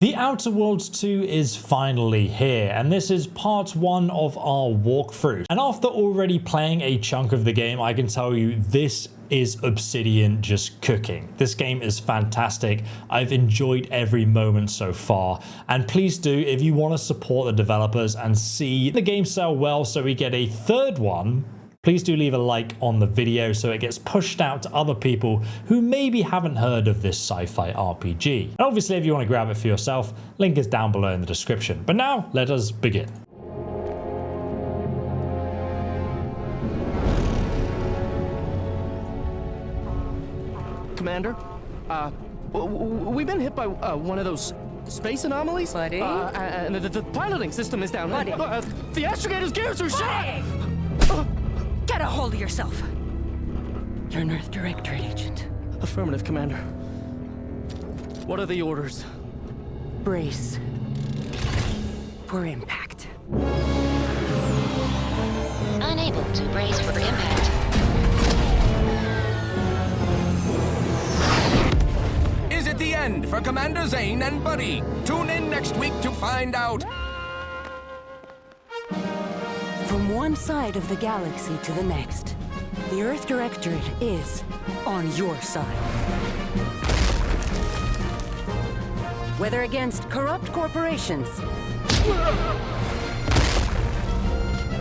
The Outer Worlds 2 is finally here, and this is part 1 of our walkthrough. And after already playing a chunk of the game, I can tell you this is Obsidian just cooking. This game is fantastic. I've enjoyed every moment so far, and please do, if you want to support the developers and see the game sell well so we get a third one, please do leave a like on the video so it gets pushed out to other people who maybe haven't heard of this sci-fi RPG. And obviously, if you want to grab it for yourself, link is down below in the description. But now, let us begin. Commander, we've been hit by one of those space anomalies. Buddy? And the piloting system is down. Buddy? The astrogator's gears are shot! Get a hold of yourself. You're an Earth Directorate agent. Affirmative, Commander. What are the orders? Brace for impact. Unable to brace for impact. Is it the end for Commander Zane and Buddy? Tune in next week to find out. From one side of the galaxy to the next, the Earth Directorate is on your side. Whether against corrupt corporations,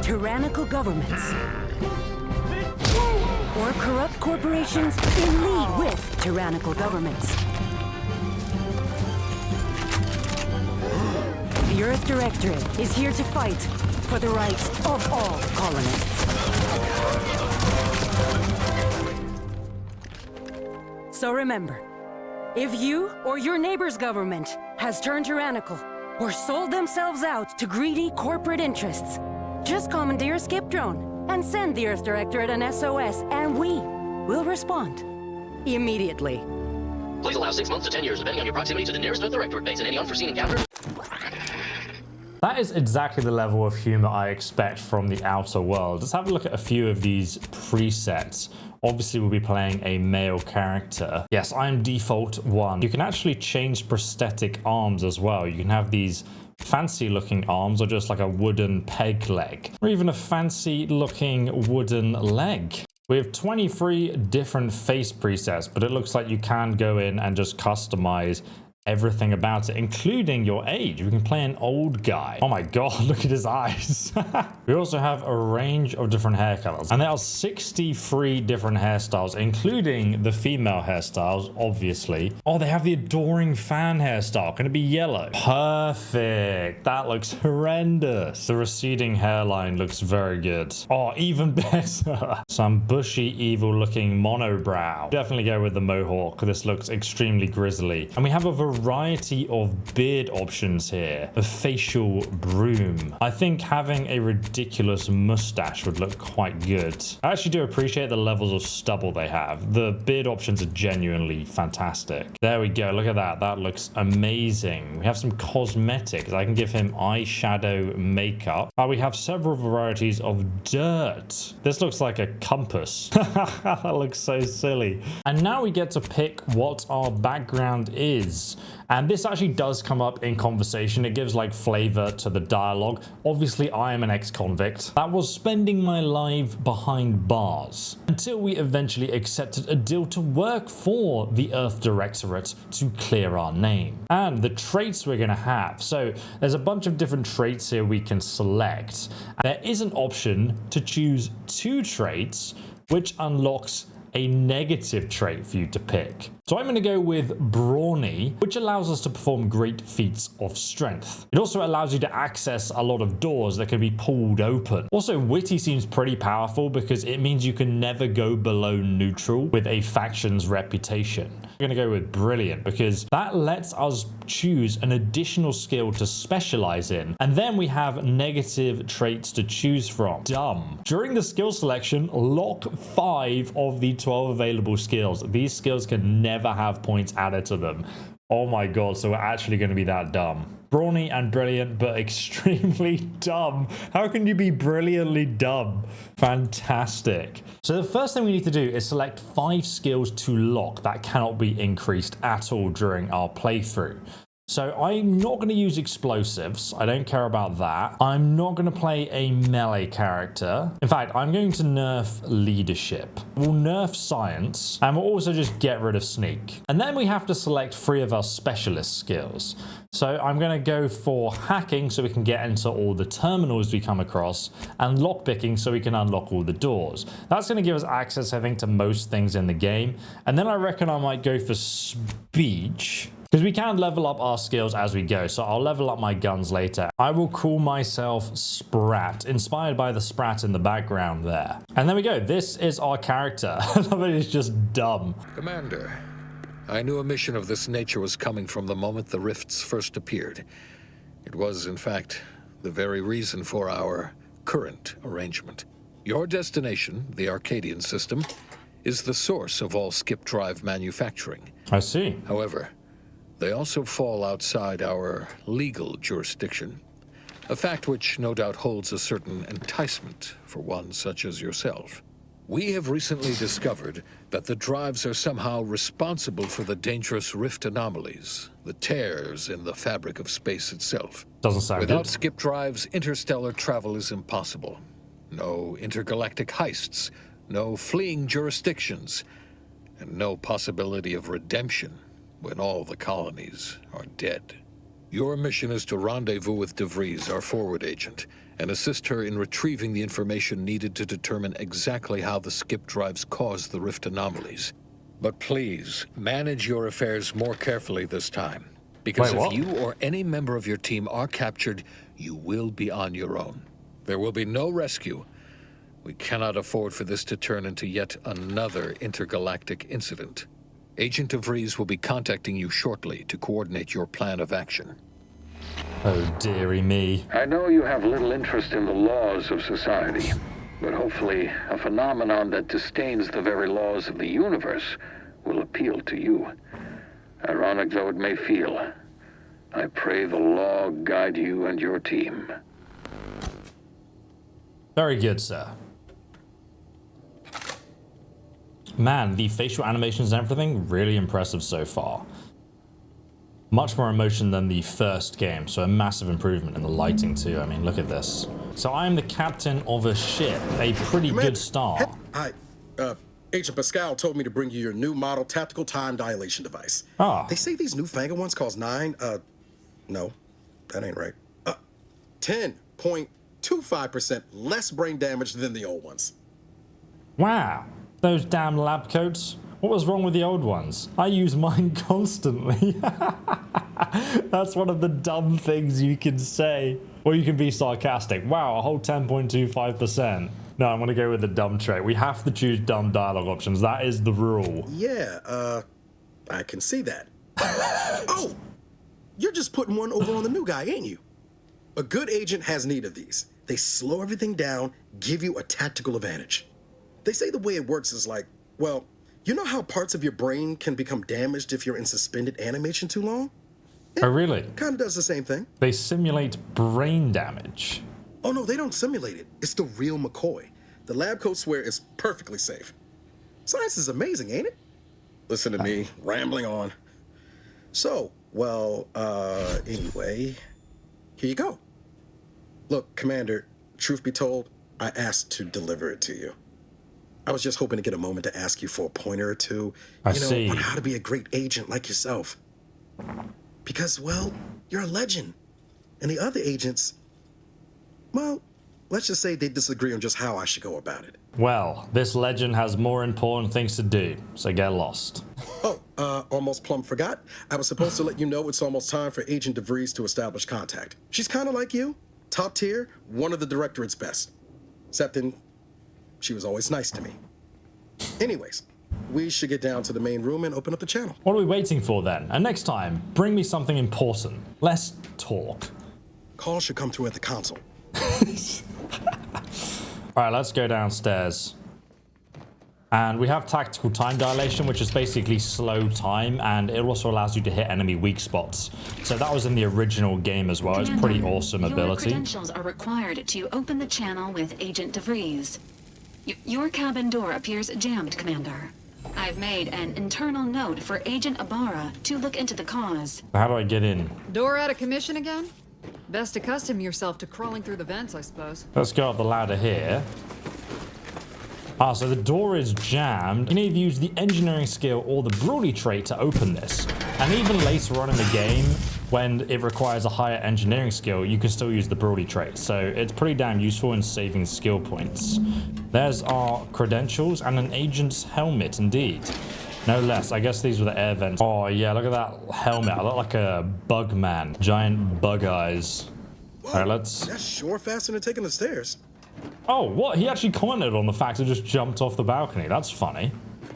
tyrannical governments, or corrupt corporations in league with tyrannical governments, the Earth Directorate is here to fight for the rights of all colonists. So remember, if you or your neighbor's government has turned tyrannical or sold themselves out to greedy corporate interests, just commandeer a skip drone and send the Earth Directorate an SOS, and we will respond immediately. Please allow 6 months to 10 years, depending on your proximity to the nearest Earth Directorate base and any unforeseen encounter. That is exactly the level of humor I expect from the Outer Worlds. Let's have a look at a few of these presets. Obviously, we'll be playing a male character. Yes, I am default 1. You can actually change prosthetic arms as well. You can have these fancy looking arms or just like a wooden peg leg, or even a fancy looking wooden leg. We have 23 different face presets, but it looks like you can go in and just customize everything about it, including your age. We can play an old guy. Oh my god, look at his eyes. We also have a range of different hair colors, and there are 63 different hairstyles, including the female hairstyles, obviously. Oh, they have the adoring fan hairstyle. Can it be yellow? Perfect. That looks horrendous. The receding hairline looks very good. Oh, even better. Some bushy, evil looking monobrow. Definitely go with the mohawk. This looks extremely grisly. And we have a variety of beard options here. A facial broom. I think having a ridiculous mustache would look quite good. I actually do appreciate the levels of stubble they have. The beard options are genuinely fantastic. There we go. Look at that. That looks amazing. We have some cosmetics. I can give him eyeshadow makeup. We have several varieties of dirt. This looks like a compass. That looks so silly. And now we get to pick what our background is. And this actually does come up in conversation. It gives like flavor to the dialogue. Obviously, I am an ex-convict that was spending my life behind bars until we eventually accepted a deal to work for the Earth Directorate to clear our name and the traits we're going to have. So there's a bunch of different traits here we can select. There is an option to choose 2 traits, which unlocks a negative trait for you to pick. So I'm going to go with Brawny, which allows us to perform great feats of strength. It also allows you to access a lot of doors that can be pulled open. Also, Witty seems pretty powerful because it means you can never go below neutral with a faction's reputation. I'm going to go with Brilliant because that lets us choose an additional skill to specialize in. And then we have negative traits to choose from. Dumb. During the skill selection, lock 5 of the 12 available skills. These skills can never have points added to them. Oh my god, so we're actually going to be that dumb. Brawny and brilliant, but extremely dumb. How can you be brilliantly dumb? Fantastic. So the first thing we need to do is select 5 skills to lock that cannot be increased at all during our playthrough. So I'm not going to use explosives. I don't care about that. I'm not going to play a melee character. In fact, I'm going to nerf leadership. We'll nerf science, and we'll also just get rid of sneak. And then we have to select 3 of our specialist skills. So I'm going to go for hacking so we can get into all the terminals we come across, and lockpicking so we can unlock all the doors. That's going to give us access, I think, to most things in the game. And then I reckon I might go for speech, because we can level up our skills as we go, so I'll level up my guns later. I will call myself Sprat, inspired by the Sprat in the background there. And there we go, this is our character. I love it, it's just dumb. Commander, I knew a mission of this nature was coming from the moment the rifts first appeared. It was, in fact, the very reason for our current arrangement. Your destination, the Arcadian system, is the source of all skip drive manufacturing. I see. However, they also fall outside our legal jurisdiction, a fact which no doubt holds a certain enticement for one such as yourself. We have recently discovered that the drives are somehow responsible for the dangerous rift anomalies, the tears in the fabric of space itself. Doesn't sound Without good. skip drives, interstellar travel is impossible. No intergalactic heists, no fleeing jurisdictions, and no possibility of redemption when all the colonies are dead. Your mission is to rendezvous with De Vries, our forward agent, and assist her in retrieving the information needed to determine exactly how the skip drives cause the rift anomalies. But please, manage your affairs more carefully this time, because Wait, if what? you or any member of your team are captured, you will be on your own. There will be no rescue. We cannot afford for this to turn into yet another intergalactic incident. Agent De Vries will be contacting you shortly to coordinate your plan of action. Oh, dearie me. I know you have little interest in the laws of society, but hopefully a phenomenon that disdains the very laws of the universe will appeal to you. Ironic though it may feel, I pray the law guide you and your team. Very good, sir. Man, the facial animations and everything, really impressive so far. Much more emotion than the first game, so a massive improvement in the lighting too. I mean, look at this. So I am the captain of a ship, a pretty good start. Hi, Agent Pascal told me to bring you your new model tactical time dilation device. Ah. They say these newfangled ones cause no, that ain't right. 10.25% less brain damage than the old ones. Wow, those damn lab coats. What was wrong with the old ones? I use mine constantly. That's one of the dumb things you can say. Or you can be sarcastic. Wow, a whole 10.25%. No, I'm going to go with the dumb trait. We have to choose dumb dialogue options. That is the rule. Yeah, I can see that. Oh, you're just putting one over on the new guy, ain't you? A good agent has need of these. They slow everything down, give you a tactical advantage. They say the way it works is like, well, you know how parts of your brain can become damaged if you're in suspended animation too long? Oh, really? Kind of does the same thing. They simulate brain damage. Oh, no, they don't simulate it. It's the real McCoy. The lab coats swear it's perfectly safe. Science is amazing, ain't it? Listen to me, rambling on. So, well, anyway, here you go. Look, Commander, truth be told, I asked to deliver it to you. I was just hoping to get a moment to ask you for a pointer or two, see. on how to be a great agent like yourself. Because, well, you're a legend. And the other agents, well, let's just say they disagree on just how I should go about it. Well, this legend has more important things to do, so get lost. Oh, almost plumb forgot. I was supposed to let you know it's almost time for Agent De Vries to establish contact. She's kind of like you, top tier, one of the Directorate's best. Except then, she was always nice to me. Anyways, we should get down to the main room and open up the channel. What are we waiting for then? And next time, bring me something important. Let's talk. Call should come through at the console. Alright, let's go downstairs. And we have tactical time dilation, which is basically slow time, and it also allows you to hit enemy weak spots. So that was in the original game as well. It's pretty awesome Your ability. credentials are required to open the channel with Agent De Vries. Your cabin door appears jammed, Commander. I've made an internal note for Agent Ibarra to look into the cause. How do I get in? Door out of commission again? Best accustom yourself to crawling through the vents, I suppose. Let's go up the ladder here. Ah, so the door is jammed. You need to use the engineering skill or the Brody trait to open this. And even later on in the game, when it requires a higher engineering skill, you can still use the Brody trait. So it's pretty damn useful in saving skill points. There's our credentials and an agent's helmet, indeed. No less. I guess these were the air vents. Oh yeah, look at that helmet. I look like a bug man. Giant bug eyes. Whoa, all right, let's... That's sure faster than taking the stairs. Oh, what? He actually commented on the fact it just jumped off the balcony. That's funny.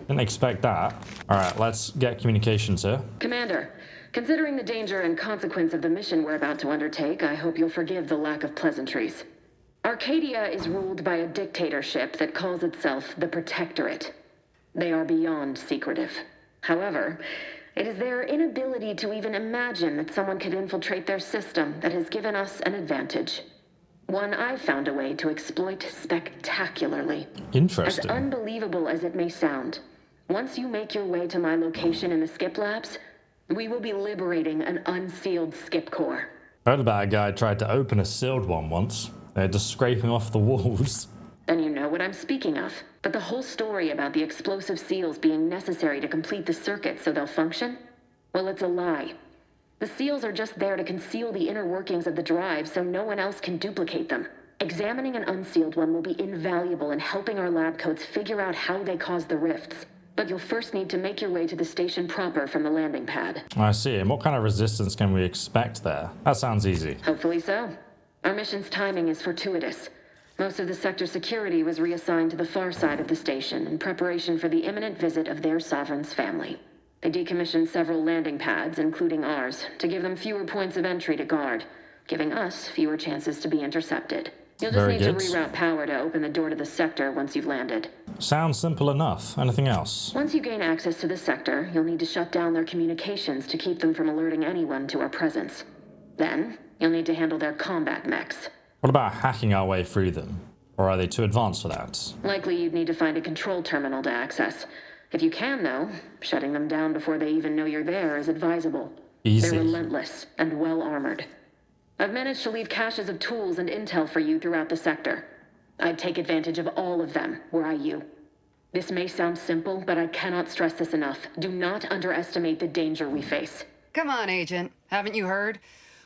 Didn't expect that. All right, let's get communications here. Commander, considering the danger and consequence of the mission we're about to undertake, I hope you'll forgive the lack of pleasantries. Arcadia is ruled by a dictatorship that calls itself the Protectorate. They are beyond secretive. However, it is their inability to even imagine that someone could infiltrate their system that has given us an advantage. One I've found a way to exploit spectacularly. Interesting. As unbelievable as it may sound, once you make your way to my location in the skip labs, we will be liberating an unsealed skip core. I heard about a guy tried to open a sealed one once. They're just scraping off the walls. Then you know what I'm speaking of. But the whole story about the explosive seals being necessary to complete the circuit so they'll function? Well, it's a lie. The seals are just there to conceal the inner workings of the drive so no one else can duplicate them. Examining an unsealed one will be invaluable in helping our lab coats figure out how they cause the rifts. But you'll first need to make your way to the station proper from the landing pad. I see. And what kind of resistance can we expect there? That sounds easy. Hopefully so. Our mission's timing is fortuitous. Most of the sector security was reassigned to the far side of the station in preparation for the imminent visit of their sovereign's family. They decommissioned several landing pads, including ours, to give them fewer points of entry to guard, giving us fewer chances to be intercepted. You'll just need to reroute power to open the door to the sector once you've landed. Sounds simple enough. Anything else? Once you gain access to the sector, you'll need to shut down their communications to keep them from alerting anyone to our presence. Then, you'll need to handle their combat mechs. What about hacking our way through them? Or are they too advanced for that? Likely you'd need to find a control terminal to access. If you can, though, shutting them down before they even know you're there is advisable. Easy. They're relentless and well-armored. I've managed to leave caches of tools and intel for you throughout the sector. I'd take advantage of all of them, were I you. This may sound simple, but I cannot stress this enough. Do not underestimate the danger we face. Come on, Agent. Haven't you heard?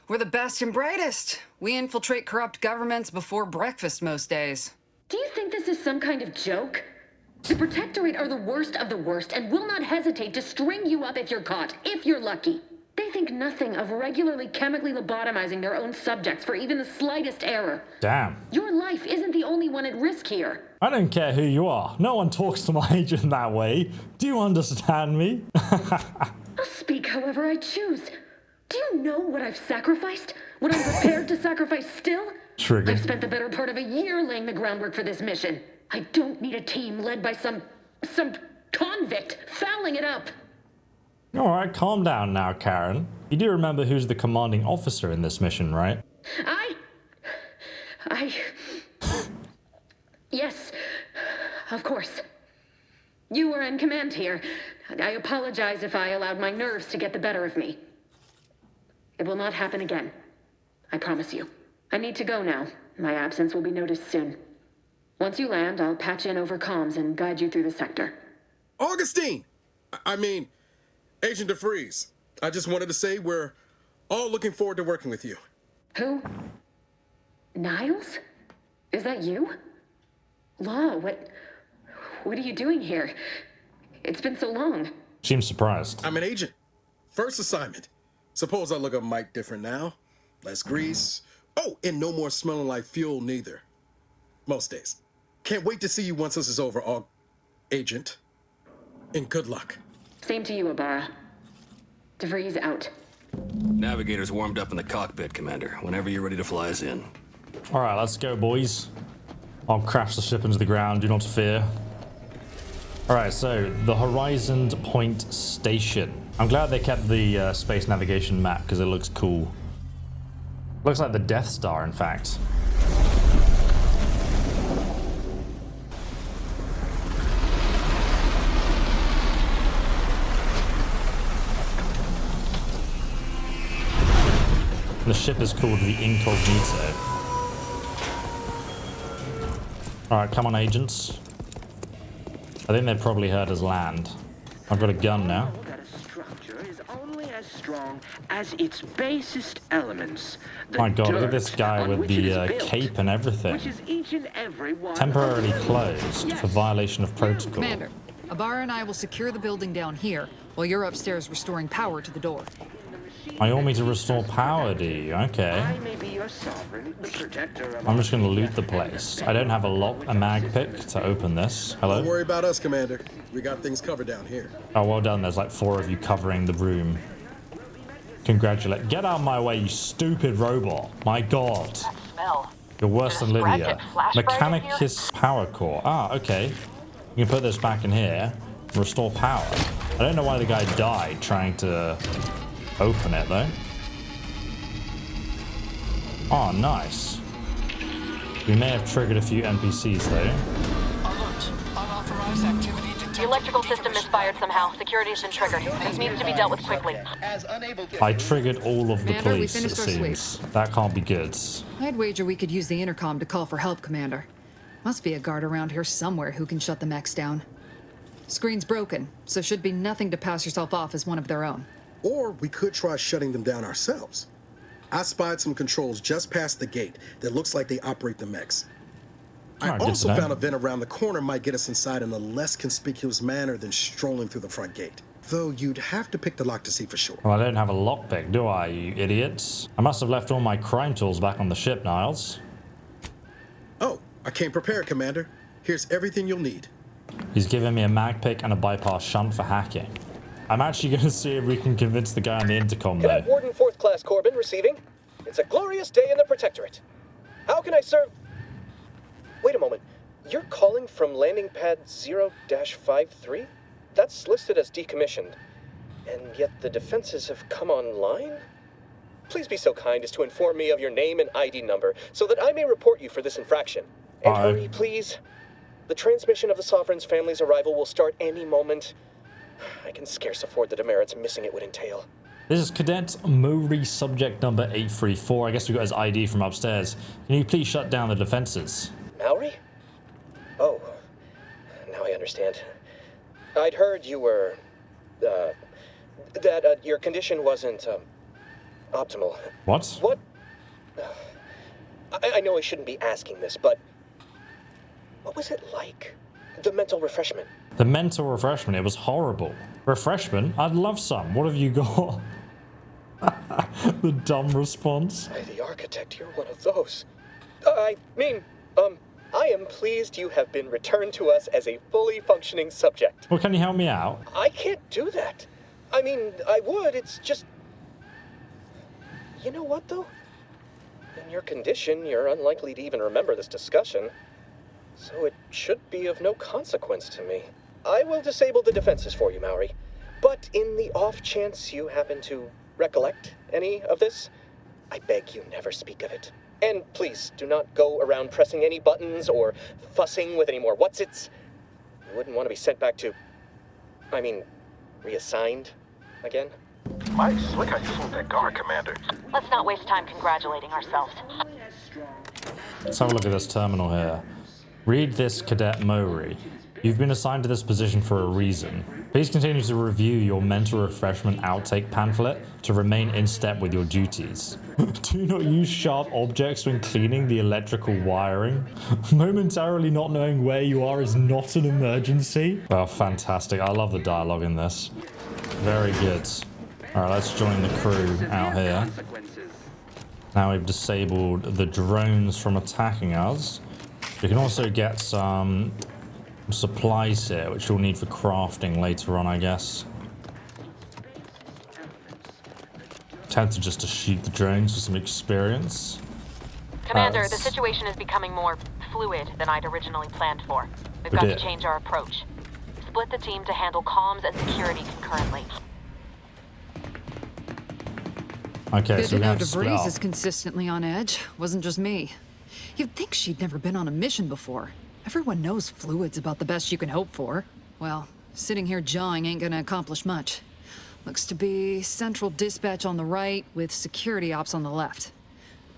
We're the best and brightest. We infiltrate corrupt governments before breakfast most days. Do you think this is some kind of joke? The Protectorate are the worst of the worst and will not hesitate to string you up if you're caught, if you're lucky. They think nothing of regularly chemically lobotomizing their own subjects for even the slightest error. Damn. Your life isn't the only one at risk here. I don't care who you are. No one talks to my agent that way. Do you understand me? I'll speak however I choose. Do you know what I've sacrificed? What I'm prepared to sacrifice still? Trigger. I've spent the better part of a year laying the groundwork for this mission. I don't need a team led by some convict fouling it up. All right, calm down now, Karen. You do remember who's the commanding officer in this mission, right? Yes, of course. You were in command here. I apologize if I allowed my nerves to get the better of me. It will not happen again. I promise you. I need to go now. My absence will be noticed soon. Once you land, I'll patch in over comms and guide you through the sector. Augustine! I mean, Agent Vries. I just wanted to say we're all looking forward to working with you. Who? Niles? Is that you? Law, what are you doing here? It's been so long. Seems surprised. I'm an agent. First assignment. Suppose I look a mite different now. Less grease. Oh, and no more smelling like fuel neither. Most days. Can't wait to see you once this is over, Agent. And good luck. Same to you, Ibarra. DeVries out. Navigator's warmed up in the cockpit, Commander. Whenever you're ready to fly us in. All right, let's go, boys. I'll crash the ship into the ground, do not fear. All right, so the Horizon Point Station. I'm glad they kept the space navigation map because it looks cool. Looks like the Death Star, in fact. The ship is called the Incognito. Alright, come on, agents. I think they've probably heard us land. I've got a gun now. That a structure is only as strong as its basest elements. My god, look at this guy with the cape and everything. Which is each and every one Temporarily closed for violation of protocol. Commander, Ibarra and I will secure the building down here, while you're upstairs restoring power to the door. I want me to restore power, do you? Okay. I may be your sovereign, the protector of I'm just going to loot the place. I don't have a mag pick to open this. Hello? Don't worry about us, Commander. We got things covered down here. Oh, well done. There's like 4 of you covering the room. Congratulate. Get out of my way, you stupid robot. My god. You're worse than Lydia. Mechanicus power core. Ah, okay. You can put this back in here. Restore power. I don't know why the guy died trying to open it, though. Oh, nice. We may have triggered a few NPCs, though. Alert. Unauthorized activity detected. The electrical system misfired somehow. Security has been triggered. This needs to be dealt with quickly. I triggered all of the Commander, we police, it finished our seems. That can't be good. I'd wager we could use the intercom to call for help, Commander. Must be a guard around here somewhere who can shut the mechs down. Screen's broken, so should be nothing to pass yourself off as one of their own. Or we could try shutting them down ourselves. I spied some controls just past the gate that looks like they operate the mechs. I also found a vent around the corner might get us inside in a less conspicuous manner than strolling through the front gate. Though you'd have to pick the lock to see for sure. Well, I don't have a lockpick, do I, you idiots? I must have left all my crime tools back on the ship, Niles. Oh, I came prepared, Commander. Here's everything you'll need. He's giving me a mag pick and a bypass shunt for hacking. I'm actually going to see if we can convince the guy on the intercom, though. Cadet Warden 4th Class Corbin receiving. It's a glorious day in the Protectorate. How can I serve? Wait a moment. You're calling from landing pad 0-53? That's listed as decommissioned. And yet the defenses have come online? Please be so kind as to inform me of your name and ID number so that I may report you for this infraction. And hurry, please. The transmission of the Sovereign's family's arrival will start any moment. I can scarce afford the demerits missing it would entail. This is Cadet Mowry, subject number 834. I guess we got his ID from upstairs. Can you please shut down the defenses? Mowry? Oh, now I understand. I'd heard you were, that your condition wasn't, optimal. What? What? I know I shouldn't be asking this, but what was it like? The mental refreshment. The mental refreshment, it was horrible. Refreshment? I'd love some. What have you got? The dumb response. By the architect, you're one of those. I mean, I am pleased you have been returned to us as a fully functioning subject. Well, can you help me out? I can't do that. I mean, I would, it's just... You know what, though? In your condition, you're unlikely to even remember this discussion. So it should be of no consequence to me. I will disable the defenses for you, Mowry. But in the off chance you happen to recollect any of this, I beg you never speak of it. And please, do not go around pressing any buttons or fussing with any more whatsits. You wouldn't want to be sent back to... reassigned again? Nice. Look how you fooled that guard, Commander. Let's not waste time congratulating ourselves. Let's have a look at this terminal here. Read this, Cadet Mowry. You've been assigned to this position for a reason. Please continue to review your mental refreshment outtake pamphlet to remain in step with your duties. Do not use sharp objects when cleaning the electrical wiring. Momentarily not knowing where you are is not an emergency. Oh, fantastic. I love the dialogue in this. Very good. All right, let's join the crew out here. Now we've disabled the drones from attacking us. We can also get some supplies here, which we'll need for crafting later on, I guess. Tempted just to shoot the drones for some experience. Commander, the situation is becoming more fluid than I'd originally planned for. We've got to change our approach. Split the team to handle comms and security concurrently. Okay, good so we to know have to split Vries up. is consistently on edge. Wasn't just me. You'd think she'd never been on a mission before. Everyone knows fluid's about the best you can hope for. Well, sitting here jawing ain't gonna accomplish much. Looks to be central dispatch on the right with security ops on the left.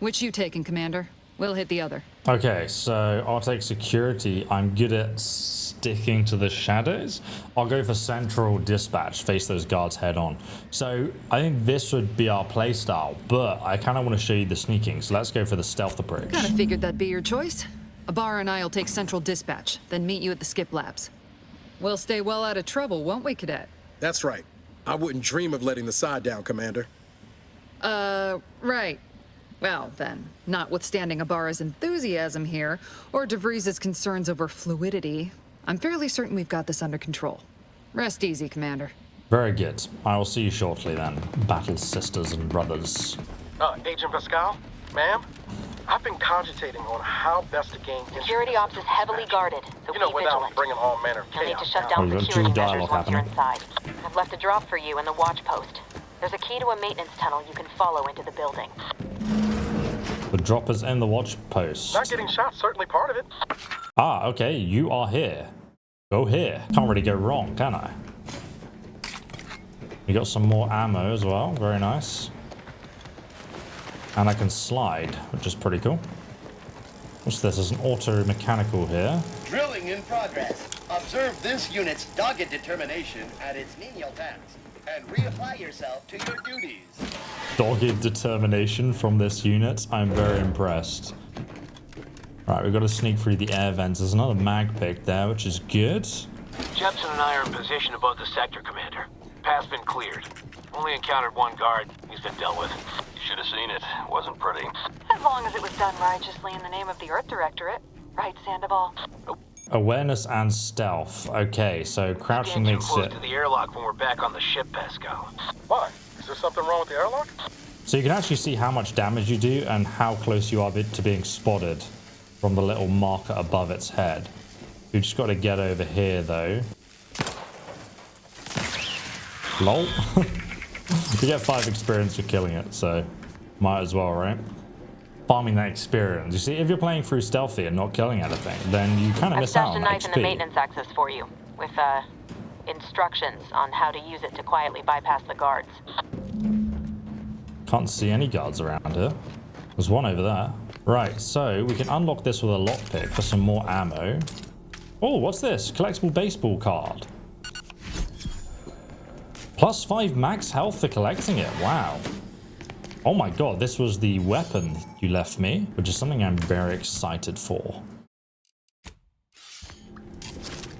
Which you taking, Commander? We'll hit the other. Okay, so I'll take security. I'm good at sticking to the shadows. I'll go for central dispatch, face those guards head on. So I think this would be our playstyle, but I kind of want to show you the sneaking. So let's go for the stealth approach. Kind of figured that'd be your choice. Ibarra and I'll take central dispatch, then meet you at the skip labs. We'll stay well out of trouble, won't we, Cadet? That's right. I wouldn't dream of letting the side down, Commander. Right. Well, then, notwithstanding Ibarra's enthusiasm here, or de Vries' concerns over fluidity, I'm fairly certain we've got this under control. Rest easy, Commander. Very good. I will see you shortly then, battle sisters and brothers. Agent Pascal? Ma'am? I've been cogitating on how best to gain Security ops is heavily guarded, so be without vigilant. bringing all manner of You'll need chaos to shut down. down security measures once you're inside. I've left a drop for you in the watch post. There's a key to a maintenance tunnel you can follow into the building. The droppers in the watch post. Not getting shot, certainly part of it. Ah, okay, you are here. Go here. Can't really go wrong, can I? We got some more ammo as well, very nice. And I can slide, which is pretty cool. What's this? There's an auto-mechanical here. Drilling in progress. Observe this unit's dogged determination at its menial task, and reapply yourself to your duties. Dogged determination from this unit. I'm very impressed. Right, we've got to sneak through the air vents. There's another mag pick there, which is good. Jepson and I are in position above the sector, Commander. Path's been cleared. Only encountered one guard. He's been dealt with. You should have seen it. Wasn't pretty. As long as it was done righteously in the name of the Earth Directorate. Right, Sandoval? Awareness and stealth. Okay, so crouching Can't makes too close it... to the airlock when we're back on the ship, Pascal. Why? Is there something wrong with the airlock? So you can actually see how much damage you do and how close you are to being spotted from the little marker above its head. We've just got to get over here, though. Lol. You get 5 experience for killing it, so might as well, right? Farming that experience. You see, if you're playing through stealthy and not killing anything, then you kind of miss out on I've stashed a knife in the XP. maintenance access for you, with instructions on how to use it to quietly bypass the guards. Can't see any guards around here. There's one over there. Right, so we can unlock this with a lockpick for some more ammo. Oh, what's this? Collectible baseball card. Plus 5 max health for collecting it. Wow. Oh my god, this was the weapon you left me, which is something I'm very excited for.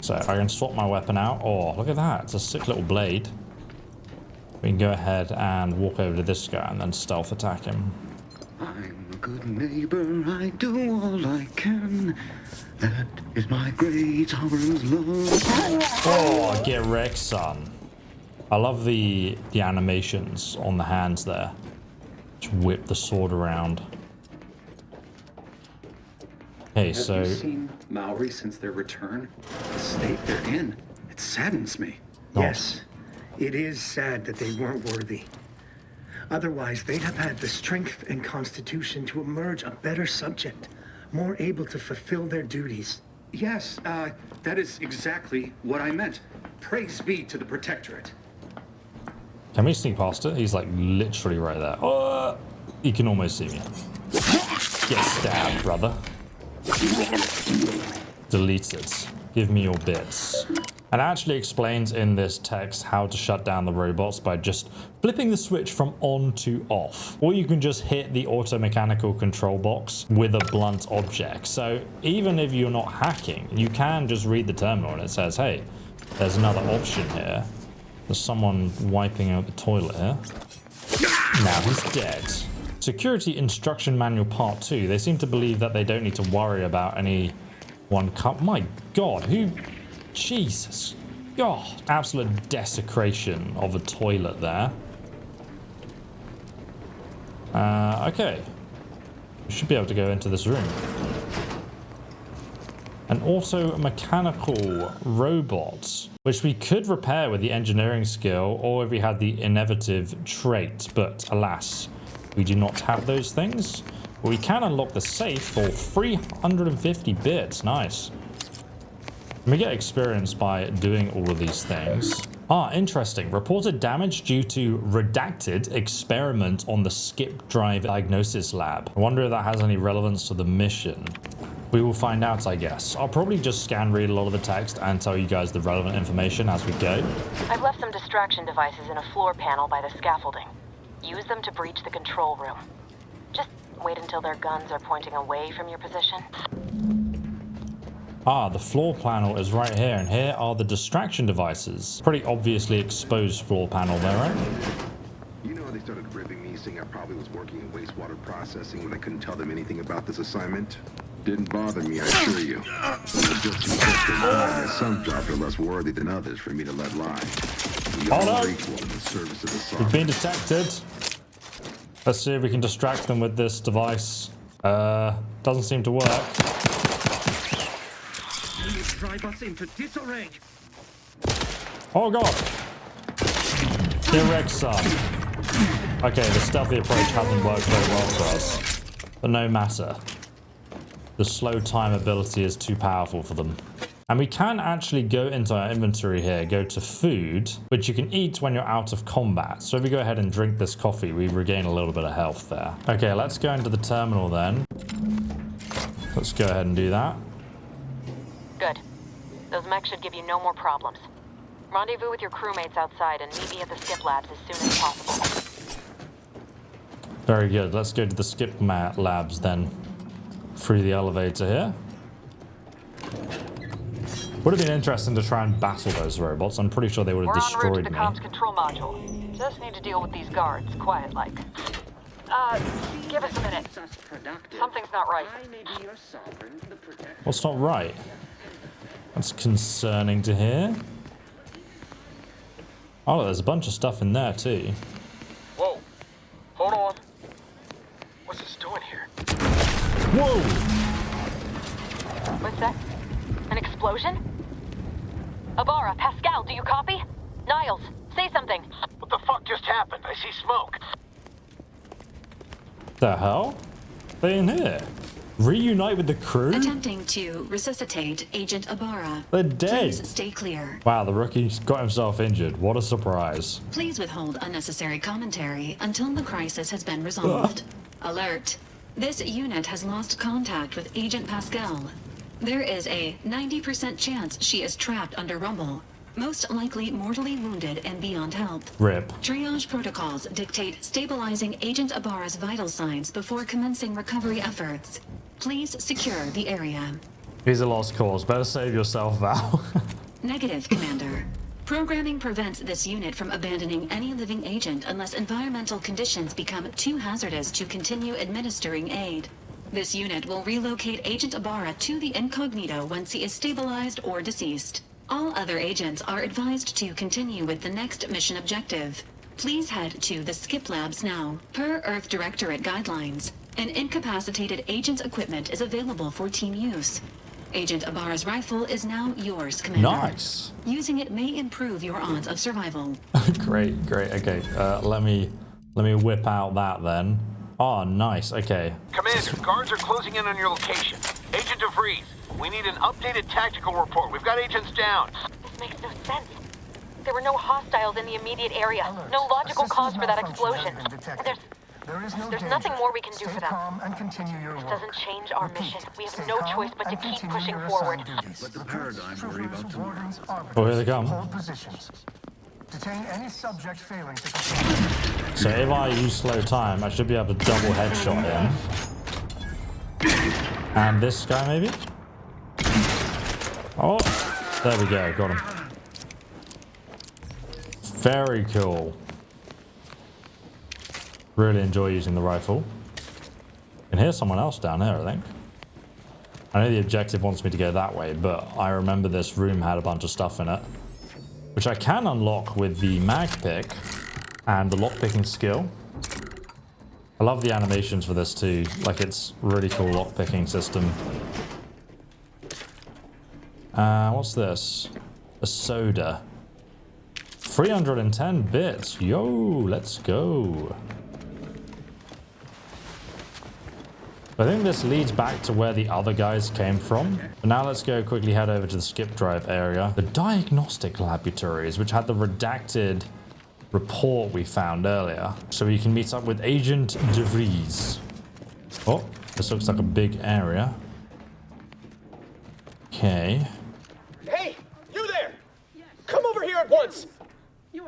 So I can swap my weapon out. Oh, look at that. It's a sick little blade. We can go ahead and walk over to this guy and then stealth attack him. I'm a good neighbor, I do all I can. That is my great sovereign's love. Oh, get wrecked, son. I love the animations on the hands there. Just whip the sword around. Hey, so... Have you seen Maori since their return? The state they're in. It saddens me. Yes, it is sad that they weren't worthy. Otherwise, they'd have had the strength and constitution to emerge a better subject, more able to fulfill their duties. Yes, that is exactly what I meant. Praise be to the Protectorate. Can we sneak past it? He's like literally right there. Oh, he can almost see me. Get stabbed, brother. Delete it. Give me your bits. It actually explains in this text how to shut down the robots by just flipping the switch from on to off. Or you can just hit the auto-mechanical control box with a blunt object. So even if you're not hacking, you can just read the terminal and it says, hey, there's another option here. There's someone wiping out the toilet here. Now he's dead. Security Instruction Manual Part 2. They seem to believe that they don't need to worry about anyone my god, who... Jesus. God. Absolute desecration of a toilet there. Okay. We should be able to go into this room. An auto-mechanical robot, which we could repair with the engineering skill or if we had the innovative trait, but alas, we do not have those things. But we can unlock the safe for 350 bits. Nice. And we get experience by doing all of these things. Ah, interesting. Reported damage due to redacted experiment on the skip drive diagnosis lab. I wonder if that has any relevance to the mission. We will find out, I guess. I'll probably just scan read a lot of the text and tell you guys the relevant information as we go. I've left some distraction devices in a floor panel by the scaffolding. Use them to breach the control room. Just wait until their guns are pointing away from your position. Ah, the floor panel is right here, and here are the distraction devices. Pretty obviously exposed floor panel there, right? You know, they started ripping me saying I probably was working in wastewater processing when I couldn't tell them anything about this assignment. Didn't bother me, I assure you. Some jobs are less worthy than others for me to let lie. We all are equal in the service of the sovereign. We've been detected. Let's see if we can distract them with this device. Doesn't seem to work. Drive us into disarray. Oh god! Direct some. Okay, the stealthy approach hasn't worked very well for us. But no matter. The slow time ability is too powerful for them. And we can actually go into our inventory here, go to food, which you can eat when you're out of combat. So if we go ahead and drink this coffee, we regain a little bit of health there. Okay, let's go into the terminal then. Let's go ahead and do that. Good. Those mechs should give you no more problems. Rendezvous with your crewmates outside and meet me at the skip labs as soon as possible. Very good. Let's go to the skip labs then. Through the elevator here. Would have been interesting to try and battle those robots. I'm pretty sure they would have destroyed me. We're en route to the comms control module. Just need to deal with these guards, quiet-like. Give us a minute. Something's not right. What's not right? That's concerning to hear. Oh, there's a bunch of stuff in there too. Whoa. Hold on. What's this doing here? Whoa! What's that? An explosion? Abara, Pascal, do you copy? Niles, say something. What the fuck just happened? I see smoke. The hell? They in here? Reunite with the crew? Attempting to resuscitate Agent Abara. They're dead. Please stay clear. Wow, the rookie's got himself injured. What a surprise. Please withhold unnecessary commentary until the crisis has been resolved. Alert. This unit has lost contact with Agent Pascal. There is a 90% chance she is trapped under rubble, most likely mortally wounded and beyond help. RIP. Triage protocols dictate stabilizing Agent Abara's vital signs before commencing recovery efforts. Please secure the area. He's a lost cause. Better save yourself, Val. Negative, Commander. Programming prevents this unit from abandoning any living agent unless environmental conditions become too hazardous to continue administering aid. This unit will relocate Agent Abara to the incognito once he is stabilized or deceased. All other agents are advised to continue with the next mission objective. Please head to the skip labs now. Per Earth Directorate guidelines, an incapacitated agent's equipment is available for team use. Agent Abara's rifle is now yours, Commander. Nice. Using it may improve your odds of survival. Great, great. Okay, let me whip out that then. Oh, nice. Okay. Commander, guards are closing in on your location. Agent of Vries, we need an updated tactical report. We've got agents down. This makes no sense. There were no hostiles in the immediate area. No logical cause for that explosion. There's nothing more we can do for them. This doesn't change our mission. We have no choice but to keep pushing forward. Let the paradigm worry about tomorrow. Oh, here they come. Detain any subject failing to So if I use slow time, I should be able to double headshot him. And this guy maybe? Oh, there we go. Got him. Very cool. Really enjoy using the rifle. I can hear someone else down here, I think. I know the objective wants me to go that way, but I remember this room had a bunch of stuff in it, which I can unlock with the mag pick and the lockpicking skill. I love the animations for this too. Like, it's really cool lockpicking system. What's this? A soda. 310 bits. Yo, let's go. I think this leads back to where the other guys came from. But now let's go quickly head over to the skip drive area. The diagnostic laboratories, which had the redacted report we found earlier. So we can meet up with Agent Vries. Oh, this looks like a big area. Okay. Hey, you there! Come over here at once!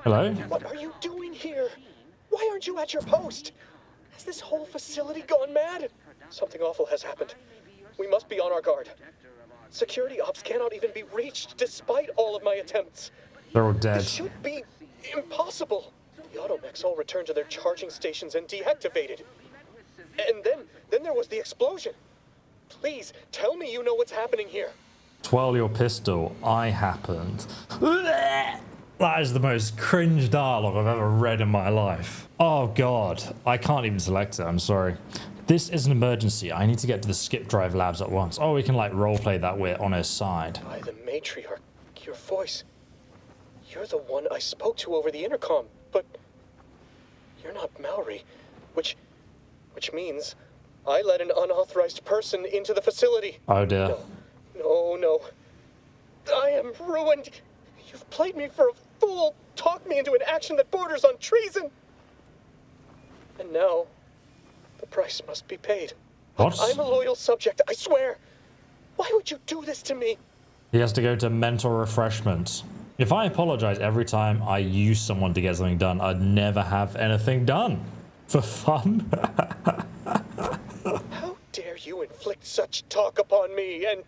Hello? What are you doing here? Why aren't you at your post? Has this whole facility gone mad? Something awful has happened. We must be on our guard. Security ops cannot even be reached despite all of my attempts. They're all dead. This should be impossible. The AutoMechs all returned to their charging stations and deactivated. And then there was the explosion. Please, tell me you know what's happening here. Twirl your pistol. I happened. That is the most cringe dialogue I've ever read in my life. Oh god, I can't even select it, I'm sorry. This is an emergency. I need to get to the skip drive labs at once. Oh, we can like roleplay that we're on his side. By the matriarch, your voice. You're the one I spoke to over the intercom, but you're not Maori, which means I let an unauthorized person into the facility. Oh dear. No. I am ruined. You've played me for a fool, talked me into an action that borders on treason. And now, the price must be paid. What? I'm a loyal subject, I swear. Why would you do this to me? He has to go to mental refreshment. If I apologize every time I use someone to get something done, I'd never have anything done. For fun. How dare you inflict such talk upon me and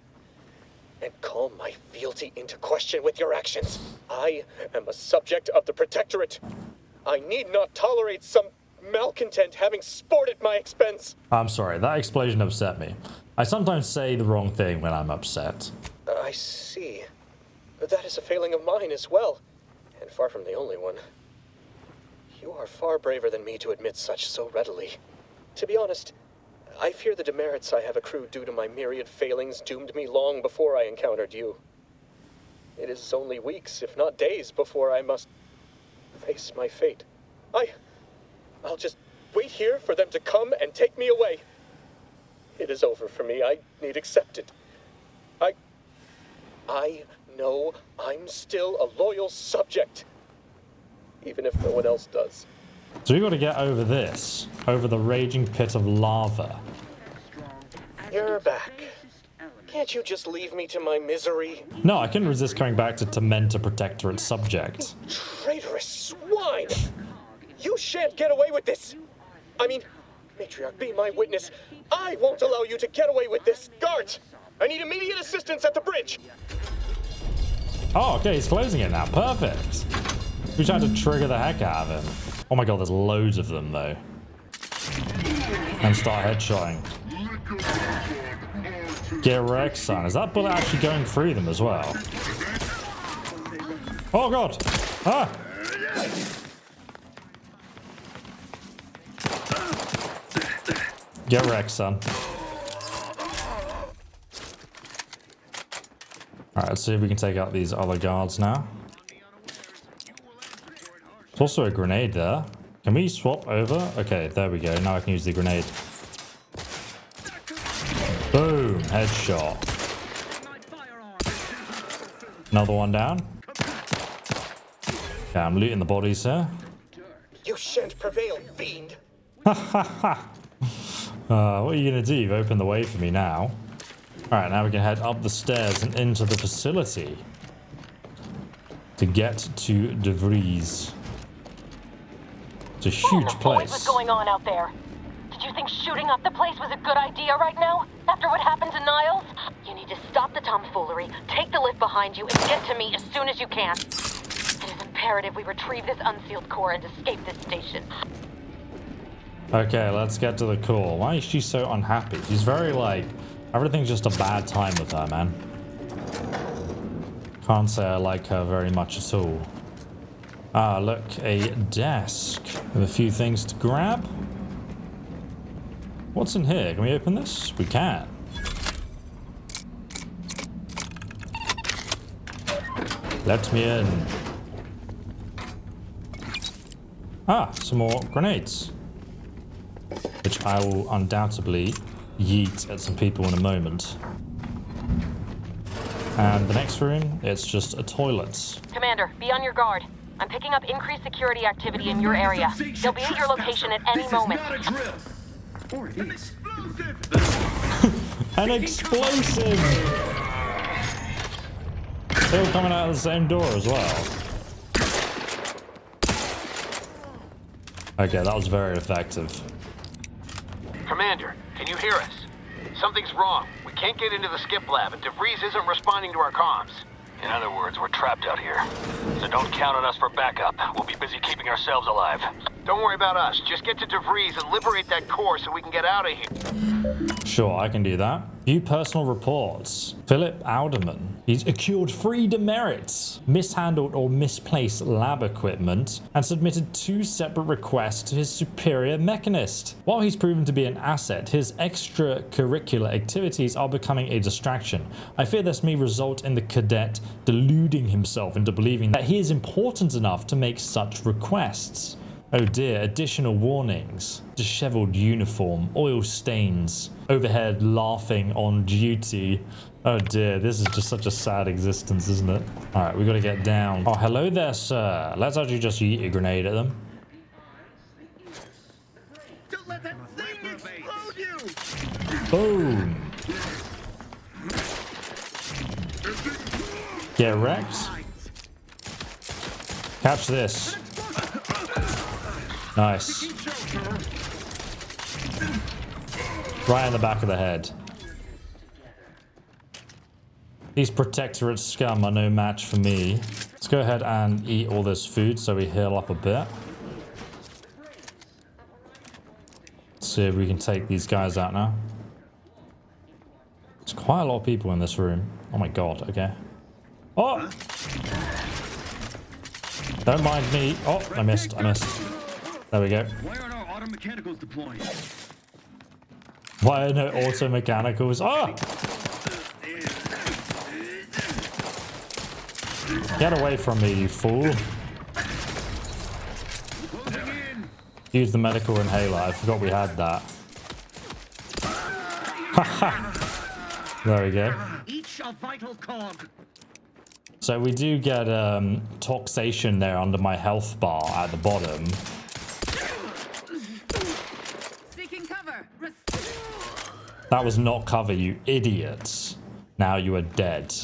call my fealty into question with your actions? I am a subject of the Protectorate. I need not tolerate some malcontent having sport at my expense. I'm sorry, that explosion upset me. I sometimes say the wrong thing when I'm upset. I see. That is a failing of mine as well, and far from the only one. You are far braver than me to admit such so readily. To be honest, I fear the demerits I have accrued due to my myriad failings doomed me long before I encountered you. It is only weeks, if not days, before I must face my fate. I'll just wait here for them to come and take me away. It is over for me. I need accept it. I know I'm still a loyal subject, even if no one else does. So we've got to get over this, over the raging pit of lava. You're back. Can't you just leave me to my misery? No, I couldn't resist coming back to torment a Protectorate subject. Traitorous swine! You shan't get away with this! I mean, Matriarch, be my witness. I won't allow you to get away with this. Guards, I need immediate assistance at the bridge. Oh, okay, he's closing it now. Perfect. We tried to trigger the heck out of him. Oh my god, there's loads of them, though. And start headshotting. Get wrecked, son. Is that bullet actually going through them as well? Oh god! Ah! Get wrecked, son. Alright, let's see if we can take out these other guards now. There's also a grenade there. Can we swap over? Okay, there we go. Now I can use the grenade. Boom! Headshot. Another one down. Okay, I'm looting the bodies here. You shan't prevail, fiend. What are you gonna do? You've opened the way for me now. Alright, now we can head up the stairs and into the facility to get to De Vries. It's a huge place. What's going on out there? Did you think shooting up the place was a good idea right now? After what happened to Niles? You need to stop the tomfoolery, take the lift behind you, and get to me as soon as you can. It is imperative we retrieve this unsealed core and escape this station. Okay, let's get to the core. Why is she so unhappy? She's very like... Everything's just a bad time with her, man. Can't say I like her very much at all. Ah, look, a desk with a few things to grab. What's in here? Can we open this? We can. Let me in. Ah, some more grenades. Which I will undoubtedly yeet at some people in a moment. And the next room, it's just a toilet. Commander, be on your guard. I'm picking up increased security activity in your area. They'll be at your location at any moment. An explosive! They were coming out of the same door as well. Okay, that was very effective. Commander, can you hear us? Something's wrong. We can't get into the skip lab, and Vries isn't responding to our comms. In other words, we're trapped out here. So don't count on us for backup. We'll be busy keeping ourselves alive. Don't worry about us. Just get to Vries and liberate that core so we can get out of here. Sure, I can do that. View personal reports. Philip Alderman. He's accrued 3 demerits, mishandled or misplaced lab equipment, and submitted 2 separate requests to his superior mechanist. While he's proven to be an asset, his extracurricular activities are becoming a distraction. I fear this may result in the cadet deluding himself into believing that he is important enough to make such requests. Oh dear, additional warnings. Disheveled uniform, oil stains, overhead laughing on duty. Oh dear, this is just such a sad existence, isn't it? Alright, we gotta get down. Oh, hello there, sir. Let's actually just yeet a grenade at them. Don't let that thing explode you! Boom. Get wrecked. Catch this. Nice. Right in the back of the head. These Protectorate scum are no match for me. Let's go ahead and eat all this food so we heal up a bit. Let's see if we can take these guys out now. There's quite a lot of people in this room. Oh my god, okay. Oh! Don't mind me. Oh, I missed. There we go. Why aren't our auto mechanicals deploying? Why are no auto mechanicals? Oh! Get away from me, you fool. Use the medical inhaler. I forgot we had that. There we go. Each a vital cog. So we do get toxation there under my health bar at the bottom. Seeking cover. That was not cover, you idiots. Now you are dead.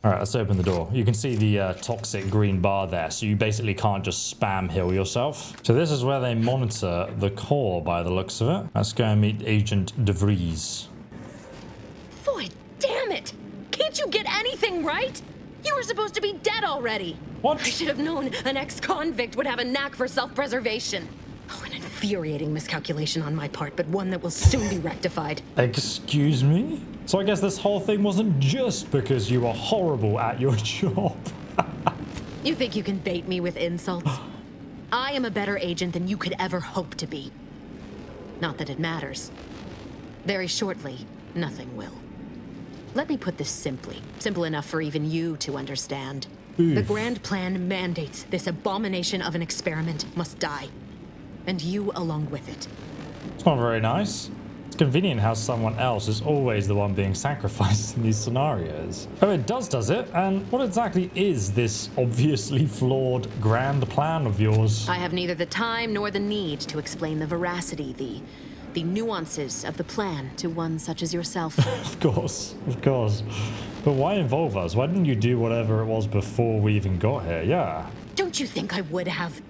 Alright, let's open the door. You can see the toxic green bar there, so you basically can't just spam heal yourself. So this is where they monitor the core by the looks of it. Let's go and meet Agent Vries. Boy, damn it! Can't you get anything right? You were supposed to be dead already. What? I should have known an ex-convict would have a knack for self-preservation. Oh, an infuriating miscalculation on my part, but one that will soon be rectified. Excuse me? So I guess this whole thing wasn't just because you were horrible at your job. You think you can bait me with insults? I am a better agent than you could ever hope to be. Not that it matters. Very shortly, nothing will. Let me put this simply. Simple enough for even you to understand. The grand plan mandates this abomination of an experiment must die. And you along with it. It's not very nice. It's convenient how someone else is always the one being sacrificed in these scenarios. Oh, it does it? And what exactly is this obviously flawed grand plan of yours? I have neither the time nor the need to explain the veracity, the nuances of the plan to one such as yourself. Of course. But why involve us? Why didn't you do whatever it was before we even got here? Yeah. Don't you think I would have?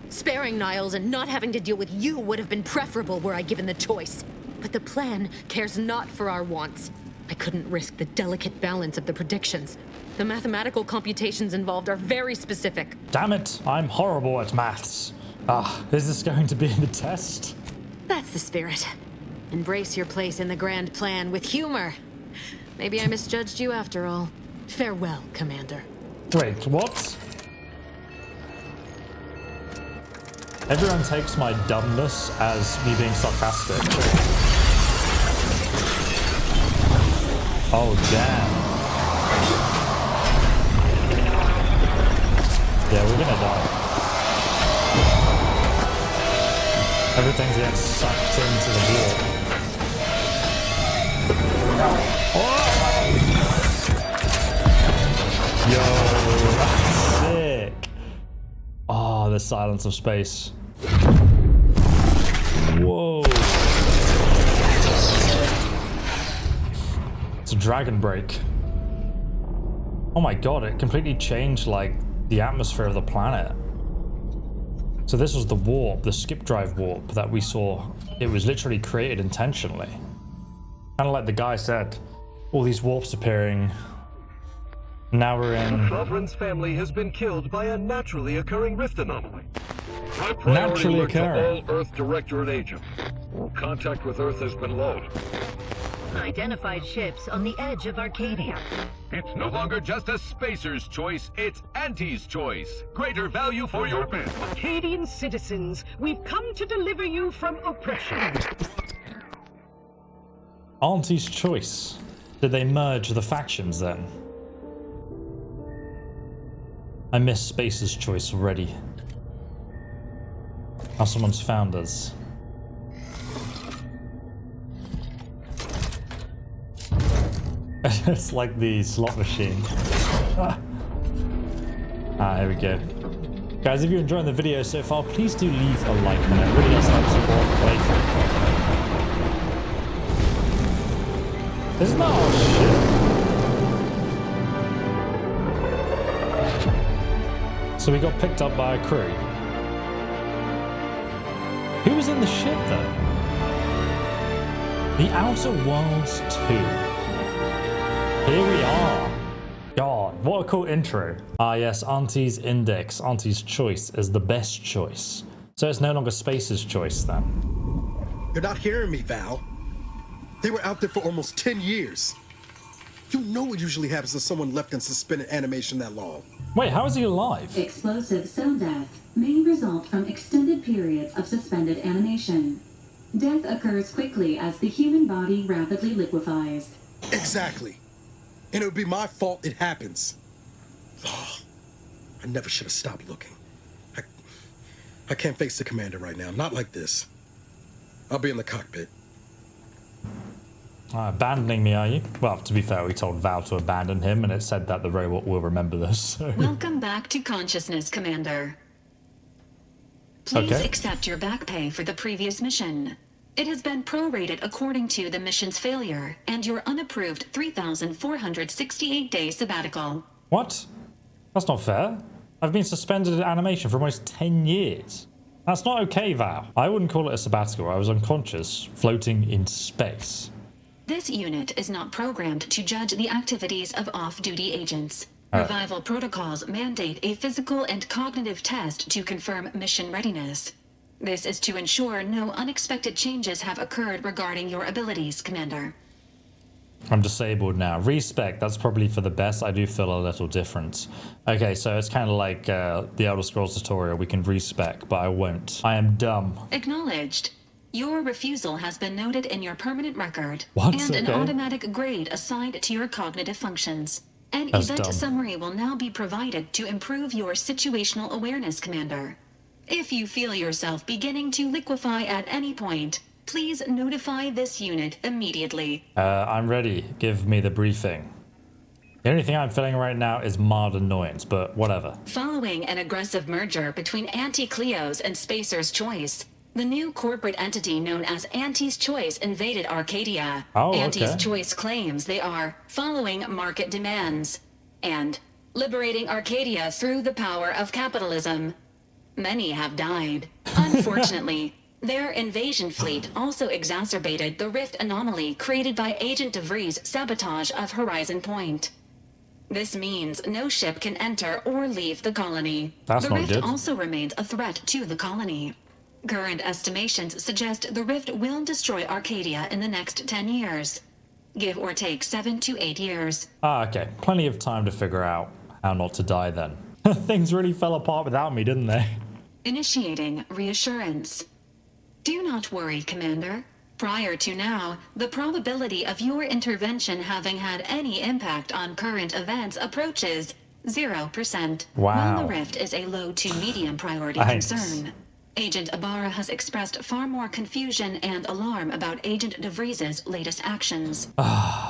Sparing Niles and not having to deal with you would have been preferable were I given the choice. But the plan cares not for our wants. I couldn't risk the delicate balance of the predictions. The mathematical computations involved are very specific. Damn it, I'm horrible at maths. Is this going to be the test? That's the spirit. Embrace your place in the grand plan with humor. Maybe I misjudged you after all. Farewell, Commander. Wait, what? Everyone takes my dumbness as me being sarcastic. Oh, damn. Yeah, we're gonna die. Everything's getting sucked into the warp. Yo, that's sick. Oh, the silence of space. Whoa. It's a dragon break. Oh my god, it completely changed like the atmosphere of the planet. So this was the warp, the skip drive warp that we saw. It was literally created intentionally. Kind of like the guy said, all these warps appearing. Now we're in... Sovereign's family has been killed by a naturally occurring rift anomaly. Naturally occurring. All Earth Directorate agents. Contact with Earth has been low. Identified ships on the edge of Arcadia. It's no longer just a spacer's choice, it's Auntie's choice. Greater value for your men. Arcadian citizens, we've come to deliver you from oppression. Auntie's choice. Did they merge the factions then? I miss Spacer's choice already. Now someone's found us. It's like the slot machine. Here we go. Guys, if you're enjoying the video so far, please do leave a like on it. It really does help support the playthrough. Isn't that all shit? So we got picked up by a crew. Who was in the ship though? The Outer Worlds 2. Here we are. God, what a cool intro. Ah yes, Auntie's Index, Auntie's choice is the best choice. So it's no longer Space's choice then. You're not hearing me, Val. They were out there for almost 10 years. You know what usually happens to someone left in suspended animation that long. Wait, how is he alive? Explosive cell death may result from extended periods of suspended animation. Death occurs quickly as the human body rapidly liquefies. Exactly. And it would be my fault it happens. Oh, I never should have stopped looking. I can't face the commander right now. Not like this. I'll be in the cockpit. Abandoning me, are you? Well, to be fair, we told Val to abandon him, and it said that the robot will remember this. So. Welcome back to consciousness, Commander. Please accept your back pay for the previous mission. It has been prorated according to the mission's failure and your unapproved 3,468-day sabbatical. What? That's not fair. I've been suspended in animation for almost 10 years. That's not okay, Val. I wouldn't call it a sabbatical. I was unconscious, floating in space. This unit is not programmed to judge the activities of off-duty agents. Revival protocols mandate a physical and cognitive test to confirm mission readiness. This is to ensure no unexpected changes have occurred regarding your abilities, Commander. I'm disabled now. Respec, that's probably for the best. I do feel a little different. Okay, so it's kind of like the Elder Scrolls tutorial. We can respec, but I won't. I am dumb. Acknowledged. Your refusal has been noted in your permanent record. What? And an automatic grade assigned to your cognitive functions. An event summary will now be provided to improve your situational awareness, Commander. If you feel yourself beginning to liquefy at any point, please notify this unit immediately. I'm ready. Give me the briefing. The only thing I'm feeling right now is mild annoyance, but whatever. Following an aggressive merger between Anti-Cleo's and Spacer's Choice, the new corporate entity known as Auntie's Choice invaded Arcadia. Auntie's Choice claims they are following market demands and liberating Arcadia through the power of capitalism. Many have died. Unfortunately, their invasion fleet also exacerbated the rift anomaly created by Agent Vries' sabotage of Horizon Point. This means no ship can enter or leave the colony. The rift also remains a threat to the colony. Current estimations suggest the rift will destroy Arcadia in the next 10 years. Give or take 7 to 8 years. Okay. Plenty of time to figure out how not to die then. Things really fell apart without me, didn't they? Initiating reassurance. Do not worry, Commander. Prior to now, the probability of your intervention having had any impact on current events approaches 0%. Wow. While the rift is a low to medium priority concern. Agent Ibarra has expressed far more confusion and alarm about Agent de Vries's latest actions.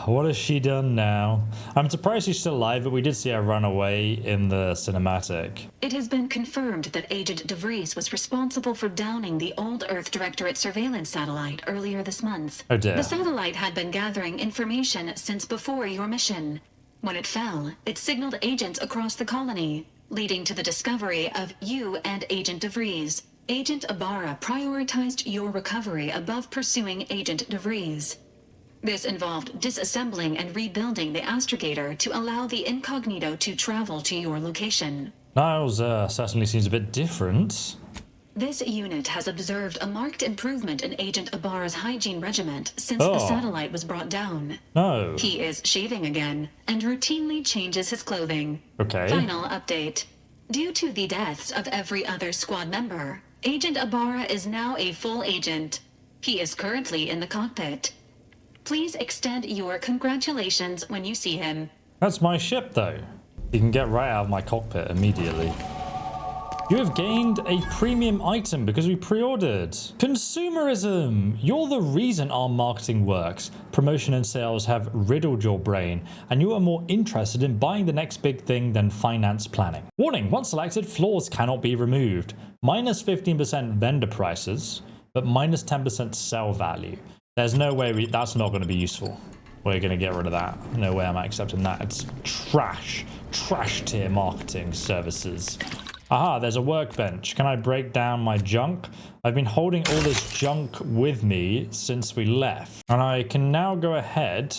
What has she done now? I'm surprised she's still alive, but we did see her run away in the cinematic. It has been confirmed that Agent de Vries was responsible for downing the old Earth Directorate surveillance satellite earlier this month. Oh dear. The satellite had been gathering information since before your mission. When it fell, it signaled agents across the colony, leading to the discovery of you and Agent de Vries. Agent Ibarra prioritized your recovery above pursuing Agent de Vries. This involved disassembling and rebuilding the astrogator to allow the incognito to travel to your location. Niles certainly seems a bit different. This unit has observed a marked improvement in Agent Ibarra's hygiene regiment since the satellite was brought down. No. He is shaving again and routinely changes his clothing. Okay. Final update. Due to the deaths of every other squad member, Agent Ibarra is now a full agent. He is currently in the cockpit. Please extend your congratulations when you see him. That's my ship, though. You can get right out of my cockpit immediately. You have gained a premium item because we pre-ordered. Consumerism! You're the reason our marketing works. Promotion and sales have riddled your brain, and you are more interested in buying the next big thing than finance planning. Warning, once selected, flaws cannot be removed. Minus 15% vendor prices, but minus 10% sell value. There's no way that's not going to be useful. We're going to get rid of that. No way am I accepting that. It's trash tier marketing services. Aha, there's a workbench. Can I break down my junk? I've been holding all this junk with me since we left. And I can now go ahead.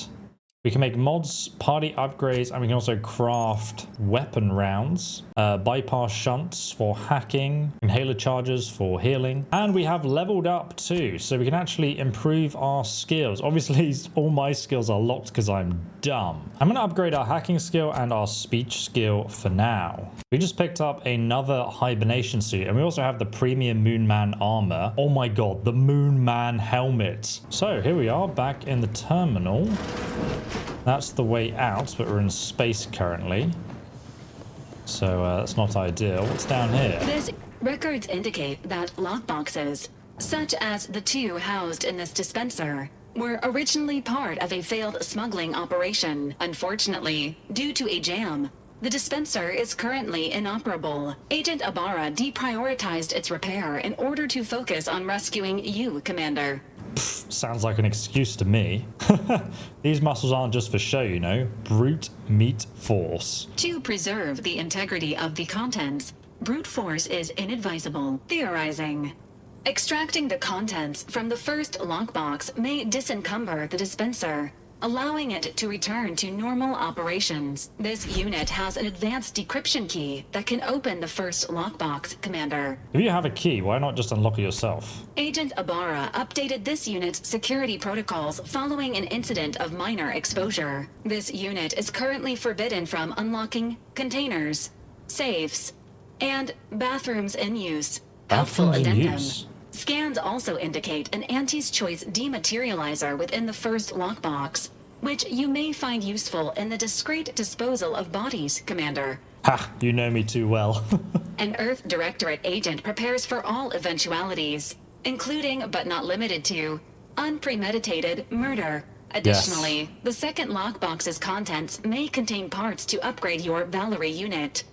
We can make mods, party upgrades, and we can also craft weapon rounds, bypass shunts for hacking, inhaler charges for healing, and we have leveled up too, so we can actually improve our skills. Obviously, all my skills are locked because I'm dumb. I'm going to upgrade our hacking skill and our speech skill for now. We just picked up another hibernation suit, and we also have the premium Moonman armor. Oh my god, the Moonman helmet. So here we are back in the terminal. That's the way out, but we're in space currently. So that's not ideal. What's down here? These records indicate that lockboxes, such as the two housed in this dispenser, were originally part of a failed smuggling operation. Unfortunately, due to a jam, the dispenser is currently inoperable. Agent Ibarra deprioritized its repair in order to focus on rescuing you, Commander. Sounds like an excuse to me. These muscles aren't just for show, you know. Brute meat force. To preserve the integrity of the contents, brute force is inadvisable. Theorizing. Extracting the contents from the first lockbox may disencumber the dispenser, allowing it to return to normal operations. This unit has an advanced decryption key that can open the first lockbox, Commander. If you have a key, why not just unlock it yourself? Agent Ibarra updated this unit's security protocols following an incident of minor exposure. This unit is currently forbidden from unlocking containers, safes, and bathrooms in use. Helpful addendum. Scans also indicate an Auntie's Choice dematerializer within the first lockbox, which you may find useful in the discreet disposal of bodies, Commander. Ha! You know me too well. An Earth Directorate agent prepares for all eventualities, including but not limited to unpremeditated murder. Additionally, the second lockbox's contents may contain parts to upgrade your Valerie unit.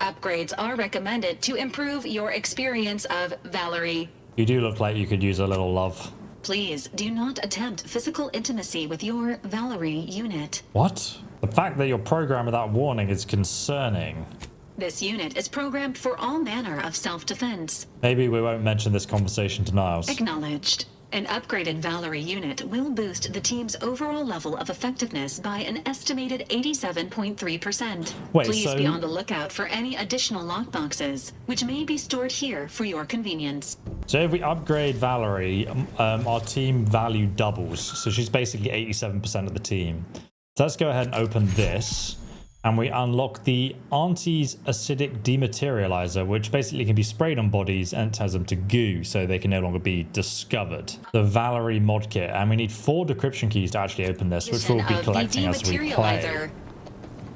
Upgrades are recommended to improve your experience of Valerie. You do look like you could use a little love. Please do not attempt physical intimacy with your Valerie unit. What? The fact that you're programmed with that warning is concerning. This unit is programmed for all manner of self-defense. Maybe we won't mention this conversation to Niles. Acknowledged. An upgraded Valerie unit will boost the team's overall level of effectiveness by an estimated 87.3%. Please be on the lookout for any additional lockboxes, which may be stored here for your convenience. So if we upgrade Valerie, our team value doubles. So she's basically 87% of the team. So let's go ahead and open this. And we unlock the Auntie's Acidic Dematerializer, which basically can be sprayed on bodies and turns them to goo so they can no longer be discovered. The Valerie mod kit. And we need 4 decryption keys to actually open this, which we'll be collecting as we play.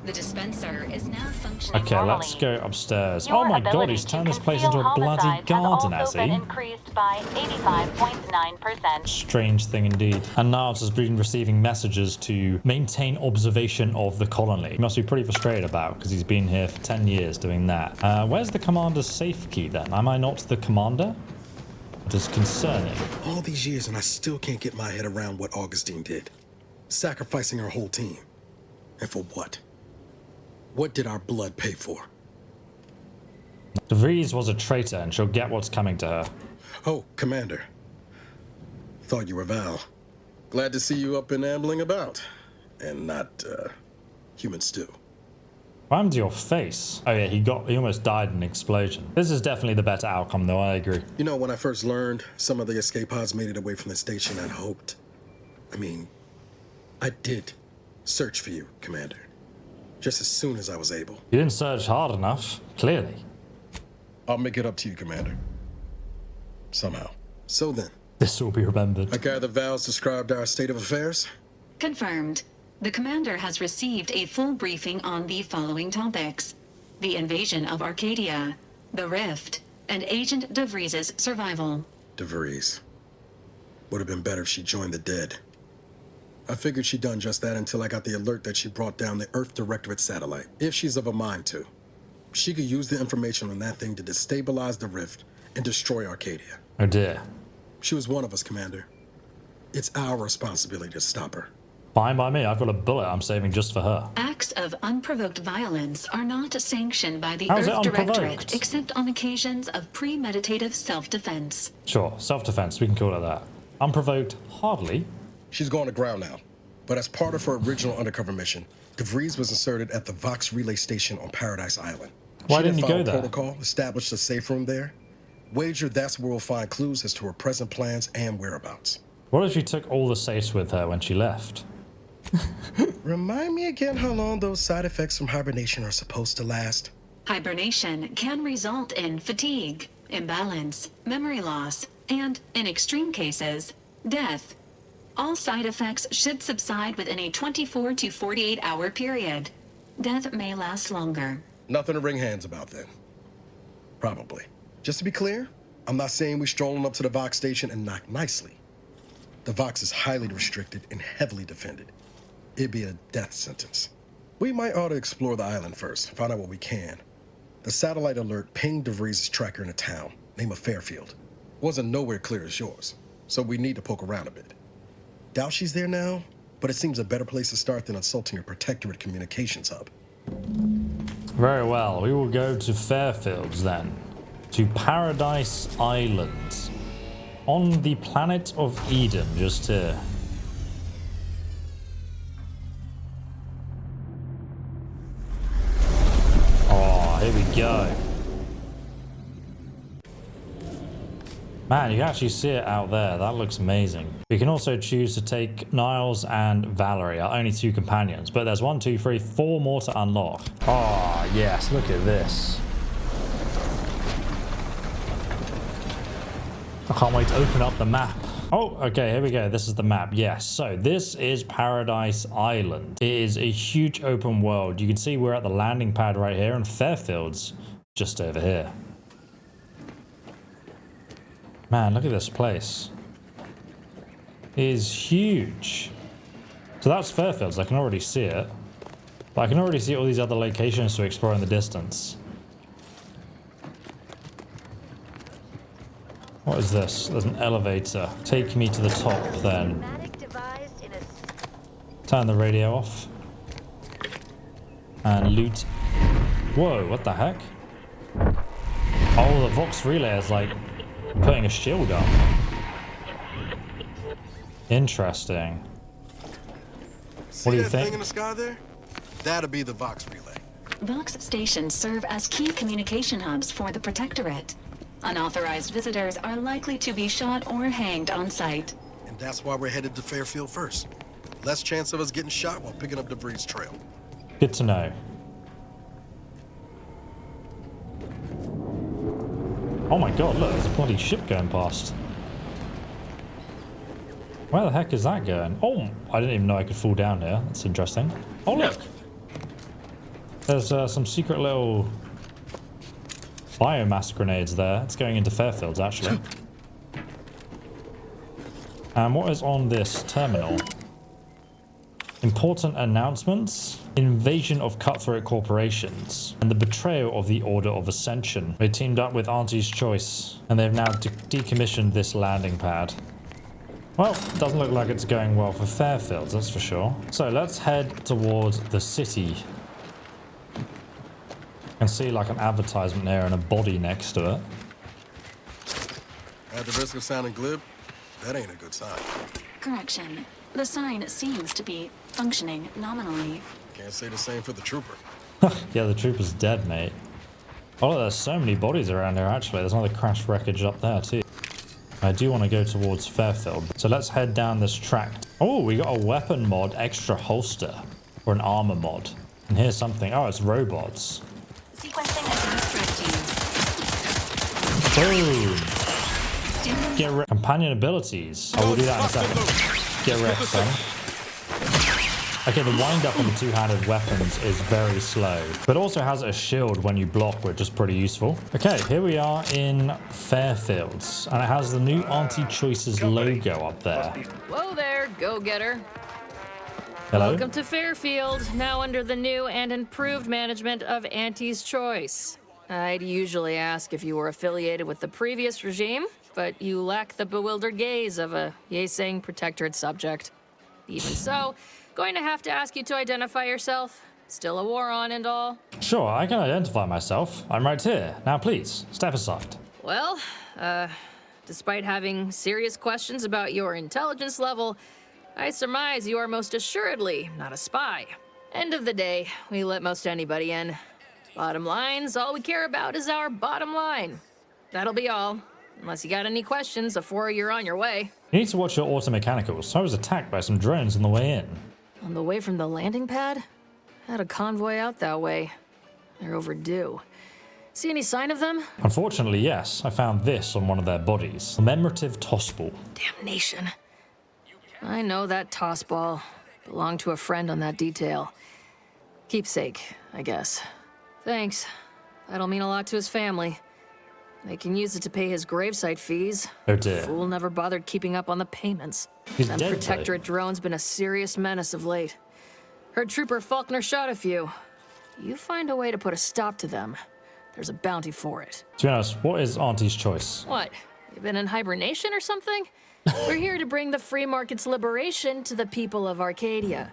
The dispenser is now functioning Okay, normally. let's go upstairs. Your Oh my god, ability he's to turned this place conceal into a bloody homicides garden, has has also been he? increased by 85.9%. Strange thing indeed. And Niles has been receiving messages to maintain observation of the colony. He must be pretty frustrated about because he's been here for 10 years doing that. Where's the commander's safe key then? Am I not the commander? It is concerning. All these years and I still can't get my head around what Augustine did. Sacrificing our whole team. And for what? What did our blood pay for? Vries was a traitor and she'll get what's coming to her. Oh, Commander. Thought you were Val. Glad to see you up and ambling about. And not, human stew. What happened to your face? Oh yeah, he almost died in an explosion. This is definitely the better outcome though, I agree. You know, when I first learned some of the escape pods made it away from the station, I hoped. I did search for you, Commander. Just as soon as I was able. You didn't search hard enough, clearly. I'll make it up to you, Commander. Somehow. So then. This will be remembered. I gather Val's described our state of affairs? Confirmed. The commander has received a full briefing on the following topics: the invasion of Arcadia, the Rift, and Agent De Vries' survival. De Vries. Would have been better if she joined the dead. I figured she'd done just that until I got the alert that she brought down the Earth Directorate satellite. If she's of a mind to, she could use the information on that thing to destabilize the Rift and destroy Arcadia. Oh dear. She was one of us, Commander. It's our responsibility to stop her. Fine by me, I've got a bullet I'm saving just for her. Acts of unprovoked violence are not sanctioned by the How is it Earth unprovoked? Directorate except on occasions of premeditative self-defense. Sure, self-defense, we can call it that. Unprovoked, hardly. She's going to ground now. But as part of her original undercover mission, De Vries was inserted at the Vox Relay Station on Paradise Island. Why didn't you go there? Protocol, established a safe room there. Wager that's where we'll find clues as to her present plans and whereabouts. What if she took all the safes with her when she left? Remind me again how long those side effects from hibernation are supposed to last. Hibernation can result in fatigue, imbalance, memory loss, and, in extreme cases, death. All side effects should subside within a 24 to 48 hour period. Death may last longer. Nothing to wring hands about then. Probably. Just to be clear, I'm not saying we strolling up to the Vox station and knock nicely. The Vox is highly restricted and heavily defended. It'd be a death sentence. We might ought to explore the island first, find out what we can. The satellite alert pinged De Vries' tracker in a town, name of Fairfield. Wasn't nowhere clear as yours, so we need to poke around a bit. Doubt she's there now, but it seems a better place to start than insulting a protectorate communications hub. Very well, we will go to Fairfields then. To Paradise Island. On the planet of Eden, just here. Oh, here we go. Man, you can actually see it out there. That looks amazing. We can also choose to take Niles and Valerie, our only two companions. But there's 1, 2, 3, 4 more to unlock. Oh, yes, look at this. I can't wait to open up the map. Oh, okay, here we go. This is the map. Yes, so this is Paradise Island. It is a huge open world. You can see we're at the landing pad right here, and Fairfield's just over here. Man, look at this place. It is huge. So that's Fairfields. I can already see it. But I can already see all these other locations to explore in the distance. What is this? There's an elevator. Take me to the top then. Turn the radio off. And loot. Whoa, what the heck? Oh, the Vox Relay is like putting a shield up. Interesting. What do you think? Thing in the sky there? That'll be the Vox Relay. Vox stations serve as key communication hubs for the Protectorate. Unauthorized visitors are likely to be shot or hanged on sight. And that's why we're headed to Fairfield first. Less chance of us getting shot while picking up De Vries' trail. Good to know. Oh my god, look, there's a bloody ship going past. Where the heck is that going? Oh, I didn't even know I could fall down here. That's interesting. Oh, look. There's some secret little biomass grenades there. It's going into Fairfields, actually. And what is on this terminal? Important announcements, invasion of cutthroat corporations, and the betrayal of the Order of Ascension. They teamed up with Auntie's Choice, and they've now decommissioned this landing pad. Well, it doesn't look like it's going well for Fairfields, that's for sure. So let's head towards the city. You can see like an advertisement there and a body next to it. At the risk of sounding glib, that ain't a good sign. Correction. The sign seems to be functioning nominally. Can't say the same for the trooper. Yeah, the trooper's dead, mate. Oh, there's so many bodies around here, actually. There's another crash wreckage up there, too. I do want to go towards Fairfield. So let's head down this track. Oh, we got a weapon mod, extra holster, or an armor mod. And here's something. Oh, it's robots. Sequencing attack Boom. Get companion abilities. I will do that in a second. Get wrecked, son. Okay, the wind up on the two-handed weapons is very slow, but also has a shield when you block, which is pretty useful. Okay, here we are in Fairfields, and it has the new Auntie Choices logo up there. Whoa there, go-getter. Hello? Welcome to Fairfield, now under the new and improved management of Auntie's Choice. I'd usually ask if you were affiliated with the previous regime, but you lack the bewildered gaze of a yay-saying protectorate subject. Even so, going to have to ask you to identify yourself. Still a war on and all. Sure, I can identify myself. I'm right here. Now please, step aside. Well, despite having serious questions about your intelligence level, I surmise you are most assuredly not a spy. End of the day, we let most anybody in. Bottom lines, all we care about is our bottom line. That'll be all. Unless you got any questions before you're on your way. You need to watch your auto mechanicals. I was attacked by some drones on the way in. On the way from the landing pad? Had a convoy out that way. They're overdue. See any sign of them? Unfortunately, yes. I found this on one of their bodies. A commemorative toss ball. Damnation. I know that toss ball. Belonged to a friend on that detail. Keepsake, I guess. Thanks. That'll mean a lot to his family. They can use it to pay his gravesite fees. Oh dear. Fool never bothered keeping up on the payments. He's That dead, protectorate drone's been a serious menace of late. Heard Trooper Faulkner shot a few. You find a way to put a stop to them. There's a bounty for it. To be honest, what is Auntie's Choice? What? You been in hibernation or something? We're here to bring the free market's liberation to the people of Arcadia.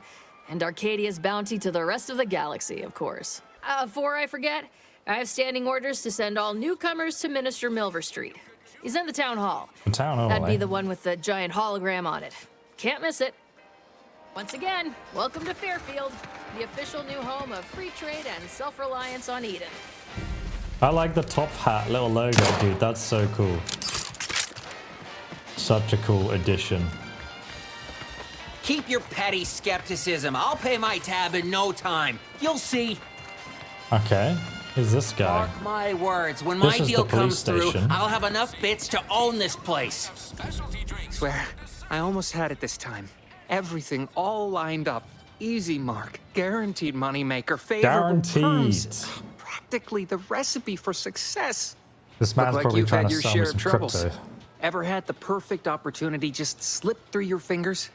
And Arcadia's bounty to the rest of the galaxy, of course. Before I forget, I have standing orders to send all newcomers to Minister MilverStreet. He's in the town hall. The town hall, That'd be eh? the one with the giant hologram on it. Can't miss it. Once again, welcome to Fairfield, the official new home of free trade and self-reliance on Eden. I like the top hat, little logo, dude. That's so cool. Such a cool addition. Keep your petty skepticism. I'll pay my tab in no time. You'll see. Okay. Who's this guy? Mark my words, when This my is deal the police comes through, station. I'll have enough bits to own this place. Swear, I almost had it this time. Everything all lined up. Easy mark, guaranteed moneymaker, favorable terms. Practically the recipe for success. This man's Look like probably you've trying had to your sell me share some of troubles. crypto. Ever had the perfect opportunity just slip through your fingers?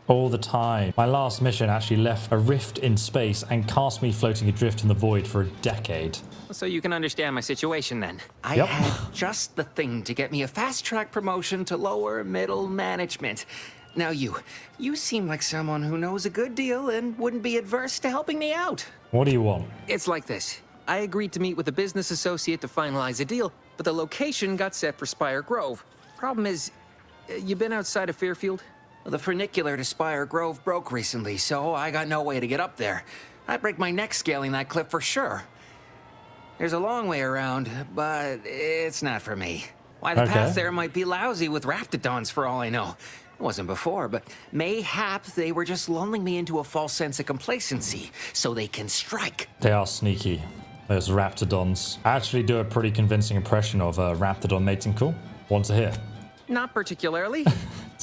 All the time. My last mission actually left a rift in space and cast me floating adrift in the void for a decade. So you can understand my situation then. I Yep. had just the thing to get me a fast-track promotion to lower middle management. Now you seem like someone who knows a good deal and wouldn't be adverse to helping me out. What do you want? It's like this. I agreed to meet with a business associate to finalize a deal, but the location got set for Spire Grove. Problem is, you been outside of Fairfield? The funicular to Spire Grove broke recently, so I got no way to get up there. I'd break my neck scaling that cliff for sure. There's a long way around, but it's not for me. Why, the path there might be lousy with raptidons for all I know. It wasn't before, but mayhap they were just lulling me into a false sense of complacency so they can strike. They are sneaky. Those raptidons. I actually do a pretty convincing impression of a raptidon mating call. Want to hear? Not particularly.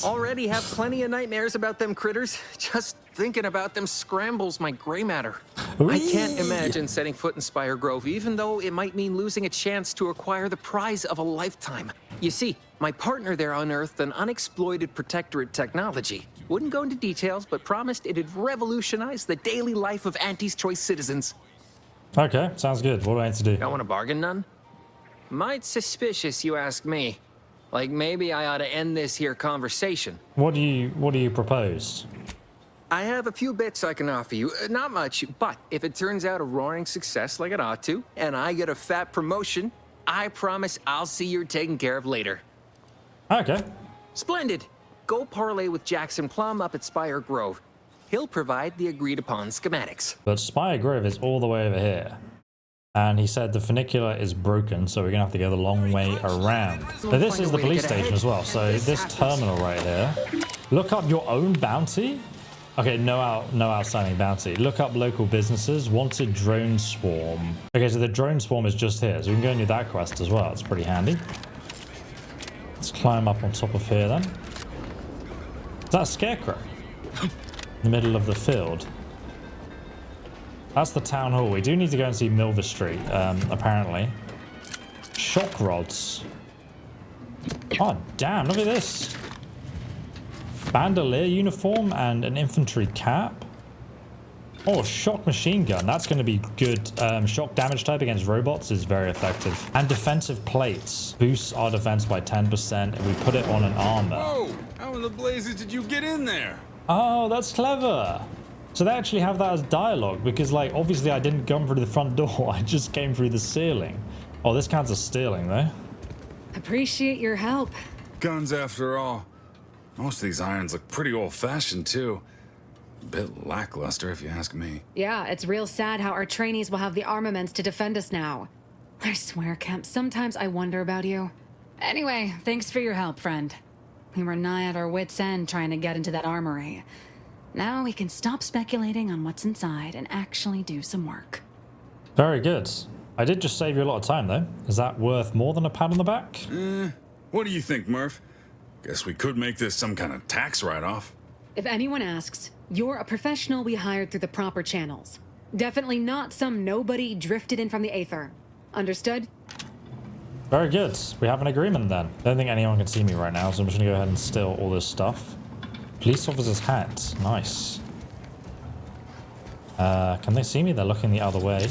Already have plenty of nightmares about them critters. Just thinking about them scrambles my gray matter. I can't imagine setting foot in Spire Grove, even though it might mean losing a chance to acquire the prize of a lifetime. You see, my partner there unearthed an unexploited protectorate technology. Wouldn't go into details, but promised it'd revolutionize the daily life of Auntie's Choice citizens. Okay, sounds good. What do I need to do? Don't want to bargain none? Might suspicious, you ask me. Like maybe I ought to end this here conversation. What do you propose? I have a few bits I can offer you. Not much, but if it turns out a roaring success like it ought to, and I get a fat promotion, I promise I'll see you're taken care of later. Okay. Splendid. Go parlay with Jackson Plum up at Spire Grove. He'll provide the agreed upon schematics. But Spire Grove is all the way over here. And he said the funicular is broken, so we're going to have to go the long way around. Now, this is the police station as well, so this terminal right here. Look up your own bounty? Okay, no outstanding bounty. Look up local businesses. Wanted drone swarm. Okay, so the drone swarm is just here, so we can go and do that quest as well. It's pretty handy. Let's climb up on top of here then. Is that a scarecrow? In the middle of the field. That's the town hall. We do need to go and see MilverStreet, apparently. Shock rods. Oh, damn, look at this. Bandolier uniform and an infantry cap. Oh, shock machine gun. That's going to be good. Shock damage type against robots is very effective. And defensive plates. Boosts our defense by 10% if we put it on an armor. Whoa! How in the blazes did you get in there? Oh, that's clever. So they actually have that as dialogue because, like, obviously I didn't come through the front door. I just came through the ceiling. Oh, this counts as stealing, though. Appreciate your help. Guns, after all. Most of these irons look pretty old-fashioned, too. A bit lackluster, if you ask me. Yeah, it's real sad how our trainees will have the armaments to defend us now. I swear, Kemp, sometimes I wonder about you. Anyway, thanks for your help, friend. We were nigh at our wits' end trying to get into that armory. Now we can stop speculating on what's inside and actually do some work. Very good. I did just save you a lot of time, though. Is that worth more than a pat on the back? What do you think, Murph? Guess we could make this some kind of tax write-off. If anyone asks, you're a professional we hired through the proper channels. Definitely not some nobody drifted in from the aether. Understood? Very good. We have an agreement then. Don't think anyone can see me right now, so I'm just gonna go ahead and steal all this stuff. Police officer's hat. Nice. Can they see me? They're looking the other way.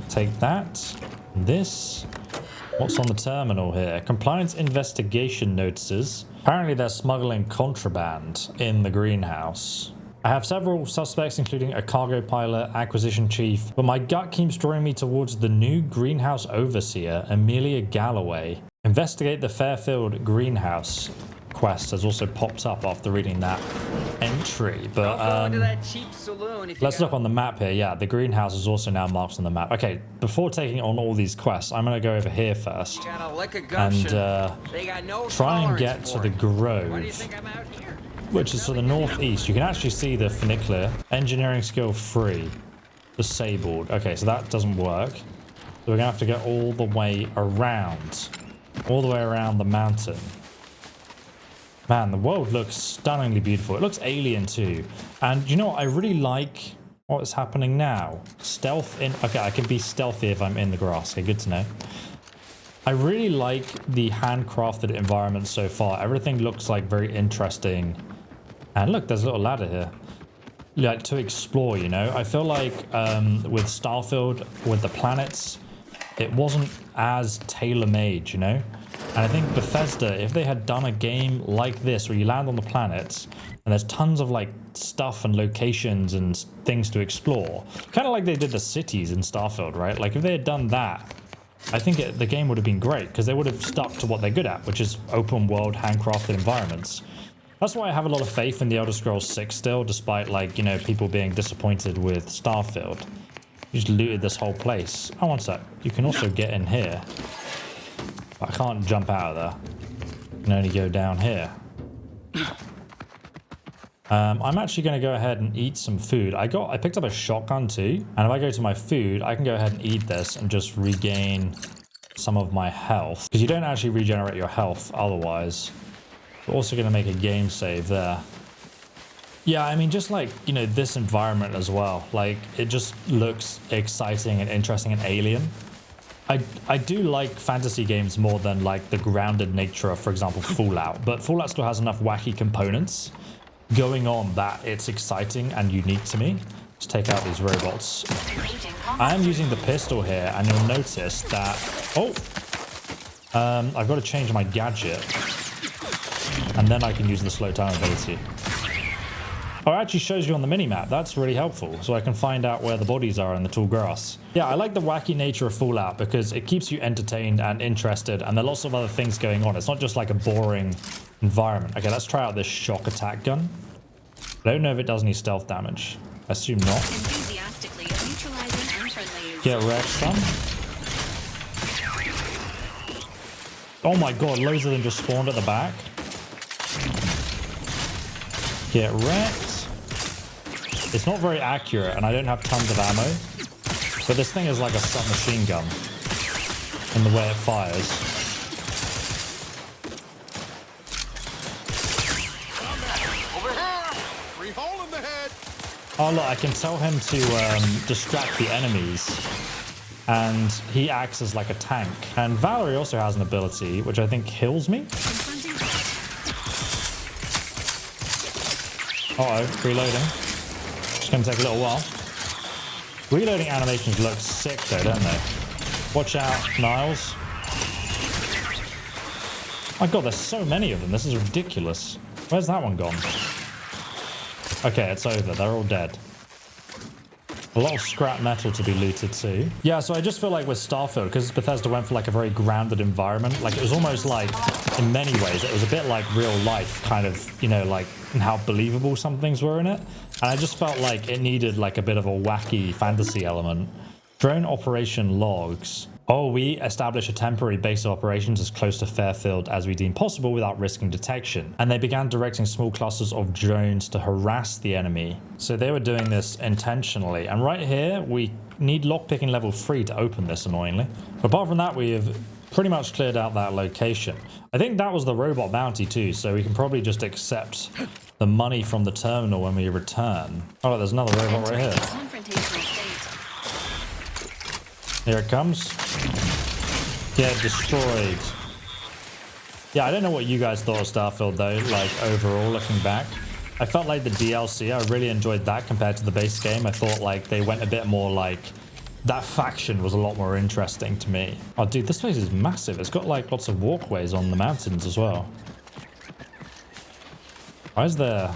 Take that. This. What's on the terminal here? Compliance investigation notices. Apparently they're smuggling contraband in the greenhouse. I have several suspects, including a cargo pilot, acquisition chief, but my gut keeps drawing me towards the new greenhouse overseer, Amelia Galloway. Investigate the Fairfield greenhouse quest has also popped up after reading that entry, but Go to that cheap saloon if let's look on the map here. Yeah, the greenhouse is also now marked on the map. Okay, before taking on all these quests, I'm gonna go over here first and try and get to the grove, which is to the northeast. You can actually see the funicular. Engineering skill 3, disabled. Okay, so that doesn't work, so we're gonna have to go all the way around the mountain. Man, the world looks stunningly beautiful. It looks alien too. And you know what? I really like what is happening now. Stealth in... Okay, I can be stealthy if I'm in the grass. Okay, good to know. I really like the handcrafted environment so far. Everything looks like very interesting. And look, there's a little ladder here. Like, to explore, you know? I feel like with Starfield, with the planets, it wasn't as tailor-made, you know? And I think Bethesda, if they had done a game like this where you land on the planets and there's tons of like stuff and locations and things to explore, kind of like they did the cities in Starfield, right? Like if they had done that, I think the game would have been great because they would have stuck to what they're good at, which is open world, handcrafted environments. That's why I have a lot of faith in the Elder Scrolls 6 still, despite like, you know, people being disappointed with Starfield. You just looted this whole place. Oh, one sec. You can also get in here. I can't jump out of there. I can only go down here. I'm actually going to go ahead and eat some food. I picked up a shotgun too, and if I go to my food, I can go ahead and eat this and just regain some of my health, because you don't actually regenerate your health otherwise. We're also going to make a game save there. Yeah, I mean, just like, you know, this environment as well. Like, it just looks exciting and interesting and alien. I do like fantasy games more than like the grounded nature of, for example, Fallout. But Fallout still has enough wacky components going on that it's exciting and unique to me. Let's take out these robots. I am using the pistol here, and you'll notice that... Oh! I've got to change my gadget. And then I can use the slow time ability. Oh, it actually shows you on the minimap. That's really helpful. So I can find out where the bodies are in the tall grass. Yeah, I like the wacky nature of Fallout because it keeps you entertained and interested. And there are lots of other things going on. It's not just like a boring environment. Okay, let's try out this shock attack gun. I don't know if it does any stealth damage. I assume not. Get wrecked, son. Oh my god, loads of them just spawned at the back. Get wrecked. It's not very accurate, and I don't have tons of ammo. But this thing is like a submachine gun in the way it fires. Over here! Free hole in the head! Oh look, I can tell him to distract the enemies. And he acts as like a tank. And Valerie also has an ability, which I think heals me. Uh-oh, reloading. Just gonna take a little while. Reloading animations look sick though, don't they? Watch out, Niles. My god, there's so many of them. This is ridiculous. Where's that one gone? Okay, it's over. They're all dead. A lot of scrap metal to be looted too. Yeah, so I just feel like with Starfield, because Bethesda went for like a very grounded environment, like it was almost like, in many ways, it was a bit like real life, kind of, you know, like how believable some things were in it. And I just felt like it needed like a bit of a wacky fantasy element. Drone operation logs. Oh, we establish a temporary base of operations as close to Fairfield as we deem possible without risking detection. And they began directing small clusters of drones to harass the enemy. So they were doing this intentionally. And right here, we need lockpicking level 3 to open this, annoyingly. But apart from that, we have pretty much cleared out that location. I think that was the robot bounty too, so we can probably just accept the money from the terminal when we return. Oh, there's another robot right here. Here it comes. Get destroyed. Yeah, I don't know what you guys thought of Starfield though, like overall looking back. I felt like the DLC, I really enjoyed that compared to the base game. I thought like they went a bit more like, that faction was a lot more interesting to me. Oh dude, this place is massive. It's got like lots of walkways on the mountains as well. Why is there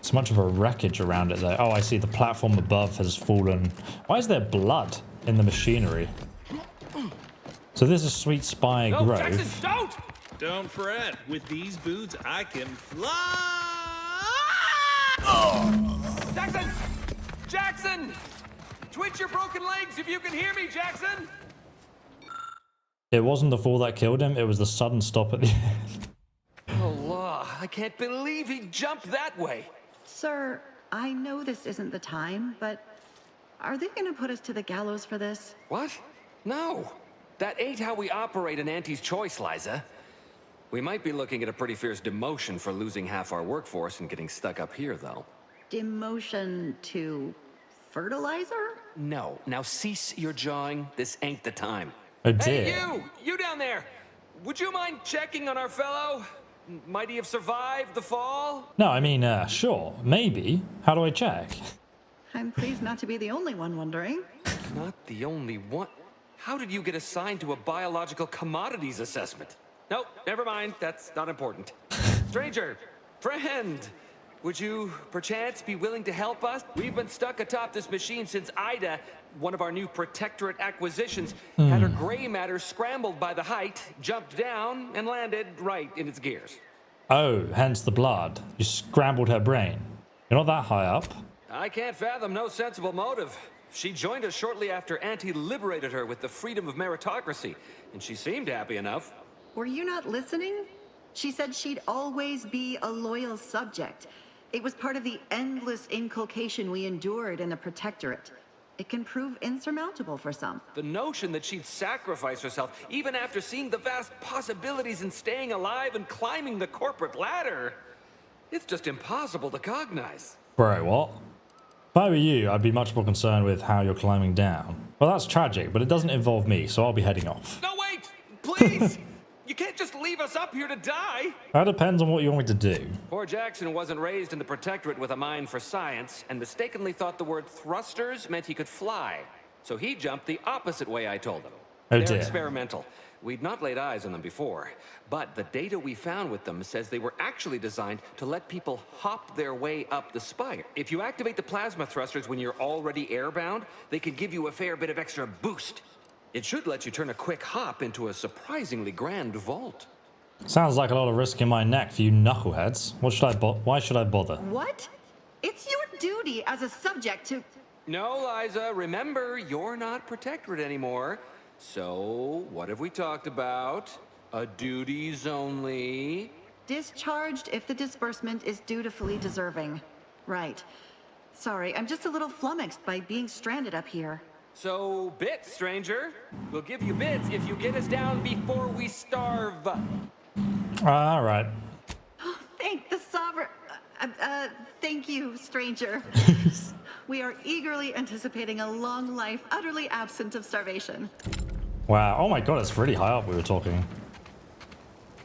so much of a wreckage around it though? Oh, I see the platform above has fallen. Why is there blood in the machinery? So this is Sweet Spy Grove. Jackson, don't fret. With these boots, I can fly. Oh. Jackson! Twitch your broken legs if you can hear me, Jackson! It wasn't the fall that killed him, it was the sudden stop at the end. Oh, law. I can't believe he jumped that way. Sir, I know this isn't the time, but are they gonna put us to the gallows for this? What? No. That ain't how we operate an Auntie's Choice, Liza. We might be looking at a pretty fierce demotion for losing half our workforce and getting stuck up here, though. Demotion to fertilizer? No. Now cease your jawing. This ain't the time. Oh dear. Hey, you down there! Would you mind checking on our fellow? Might he have survived the fall? No, I mean, sure, maybe. How do I check? I'm pleased not to be the only one wondering. Not the only one? How did you get assigned to a biological commodities assessment? Nope, never mind. That's not important. Stranger, friend, would you perchance be willing to help us? We've been stuck atop this machine since Ida, one of our new Protectorate acquisitions, had her gray matter scrambled by the height, jumped down, and landed right in its gears. Oh, hence the blood. You scrambled her brain. You're not that high up. I can't fathom no sensible motive. She joined us shortly after Auntie liberated her with the freedom of meritocracy, and she seemed happy enough. Were you not listening? She said she'd always be a loyal subject. It was part of the endless inculcation we endured in the Protectorate. It can prove insurmountable for some. The notion that she'd sacrifice herself, even after seeing the vast possibilities in staying alive and climbing the corporate ladder. It's just impossible to cognize. Bro, what? If I were you, I'd be much more concerned with how you're climbing down. Well, that's tragic, but it doesn't involve me, so I'll be heading off. No, wait! Please! You can't just leave us up here to die! That depends on what you want me to do. Poor Jackson wasn't raised in the Protectorate with a mind for science, and mistakenly thought the word thrusters meant he could fly. So he jumped the opposite way I told him. Oh, They're dear. experimental. We'd not laid eyes on them before, but the data we found with them says they were actually designed to let people hop their way up the spire. If you activate the plasma thrusters when you're already airbound, they can give you a fair bit of extra boost. It should let you turn a quick hop into a surprisingly grand vault. Sounds like a lot of risk in my neck for you knuckleheads. Why should I bother? What? It's your duty as a subject to... No, Liza, remember, you're not Protectorate anymore. So, what have we talked about? A duties only. Discharged if the disbursement is dutifully deserving. Right. Sorry, I'm just a little flummoxed by being stranded up here. So, bits, stranger. We'll give you bits if you get us down before we starve. All right. Thank the sovereign... thank you, stranger. We are eagerly anticipating a long life, utterly absent of starvation. Wow. Oh my god, it's really high up we were talking.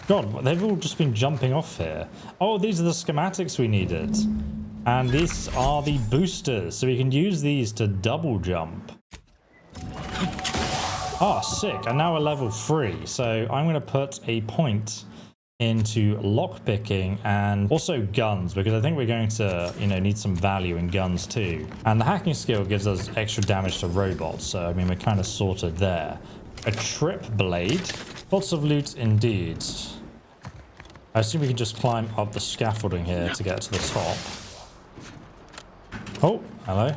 God, they've all just been jumping off here. Oh, these are the schematics we needed. And these are the boosters, so we can use these to double jump. Ah, sick. And now we're level 3, so I'm going to put a point into lockpicking and also guns, because I think we're going to, need some value in guns too. And the hacking skill gives us extra damage to robots, so I mean, we're kind of sorted there. A trip blade. Lots of loot indeed. I assume we can just climb up the scaffolding here to get to the top. Oh, hello.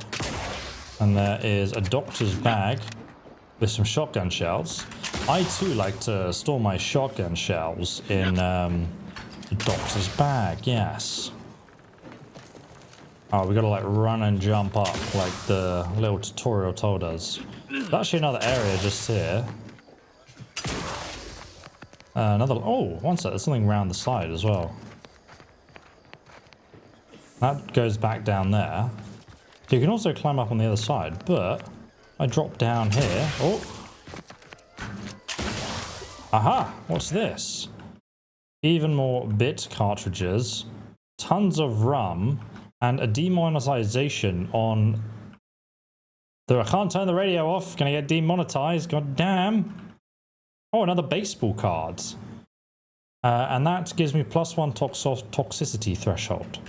And there is a doctor's bag with some shotgun shells. I too like to store my shotgun shells in the doctor's bag, yes. Oh, we gotta like run and jump up like the little tutorial told us. There's actually another area just here. Oh, one sec, there's something around the side as well. That goes back down there. So you can also climb up on the other side, but I drop down here. Oh. Aha, what's this? Even more bit cartridges, tons of rum, and a demonetization on... I can't turn the radio off. Gonna get demonetized, god damn. Oh, another baseball card. And that gives me +1 toxicity threshold.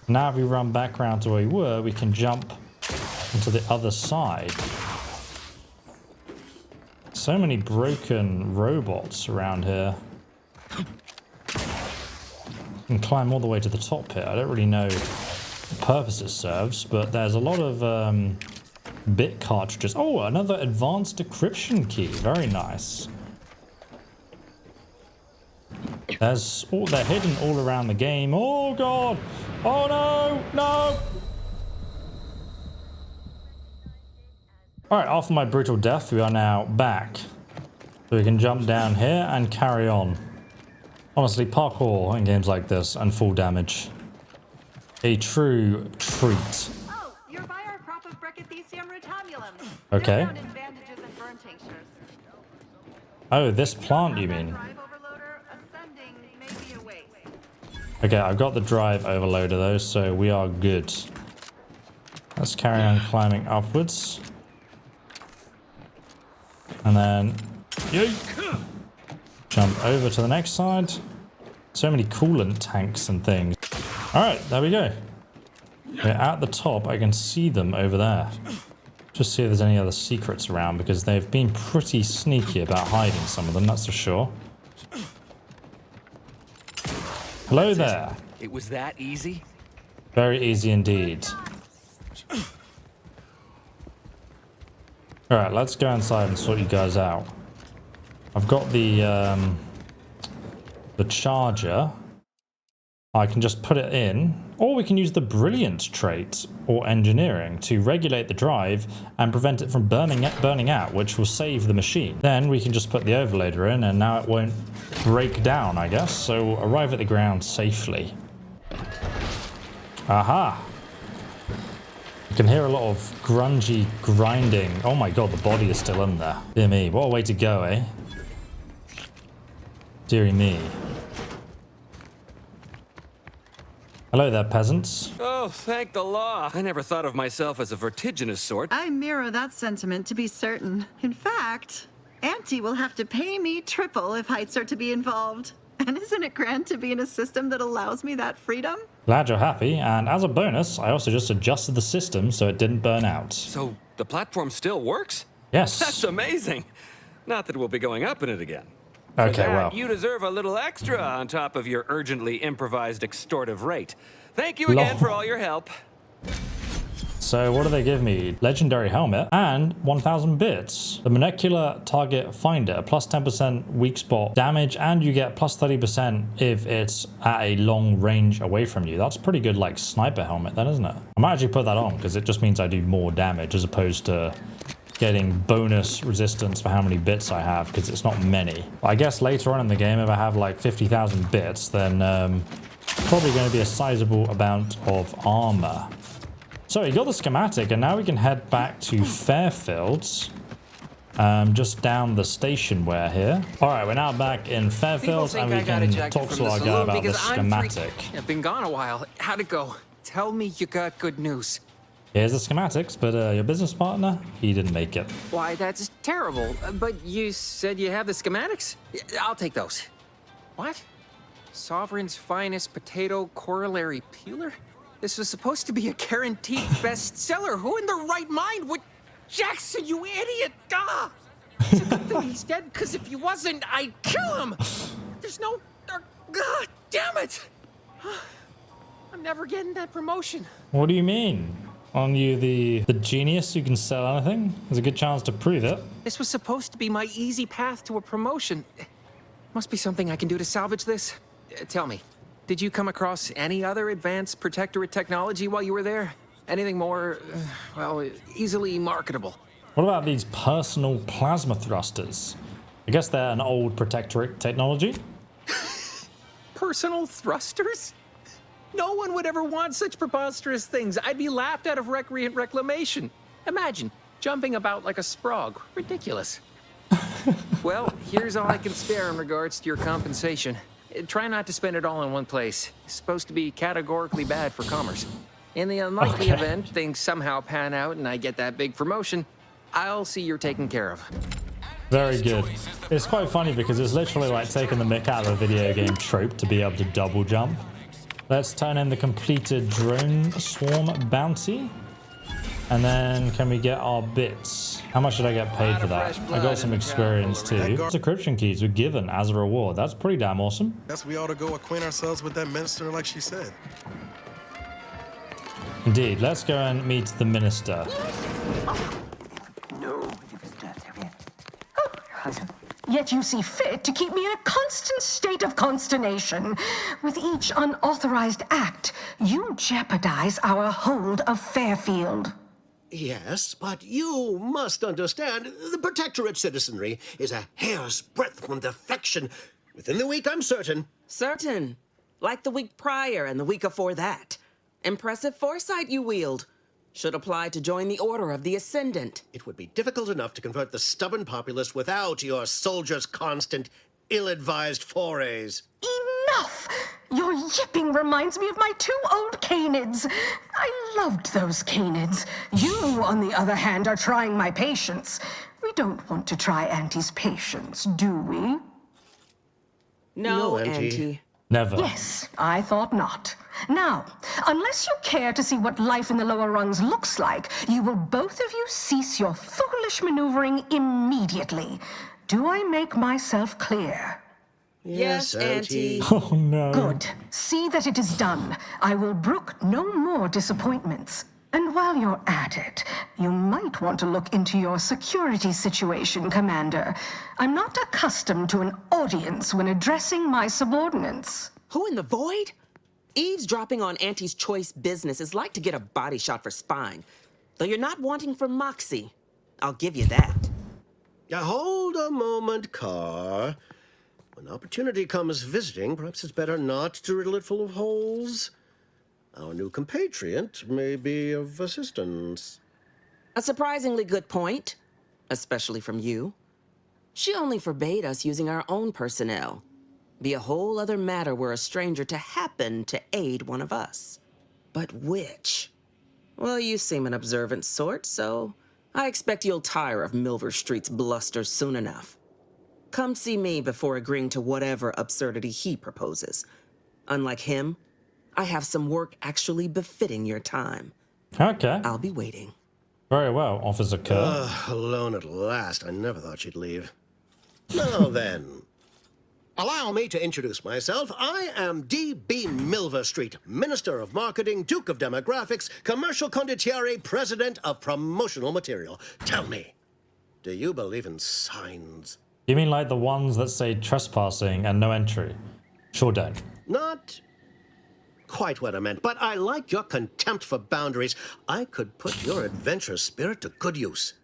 Now if we run back around to where we were, we can jump onto the other side. So many broken robots around here. You can climb all the way to the top here. I don't really know what purpose it serves, but there's a lot of bit cartridges. Oh, another advanced decryption key. Very nice. They're hidden all around the game. Oh god! Oh no! No! Alright, after my brutal death, we are now back. So we can jump down here and carry on. Honestly, parkour in games like this and full damage. A true treat. Oh, you're by our crop of Brachythecium rotabulum. Okay. Found advantages in burn tinctures. Oh, this plant you mean? Drive overloader, ascending may be a waste. Okay, I've got the drive overloader though, so we are good. Let's carry on climbing upwards. And then jump over to the next side. So many coolant tanks and things. Alright, there we go. We're at the top. I can see them over there. Just see if there's any other secrets around, because they've been pretty sneaky about hiding some of them, that's for sure. Hello there. It was that easy? Very easy indeed. Alright, let's go inside and sort you guys out. I've got the charger. I can just put it in, or we can use the Brilliance trait or Engineering to regulate the drive and prevent it from burning out, which will save the machine. Then we can just put the overloader in and now it won't break down, I guess, so we'll arrive at the ground safely. Aha! You can hear a lot of grungy grinding. Oh my god, the body is still in there. Dear me, what a way to go, eh? Deary me. Hello there, peasants. Oh, thank the law. I never thought of myself as a vertiginous sort. I mirror that sentiment, to be certain. In fact, Auntie will have to pay me triple if heights are to be involved. And isn't it grand to be in a system that allows me that freedom? Glad you're happy, and as a bonus, I also just adjusted the system so it didn't burn out. So the platform still works? Yes. That's amazing. Not that we'll be going up in it again. Okay, well. well. You deserve a little extra on top of your urgently improvised extortive rate. Thank you again for all your help. So what do they give me? Legendary helmet and 1000 bits. The molecular target finder, plus 10% weak spot damage, and you get plus 30% if it's at a long range away from you. That's pretty good, like sniper helmet then, isn't it? I might actually put that on because it just means I do more damage as opposed to getting bonus resistance for how many bits I have, because it's not many. I guess later on in the game, if I have like 50,000 bits, then probably going to be a sizable amount of armor. So you got the schematic, and now we can head back to Fairfield, just down the station we're here. All right, we're now back in Fairfield, and we can talk to our guy about the schematic. I've been gone a while. How'd it go? Tell me you got good news. Here's the schematics, but your business partner, he didn't make it. Why, that's terrible. But you said you have the schematics? I'll take those. What? Sovereign's finest potato corollary peeler? This was supposed to be a guaranteed bestseller. Who in their right mind would... Jackson, you idiot! Ah! It's a good thing he's dead, because if he wasn't, I'd kill him! There's no... God damn it! I'm never getting that promotion. What do you mean? Aren't you the genius who can sell anything? There's a good chance to prove it. This was supposed to be my easy path to a promotion. Must be something I can do to salvage this. Tell me, did you come across any other advanced protectorate technology while you were there? Anything more, well, easily marketable? What about these personal plasma thrusters? I guess they're an old protectorate technology. Personal thrusters? No one would ever want such preposterous things. I'd be laughed out of recreant reclamation. Imagine, jumping about like a sprog. Ridiculous. Well, here's all I can spare in regards to your compensation. Try not to spend it all in one place. It's supposed to be categorically bad for commerce. In the unlikely event things somehow pan out and I get that big promotion, I'll see you're taken care of. Very good. It's quite funny because it's literally like taking the mick out of a video game trope to be able to double jump. Let's turn in the completed drone swarm bounty. And then can we get our bits? How much did I get paid for that? I got some experience too. Decryption keys were given as a reward. That's pretty damn awesome. Guess we ought to go acquaint ourselves with that Minster like she said. Indeed. Let's go and meet the Minister. Yet you see fit to keep me in a constant state of consternation. With each unauthorized act, you jeopardize our hold of Fairfield. Yes, but you must understand, the Protectorate citizenry is a hair's breadth from defection. Within the week, I'm certain. Certain. Like the week prior and the week before that. Impressive foresight you wield. Should apply to join the Order of the Ascendant. It would be difficult enough to convert the stubborn populace without your soldiers' constant, ill-advised forays. Enough! Your yipping reminds me of my 2 old canids. I loved those canids. You, on the other hand, are trying my patience. We don't want to try Auntie's patience, do we? No, Auntie. Never. Yes, I thought not. Now, unless you care to see what life in the lower rungs looks like, you will both of you cease your foolish maneuvering immediately. Do I make myself clear? Yes, Auntie. Oh, no. Good. See that it is done. I will brook no more disappointments. And while you're at it, you might want to look into your security situation, Commander. I'm not accustomed to an audience when addressing my subordinates. Who in the void? Eavesdropping on Auntie's choice business is like to get a body shot for spying. Though you're not wanting for moxie. I'll give you that. Hold a moment, Kaur. When opportunity comes visiting, perhaps it's better not to riddle it full of holes. Our new compatriot may be of assistance. A surprisingly good point, especially from you. She only forbade us using our own personnel. Be a whole other matter were a stranger to happen to aid one of us. But which? Well, you seem an observant sort, so I expect you'll tire of MilverStreet's bluster soon enough. Come see me before agreeing to whatever absurdity he proposes. Unlike him, I have some work actually befitting your time. Okay. I'll be waiting. Very well, Officer Kaur. Alone at last. I never thought she'd leave. Now then, allow me to introduce myself. I am D.B. MilverStreet, Minister of Marketing, Duke of Demographics, Commercial Condottiere, President of Promotional Material. Tell me, do you believe in signs? You mean like the ones that say trespassing and no entry? Sure don't. Not quite what I meant, but I like your contempt for boundaries. I could put your adventurous spirit to good use.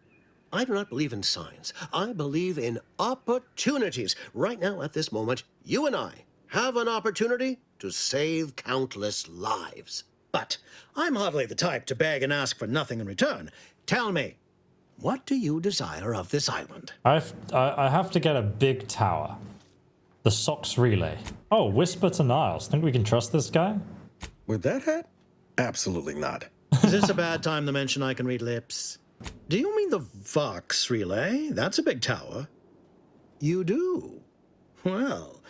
I do not believe in signs. I believe in opportunities. Right now, at this moment, you and I have an opportunity to save countless lives. But I'm hardly the type to beg and ask for nothing in return. Tell me, what do you desire of this island? I have to get a big tower. The socks relay. Oh, whisper to Niles. Think we can trust this guy? With that hat? Absolutely not. Is this a bad time to mention I can read lips? Do you mean the Vox relay? That's a big tower. You do? Well,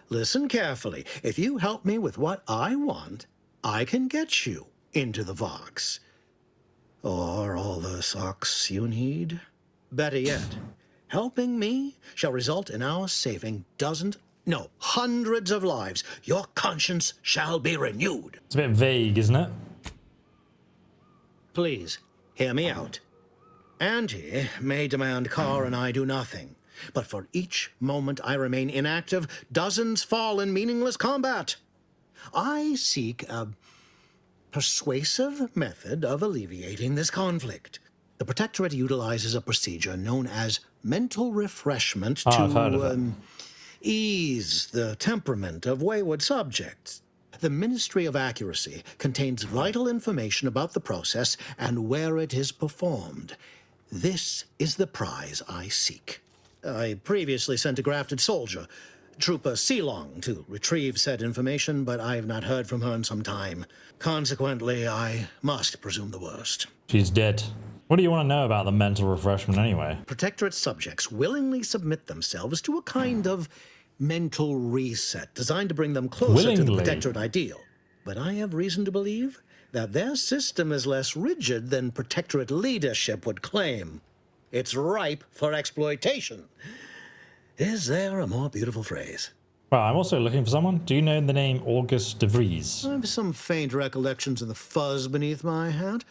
listen carefully. If you help me with what I want, I can get you into the Vox. Or all the socks you need. Better yet, helping me shall result in our saving dozens, no, hundreds of lives. Your conscience shall be renewed. It's a bit vague, isn't it? Please, hear me out. Auntie may demand Kaur and I do nothing, but for each moment I remain inactive, dozens fall in meaningless combat. I seek a persuasive method of alleviating this conflict. The Protectorate utilizes a procedure known as mental refreshment to I've heard of it. ease the temperament of wayward subjects. The Ministry of Accuracy contains vital information about the process and where it is performed. This is the prize I seek. I previously sent a grafted soldier, Trooper Sealong, to retrieve said information, but I have not heard from her in some time. Consequently, I must presume the worst. She's dead. What do you want to know about the mental refreshment anyway? Protectorate subjects willingly submit themselves to a kind of mental reset designed to bring them closer to the Protectorate ideal. But I have reason to believe that their system is less rigid than Protectorate leadership would claim. It's ripe for exploitation. Is there a more beautiful phrase? Well, I'm also looking for someone. Do you know the name Auguste de Vries? I have some faint recollections of the fuzz beneath my hat.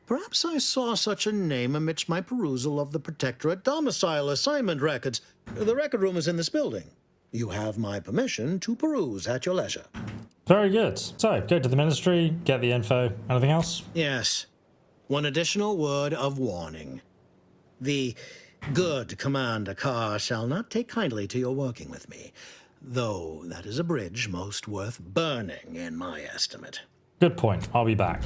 Perhaps I saw such a name amidst my perusal of the Protectorate domicile assignment records. The record room is in this building. You have my permission to peruse at your leisure. Very good. So, go to the Ministry, get the info. Anything else? Yes. One additional word of warning. The good Commander Kaur shall not take kindly to your working with me, though that is a bridge most worth burning in my estimate. Good point. I'll be back.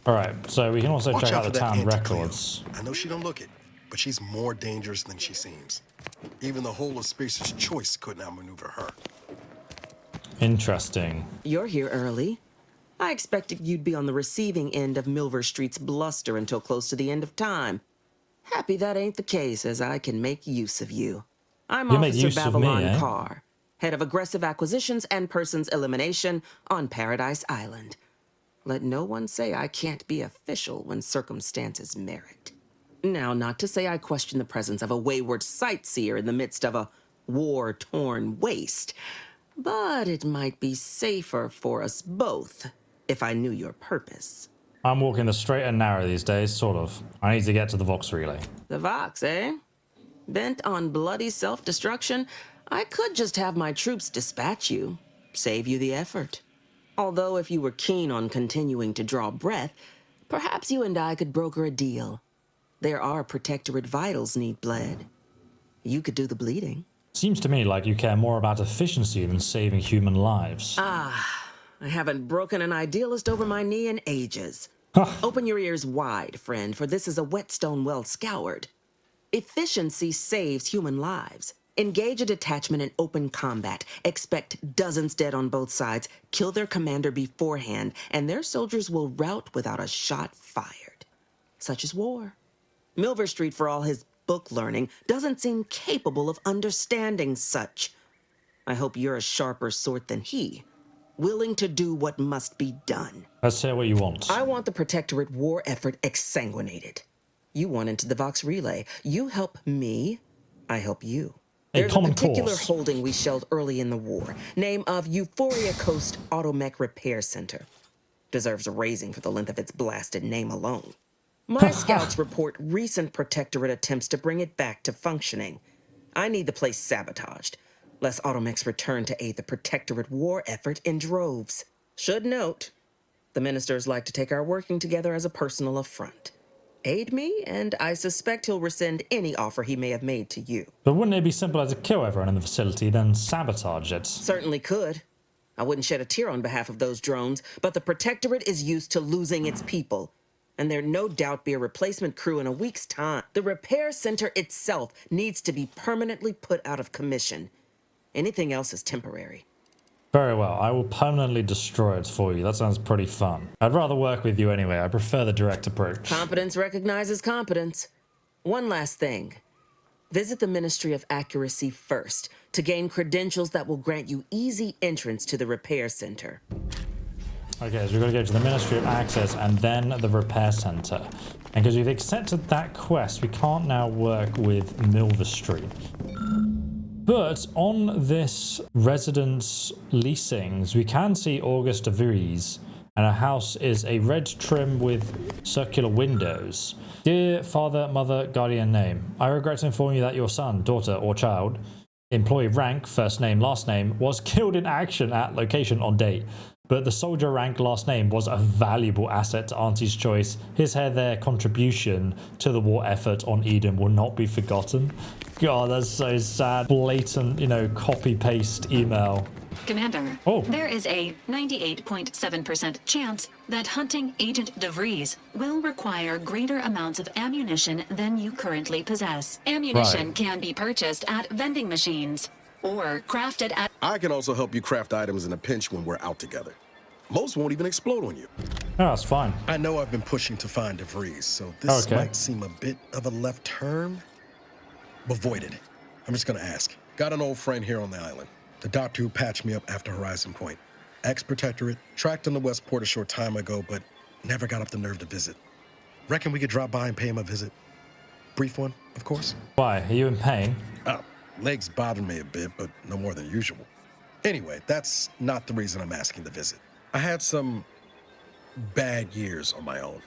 Alright, so we can also check out the town records. I know she don't look it, but she's more dangerous than she seems. Even the whole of Spacer's Choice couldn't outmaneuver her. Interesting. You're here early. I expected you'd be on the receiving end of MilverStreet's bluster until close to the end of time. Happy that ain't the case, as I can make use of you. I'm Officer Babylon Kaur, head of aggressive acquisitions and persons elimination on Paradise Island. Let no one say I can't be official when circumstances merit. Now, not to say I question the presence of a wayward sightseer in the midst of a war-torn waste, but it might be safer for us both if I knew your purpose. I'm walking the straight and narrow these days, sort of. I need to get to the Vox relay. The Vox, eh? Bent on bloody self-destruction, I could just have my troops dispatch you. save you the effort. Although if you were keen on continuing to draw breath, perhaps you and I could broker a deal. There are Protectorate vitals need bled. You could do the bleeding. Seems to me like you care more about efficiency than saving human lives. Ah, I haven't broken an idealist over my knee in ages. Open your ears wide, friend, for this is a whetstone well scoured. Efficiency saves human lives. Engage a detachment in open combat. Expect dozens dead on both sides. Kill their commander beforehand, and their soldiers will rout without a shot fired. Such is war. MilverStreet, for all his book learning, doesn't seem capable of understanding such. I hope you're a sharper sort than he, willing to do what must be done. Let's hear what you want. I want the Protectorate war effort exsanguinated. You want into the Vox relay. You help me, I help you. There's a particular holding we shelled early in the war. Name of Euphoria Coast AutoMech Repair Center. Deserves a raising for the length of its blasted name alone. My scouts report recent Protectorate attempts to bring it back to functioning. I need the place sabotaged, lest AutoMechs return to aid the Protectorate war effort in droves. Should note, the ministers like to take our working together as a personal affront. Aid me, and I suspect he'll rescind any offer he may have made to you. But wouldn't it be simpler to kill everyone in the facility than sabotage it? Certainly could. I wouldn't shed a tear on behalf of those drones, but the Protectorate is used to losing its people. And there'll no doubt be a replacement crew in a week's time. The repair center itself needs to be permanently put out of commission. Anything else is temporary. Very well, I will permanently destroy it for you. That sounds pretty fun. I'd rather work with you anyway. I prefer the direct approach. Competence recognizes competence. One last thing. Visit the Ministry of Accuracy first to gain credentials that will grant you easy entrance to the repair center. Okay, so we're going to go to the Ministry of Access and then the repair center. And because we've accepted that quest, we can't now work with MilverStreet. But on this residence leasings, we can see Augusta Vries, and her house is a red trim with circular windows. Dear father, mother, guardian name, I regret to inform you that your son, daughter, or child, employee rank, first name, last name, was killed in action at location on date. But the soldier rank last name was a valuable asset to Auntie's choice. His their contribution to the war effort on Eden will not be forgotten. God, that's so sad. Blatant, copy-paste email. Commander, there is a 98.7% chance that hunting Agent De Vries will require greater amounts of ammunition than you currently possess. Ammunition can be purchased at vending machines or crafted at... I can also help you craft items in a pinch when we're out together. Most won't even explode on you. Oh, that's fine. I know I've been pushing to find De Vries, so this might seem a bit of a left turn. But void it. I'm just gonna ask. Got an old friend here on the island. The doctor who patched me up after Horizon Point. Ex-Protectorate, tracked in the Westport a short time ago, but never got up the nerve to visit. Reckon we could drop by and pay him a visit? Brief one, of course. Why? Are you in pain? Legs bother me a bit, but no more than usual. Anyway, that's not the reason I'm asking the visit. I had some bad years on my own.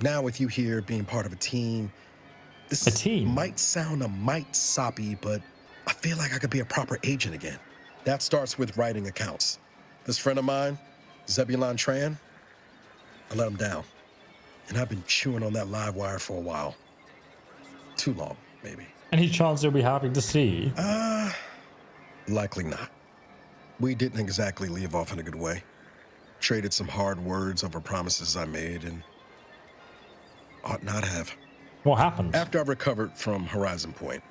Now with you here being part of a team, this might sound a mite soppy, but I feel like I could be a proper agent again. That starts with writing accounts. This friend of mine, Zebulon Tran, I let him down. And I've been chewing on that live wire for a while. Too long, maybe. Any chance you'll be happy to see? Likely not. We didn't exactly leave off in a good way. Traded some hard words over promises I made and ought not have. What happened? After I recovered from Horizon Point,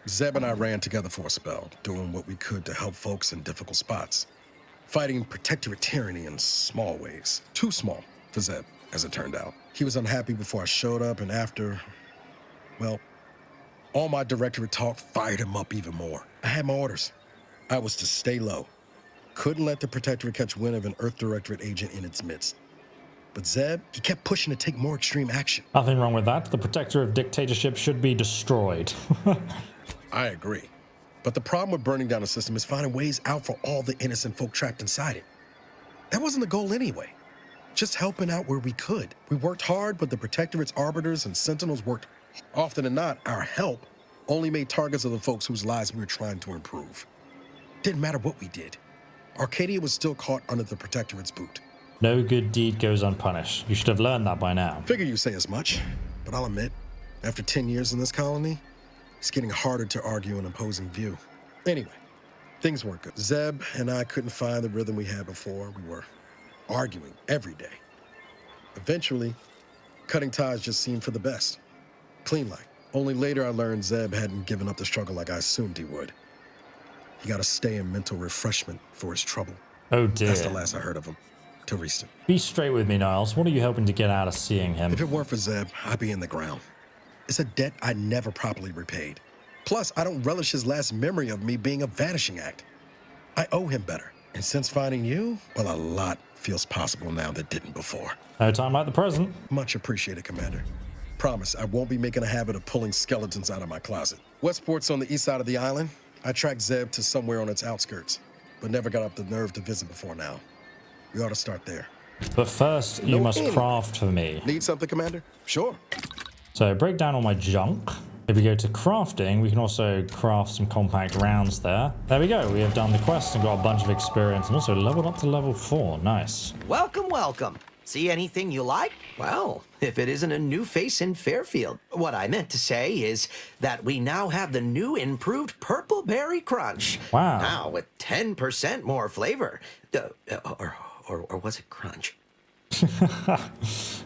Zeb and I ran together for a spell, doing what we could to help folks in difficult spots. Fighting Protectorate tyranny in small ways. Too small for Zeb, as it turned out. He was unhappy before I showed up, and after, well, all my Directorate talk fired him up even more. I had my orders. I was to stay low. Couldn't let the Protectorate catch wind of an Earth Directorate agent in its midst. But Zeb, he kept pushing to take more extreme action. Nothing wrong with that. The Protector of Dictatorship should be destroyed. I agree. But the problem with burning down a system is finding ways out for all the innocent folk trapped inside it. That wasn't the goal anyway. Just helping out where we could. We worked hard, but the Protectorate's arbiters and sentinels worked. Often than not, our help only made targets of the folks whose lives we were trying to improve. Didn't matter what we did. Arcadia was still caught under the Protectorate's boot. No good deed goes unpunished. You should have learned that by now. Figure you say as much, but I'll admit, after 10 years in this colony, it's getting harder to argue an opposing view. Anyway, things weren't good. Zeb and I couldn't find the rhythm we had before. We were arguing every day. Eventually, cutting ties just seemed for the best. Clean like. Only later I learned Zeb hadn't given up the struggle like I assumed he would. He got to stay in mental refreshment for his trouble. Oh dear. That's the last I heard of him. Till recent. Be straight with me, Niles. What are you hoping to get out of seeing him? If it weren't for Zeb, I'd be in the ground. It's a debt I never properly repaid. Plus, I don't relish his last memory of me being a vanishing act. I owe him better. And since finding you, well, a lot feels possible now that didn't before. No time like the present. Much appreciated, Commander. Promise, I won't be making a habit of pulling skeletons out of my closet. Westport's on the east side of the island. I tracked Zeb to somewhere on its outskirts, but never got up the nerve to visit before now. We ought to start there. But first, you must craft for me. Need something, Commander? Sure. So break down all my junk. If we go to crafting, we can also craft some compact rounds there. There we go. We have done the quest and got a bunch of experience and also leveled up to level 4. Nice. Welcome, welcome. See anything you like? Well, if it isn't a new face in Fairfield. What I meant to say is that we now have the new improved Purple Berry Crunch. Wow. Now with 10% more flavor. Or was it crunch?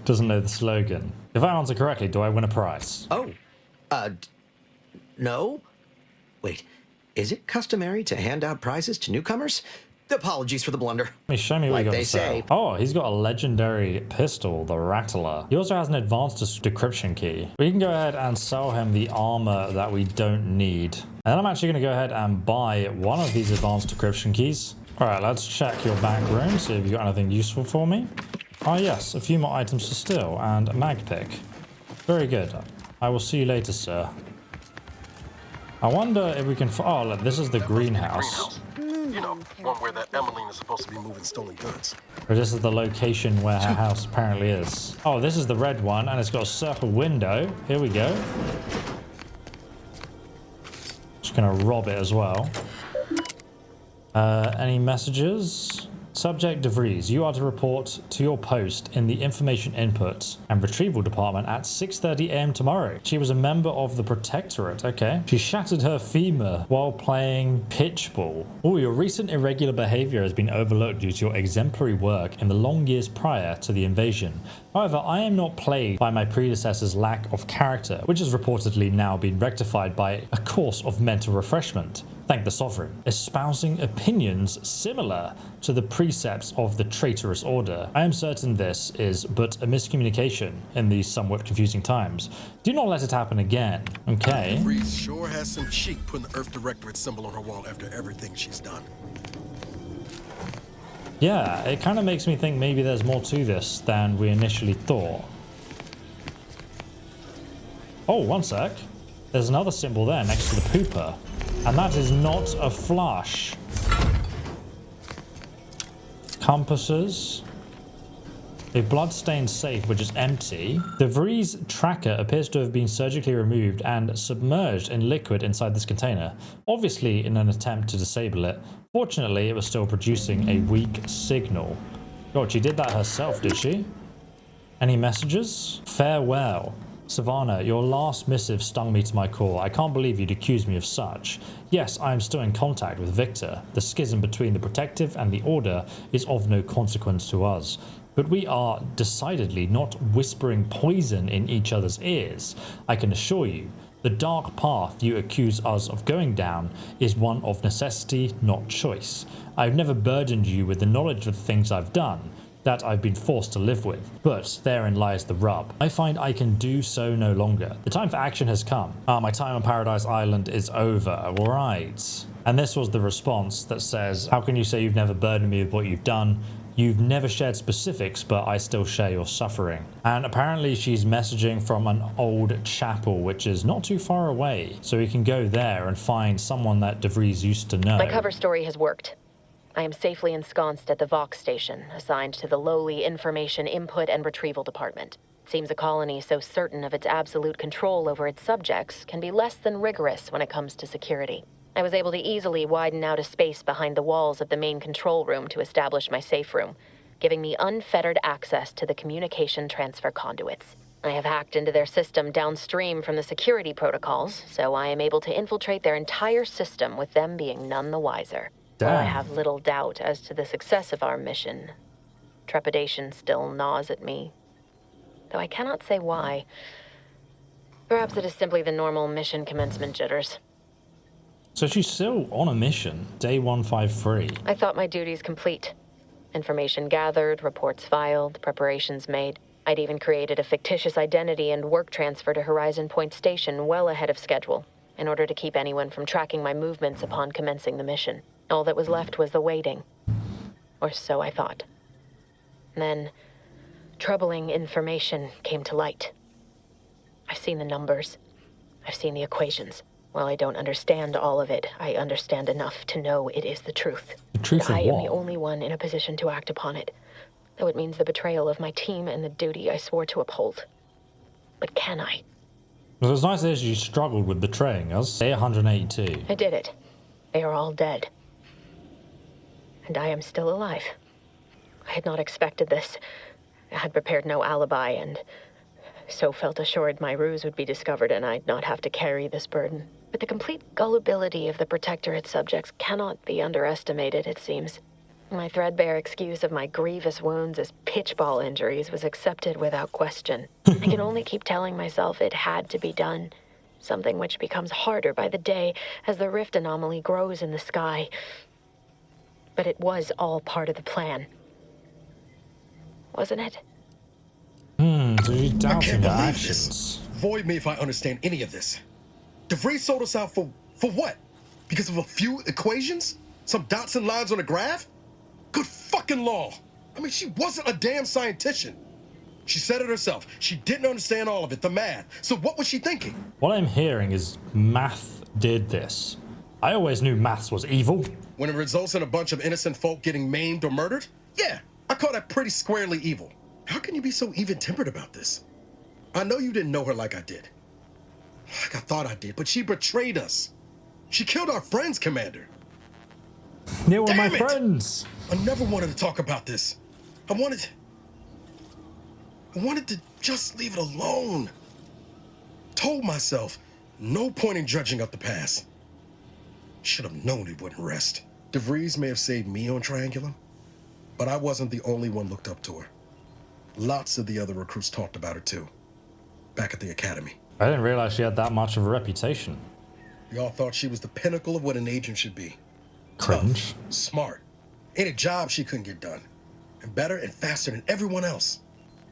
Doesn't know the slogan. If I answer correctly, do I win a prize? Oh, no. Wait, is it customary to hand out prizes to newcomers? Apologies for the blunder. Show me what like you got they to sell. say. Oh, he's got a legendary pistol, the Rattler. He also has an advanced decryption key. We can go ahead and sell him the armor that we don't need. And I'm actually going to go ahead and buy one of these advanced decryption keys. All right, let's check your back room, see if you've got anything useful for me. Oh yes, a few more items to steal and a mag pick. Very good. I will see you later, sir. I wonder if we can... Oh, look, this is the greenhouse. You know, one where that Emmeline is supposed to be moving stolen goods. Or this is the location where her house apparently is. Oh, this is the red one, and it's got a circle window. Here we go. Just gonna rob it as well. Any messages? Subject Vries, you are to report to your post in the Information Input and Retrieval Department at 6:30 a.m. tomorrow. She was a member of the Protectorate. Okay. She shattered her femur while playing pitchball. Oh, your recent irregular behavior has been overlooked due to your exemplary work in the long years prior to the invasion. However, I am not plagued by my predecessor's lack of character, which has reportedly now been rectified by a course of mental refreshment. Thank the Sovereign. Espousing opinions similar to the precepts of the traitorous order. I am certain this is but a miscommunication in these somewhat confusing times. Do not let it happen again. Okay. Vries sure has some chic putting the Earth Directorate symbol on her wall after everything she's done. Yeah, it kind of makes me think maybe there's more to this than we initially thought. Oh, one sec. There's another symbol there next to the pooper. And that is not a flush. Compasses. A bloodstained safe, which is empty. The Vries tracker appears to have been surgically removed and submerged in liquid inside this container, obviously in an attempt to disable it. Fortunately, it was still producing a weak signal. God, she did that herself, did she? Any messages? Farewell. Savannah, your last missive stung me to my core. I can't believe you'd accuse me of such. Yes, I am still in contact with Victor. The schism between the Protective and the Order is of no consequence to us. But we are decidedly not whispering poison in each other's ears. I can assure you, the dark path you accuse us of going down is one of necessity, not choice. I've never burdened you with the knowledge of the things I've done, that I've been forced to live with. But therein lies the rub. I find I can do so no longer. The time for action has come. My time on Paradise Island is over. Right. And this was the response that says, how can you say you've never burdened me with what you've done? You've never shared specifics, but I still share your suffering. And apparently she's messaging from an old chapel, which is not too far away. So we can go there and find someone that De Vries used to know. My cover story has worked. I am safely ensconced at the Vox station, assigned to the lowly Information Input and Retrieval Department. It seems a colony so certain of its absolute control over its subjects can be less than rigorous when it comes to security. I was able to easily widen out a space behind the walls of the main control room to establish my safe room, giving me unfettered access to the communication transfer conduits. I have hacked into their system downstream from the security protocols, so I am able to infiltrate their entire system with them being none the wiser. While I have little doubt as to the success of our mission, trepidation still gnaws at me, though I cannot say why. Perhaps it is simply the normal mission commencement jitters. So she's still on a mission, day 153. I thought my duties complete. Information gathered, reports filed, preparations made. I'd even created a fictitious identity and work transfer to Horizon Point Station well ahead of schedule, in order to keep anyone from tracking my movements upon commencing the mission. All that was left was the waiting. Or so I thought. Then, troubling information came to light. I've seen the numbers. I've seen the equations. While I don't understand all of it, I understand enough to know it is the truth. The truth I of am what? the only one in a position to act upon it, though it means the betrayal of my team and the duty I swore to uphold. But can I? Well, it's nice that you struggled with betraying us. Day 182. I did it. They are all dead. And I am still alive. I had not expected this. I had prepared no alibi, and so felt assured my ruse would be discovered and I'd not have to carry this burden. But the complete gullibility of the Protectorate subjects cannot be underestimated, it seems. My threadbare excuse of my grievous wounds as pitchball injuries was accepted without question. I can only keep telling myself it had to be done, something which becomes harder by the day as the rift anomaly grows in the sky. But it was all part of the plan. Wasn't it? So you're doubting I can't your believe actions. this. Void me if I understand any of this. DeVries sold us out for what? Because of a few equations? Some dots and lines on a graph? Good fucking law. I mean, she wasn't a damn scientician. She said it herself. She didn't understand all of it, the math. So what was she thinking? What I'm hearing is math did this. I always knew maths was evil. When it results in a bunch of innocent folk getting maimed or murdered? Yeah, I call that pretty squarely evil. How can you be so even-tempered about this? I know you didn't know her like I did. Like I thought I did, but she betrayed us. She killed our friends, Commander. They were my Damn it! friends. I never wanted to talk about this. I wanted to just leave it alone. Told myself, no point in dredging up the past. Should have known it wouldn't rest. DeVries may have saved me on Triangulum, but I wasn't the only one looked up to her. Lots of the other recruits talked about her too, back at the academy. I didn't realize she had that much of a reputation. We all thought she was the pinnacle of what an agent should be. Cringe. Tough, smart. Ain't a job she couldn't get done. And better and faster than everyone else.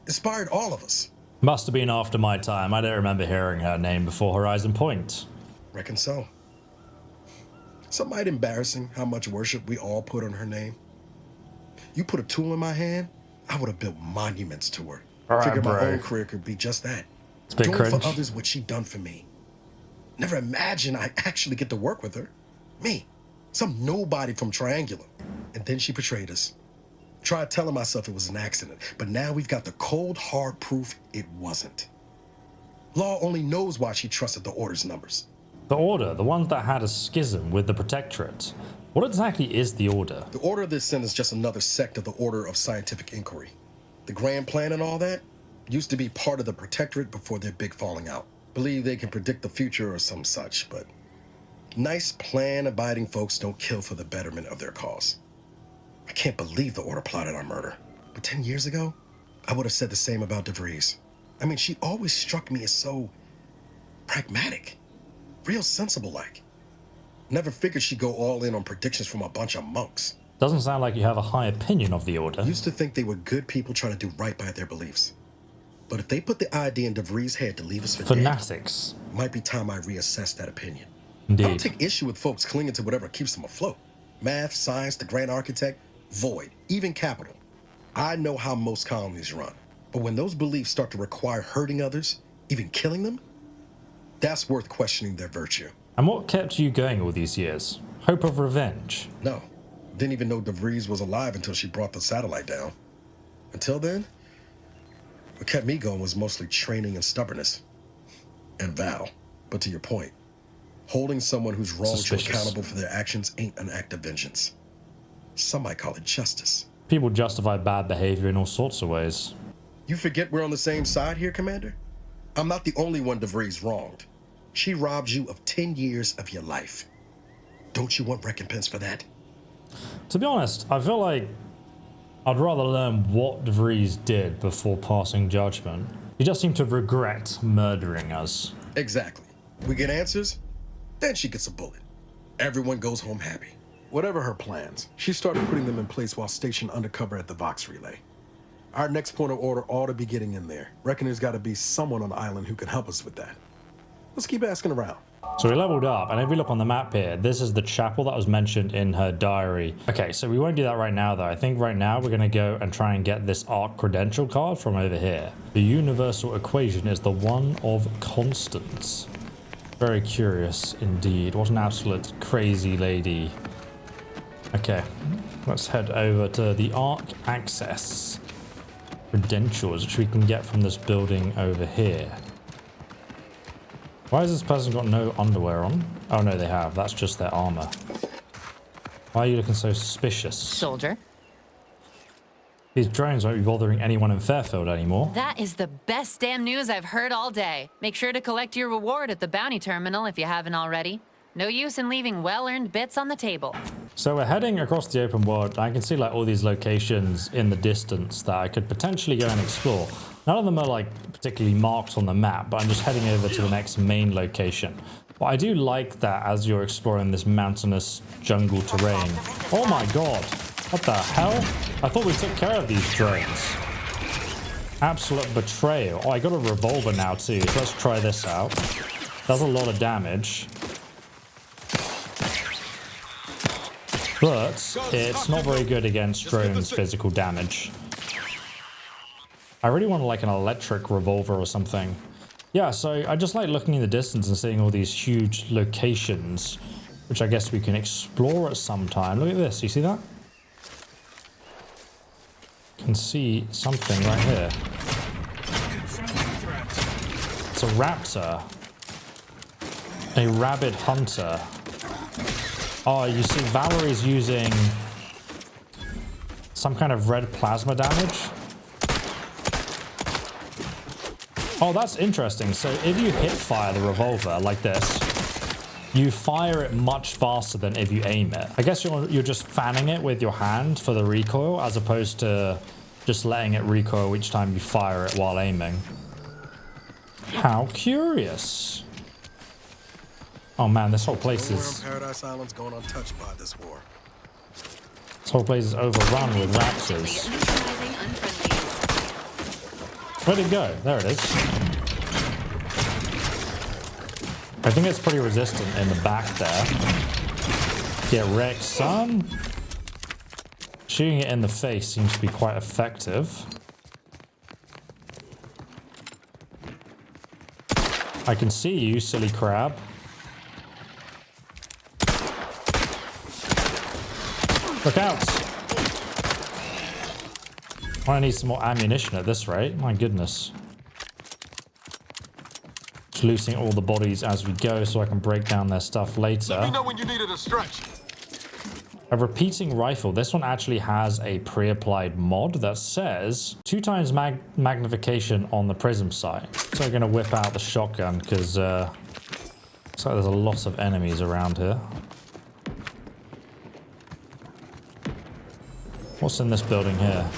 Inspired all of us. Must have been after my time. I don't remember hearing her name before Horizon Point. Reckon so. Some might embarrassing how much worship we all put on her name. You put a tool in my hand, I would have built monuments to her. Figured my own career could be just that. It's a bit Doing cringe. for others what she done for me. Never imagined I'd actually get to work with her. Me, some nobody from Triangulum. And then she betrayed us. Tried telling myself it was an accident, but now we've got the cold, hard proof it wasn't. Law only knows why she trusted the Order's numbers. The Order, the ones that had a schism with the Protectorate. What exactly is the Order? The Order of this Sin is just another sect of the Order of Scientific Inquiry. The Grand Plan and all that used to be part of the Protectorate before their big falling out. Believe they can predict the future or some such, but nice plan-abiding folks don't kill for the betterment of their cause. I can't believe the Order plotted our murder. But 10 years ago, I would have said the same about DeVries. I mean, she always struck me as so pragmatic, real sensible-like. Never figured she'd go all in on predictions from a bunch of monks. Doesn't sound like you have a high opinion of the Order. Used to think they were good people trying to do right by their beliefs. But if they put the idea in DeVries' head to leave us for Fanatics. dead, might be time I reassess that opinion. Indeed. I don't take issue with folks clinging to whatever keeps them afloat. Math, science, the grand architect, void, even capital. I know how most colonies run. But when those beliefs start to require hurting others, even killing them, that's worth questioning their virtue. And what kept you going all these years? Hope of revenge? No. Didn't even know DeVries was alive until she brought the satellite down. Until then, what kept me going was mostly training and stubbornness. And Val. But to your point, Holding someone who's wronged you Suspicious. accountable for their actions ain't an act of vengeance. Some might call it justice. People justify bad behavior in all sorts of ways. You forget we're on the same side here, Commander? I'm not the only one Vries wronged. She robbed you of 10 years of your life. Don't you want recompense for that? To be honest, I feel like I'd rather learn what Vries did before passing judgment. He just seemed to regret murdering us. Exactly. We get answers, then she gets a bullet. Everyone goes home happy. Whatever her plans, she started putting them in place while stationed undercover at the Vox Relay. Our next point of order ought to be getting in there. Reckon there's got to be someone on the island who can help us with that. Let's keep asking around. So we leveled up, and if we look on the map here, this is the chapel that was mentioned in her diary. Okay, so we won't do that right now, though. I think right now we're going to go and try and get this ARC credential card from over here. The universal equation is the one of constants. Very curious indeed. What an absolute crazy lady. Okay, let's head over to the ARC access credentials, which we can get from this building over here. Why has this person got no underwear on? Oh no, they have. That's just their armor. Why are you looking so suspicious? Soldier. These drones won't be bothering anyone in Fairfield anymore. That is the best damn news I've heard all day. Make sure to collect your reward at the bounty terminal if you haven't already. No use in leaving well-earned bits on the table. So we're heading across the open world. I can see like all these locations in the distance that I could potentially go and explore. None of them are like particularly marked on the map, but I'm just heading over to the next main location. But I do like that as you're exploring this mountainous jungle terrain. Oh my god, what the hell? I thought we took care of these drones. Absolute betrayal. Oh, I got a revolver now too, so let's try this out. Does a lot of damage. But it's not very good against drones' physical damage. I really want like an electric revolver or something. Yeah, so I just like looking in the distance and seeing all these huge locations, which I guess we can explore at some time. Look at this, you see that? Can see something right here. It's a raptor. A rabid hunter. Oh, you see Valerie's using some kind of red plasma damage. Oh, that's interesting. So if you hip fire the revolver like this, you fire it much faster than if you aim it. I guess you're just fanning it with your hand for the recoil as opposed to just letting it recoil each time you fire it while aiming. How curious. Oh man, this whole place is... Paradise Island's going untouched by this war. This whole place is overrun with raptors. Where'd it go? There it is. I think it's pretty resistant in the back there. Get wrecked, son. Shooting it in the face seems to be quite effective. I can see you, silly crab. Look out! I need some more ammunition at this rate. My goodness. Just looting all the bodies as we go so I can break down their stuff later. Let me know when you needed a stretch. A repeating rifle. This one actually has a pre-applied mod that says 2 times magnification on the prism sight. So I'm going to whip out the shotgun because looks like there's a lot of enemies around here. What's in this building here?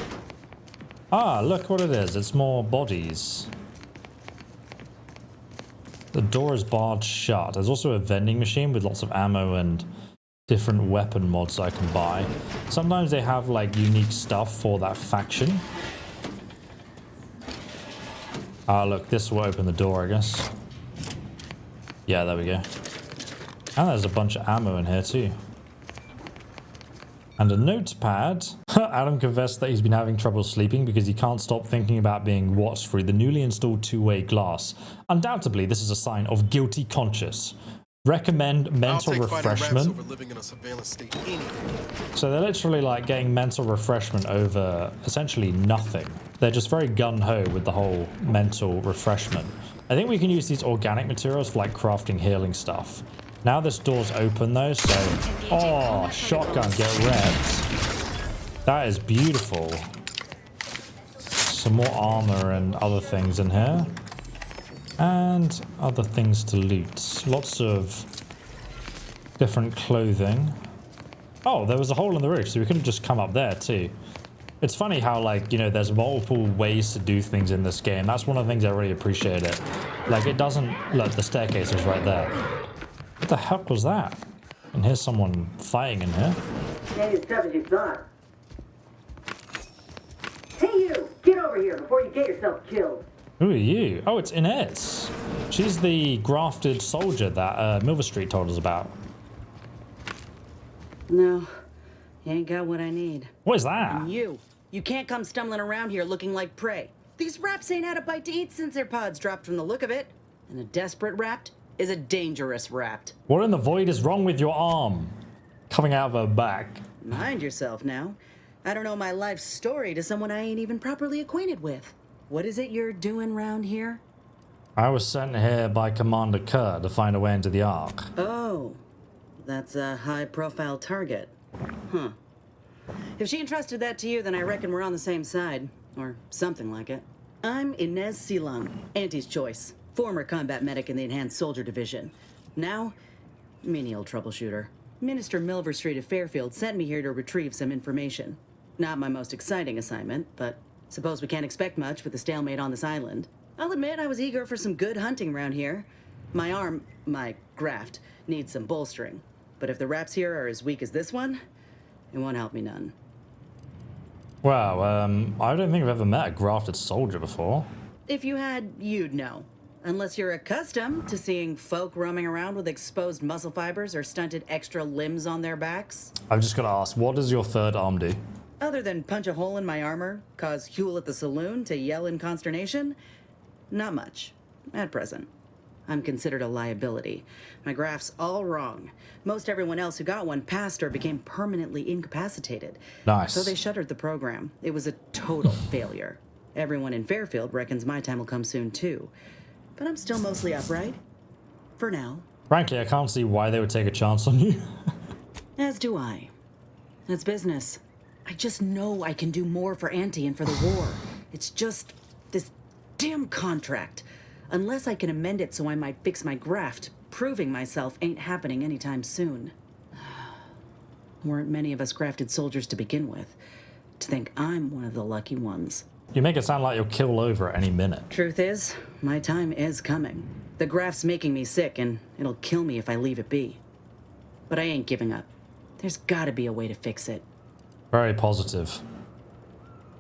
Ah, look what it is. It's more bodies. The door is barred shut. There's also a vending machine with lots of ammo and different weapon mods I can buy. Sometimes they have like unique stuff for that faction. Ah, look, this will open the door, I guess. Yeah, there we go. And there's a bunch of ammo in here too. And a notepad. Adam confessed that he's been having trouble sleeping because he can't stop thinking about being watched through the newly installed two-way glass. Undoubtedly, this is a sign of guilty conscience. Recommend mental refreshment. So they're literally like getting mental refreshment over essentially nothing. They're just very gun-ho with the whole mental refreshment. I think we can use these organic materials for like crafting healing stuff. Now this door's open though, so... Oh, shotgun, get wrecked. That is beautiful. Some more armor and other things in here. And other things to loot. Lots of different clothing. Oh, there was a hole in the roof, so we could have just come up there too. It's funny how, like, you know, there's multiple ways to do things in this game. That's one of the things I really appreciate it. Like, it doesn't... Look, the staircase is right there. What the heck was that? And here's someone fighting in here. Ain't as tough as you thought. Hey you! Get over here before you get yourself killed. Who are you? Oh, it's Inez. She's the grafted soldier that MilverStreet told us about. No, you ain't got what I need. What is that? And you can't come stumbling around here looking like prey. These raps ain't had a bite to eat since their pods dropped from the look of it. And a desperate rapt is a dangerous rapt. What in the void is wrong with your arm? Coming out of her back. Mind yourself now. I don't know my life story to someone I ain't even properly acquainted with. What is it you're doing round here? I was sent here by Commander Kaur to find a way into the Ark. Oh, that's a high-profile target. Huh. If she entrusted that to you, then I reckon we're on the same side. Or something like it. I'm Inez Silang, Auntie's choice. Former combat medic in the Enhanced Soldier Division. Now, menial troubleshooter. Minister MilverStreet of Fairfield sent me here to retrieve some information. Not my most exciting assignment, but suppose we can't expect much with the stalemate on this island. I'll admit I was eager for some good hunting around here. My graft, needs some bolstering. But if the raps here are as weak as this one, it won't help me none. Wow, I don't think I've ever met a grafted soldier before. If you had, you'd know. Unless you're accustomed to seeing folk roaming around with exposed muscle fibers or stunted extra limbs on their backs. I've just got to ask, what does your third arm do? Other than punch a hole in my armor, cause Huel at the saloon to yell in consternation, not much, at present. I'm considered a liability. My graph's all wrong. Most everyone else who got one passed or became permanently incapacitated. Nice. So they shuttered the program. It was a total failure. Everyone in Fairfield reckons my time will come soon too. But I'm still mostly upright. For now. Frankly, I can't see why they would take a chance on you. As do I. It's business. I just know I can do more for Auntie and for the war. It's just this damn contract. Unless I can amend it so I might fix my graft, proving myself ain't happening anytime soon. Weren't many of us grafted soldiers to begin with. To think I'm one of the lucky ones. You make it sound like you'll kill over at any minute. Truth is, my time is coming. The graft's making me sick, and it'll kill me if I leave it be. But I ain't giving up. There's gotta be a way to fix it. Very positive.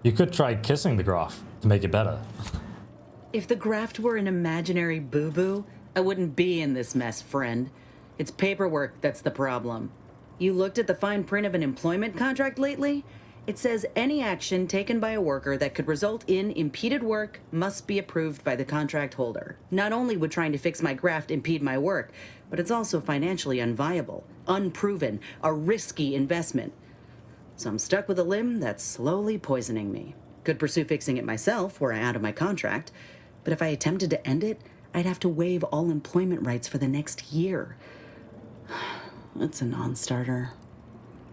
You could try kissing the graft to make it better. If the graft were an imaginary boo-boo, I wouldn't be in this mess, friend. It's paperwork that's the problem. You looked at the fine print of an employment contract lately? It says any action taken by a worker that could result in impeded work must be approved by the contract holder. Not only would trying to fix my graft impede my work, but it's also financially unviable, unproven, a risky investment. So I'm stuck with a limb that's slowly poisoning me. Could pursue fixing it myself were I out of my contract, but if I attempted to end it, I'd have to waive all employment rights for the next year. That's a non-starter.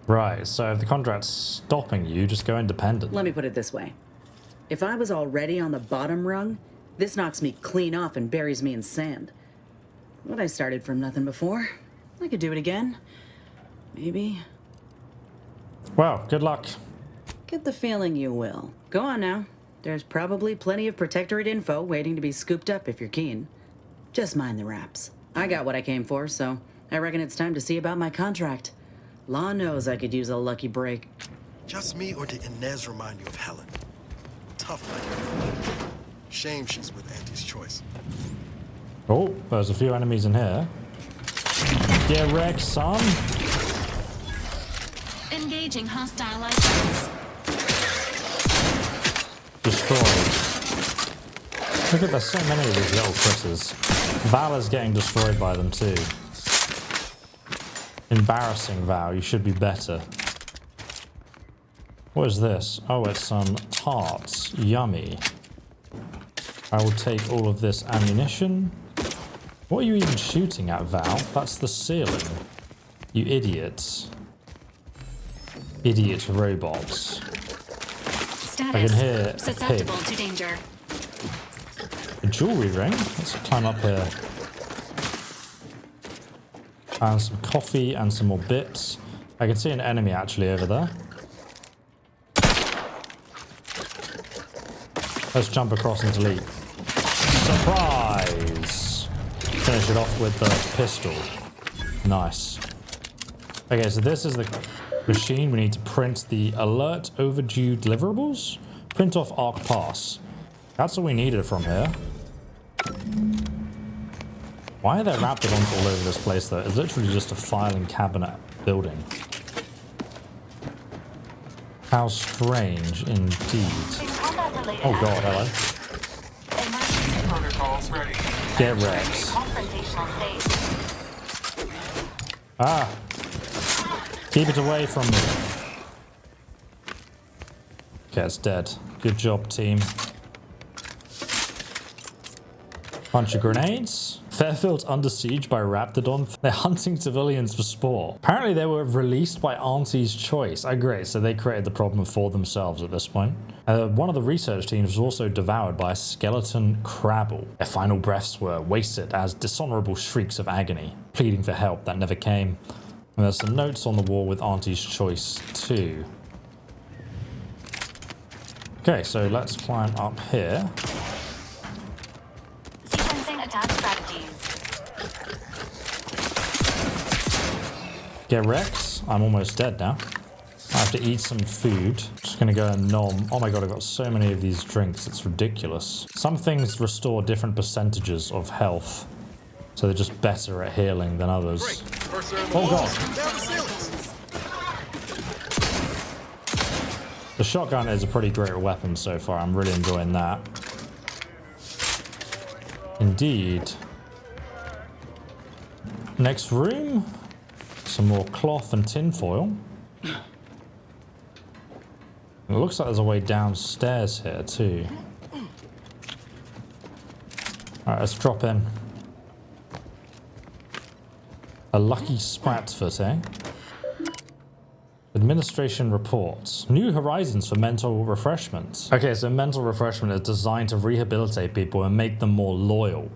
Right, so if the contract's stopping you, just go independent. Let me put it this way. If I was already on the bottom rung, this knocks me clean off and buries me in sand. But I started from nothing before. I could do it again. Maybe. Well, good luck. Get the feeling you will. Go on now. There's probably plenty of Protectorate info waiting to be scooped up if you're keen. Just mind the raps. I got what I came for, so I reckon it's time to see about my contract. Law knows I could use a lucky break. Just me, or did Inez remind you of Helen? Tough like. Shame she's with Auntie's choice. Oh, there's a few enemies in here. Get wrecked, son. Engaging hostile license. Destroyed. Look at, there's so many of these little critters. Valor's getting destroyed by them too. Embarrassing, Val. You should be better. What is this? Oh, it's some tarts. Yummy. I will take all of this ammunition. What are you even shooting at, Val? That's the ceiling. You idiots. Idiot robots. Status. I can hear a susceptible pig. to danger. A jewelry ring? Let's climb up here. And some coffee and some more bits. I can see an enemy actually over there. Let's jump across and delete. Surprise! Finish it off with the pistol. Nice. Okay, so this is the machine. We need to print the alert overdue deliverables. Print off Arc Pass. That's all we needed from here. Why are there raptidons all over this place though? It's literally just a filing cabinet building. How strange indeed. Oh god, hello. Get wrecked. Ah! Keep it away from me. Okay, it's dead. Good job, team. Bunch of grenades. Fairfield's under siege by Raptidon. They're hunting civilians for sport. Apparently they were released by Auntie's choice. Oh great, so they created the problem for themselves at this point. One of the research teams was also devoured by a skeleton crabble. Their final breaths were wasted as dishonorable shrieks of agony, pleading for help that never came. And there's some notes on the wall with Auntie's choice too. Okay, so let's climb up here. Attack strategies. Get wrecked. I'm almost dead now. I have to eat some food. Just gonna go and nom. Oh my god, I've got so many of these drinks. It's ridiculous. Some things restore different percentages of health. So they're just better at healing than others. Oh god. The shotgun is a pretty great weapon so far. I'm really enjoying that. Indeed. Next room. Some more cloth and tinfoil. It looks like there's a way downstairs here too. Alright, let's drop in. A lucky spratfoot, eh? Administration reports. New horizons for mental refreshment. Okay, so mental refreshment is designed to rehabilitate people and make them more loyal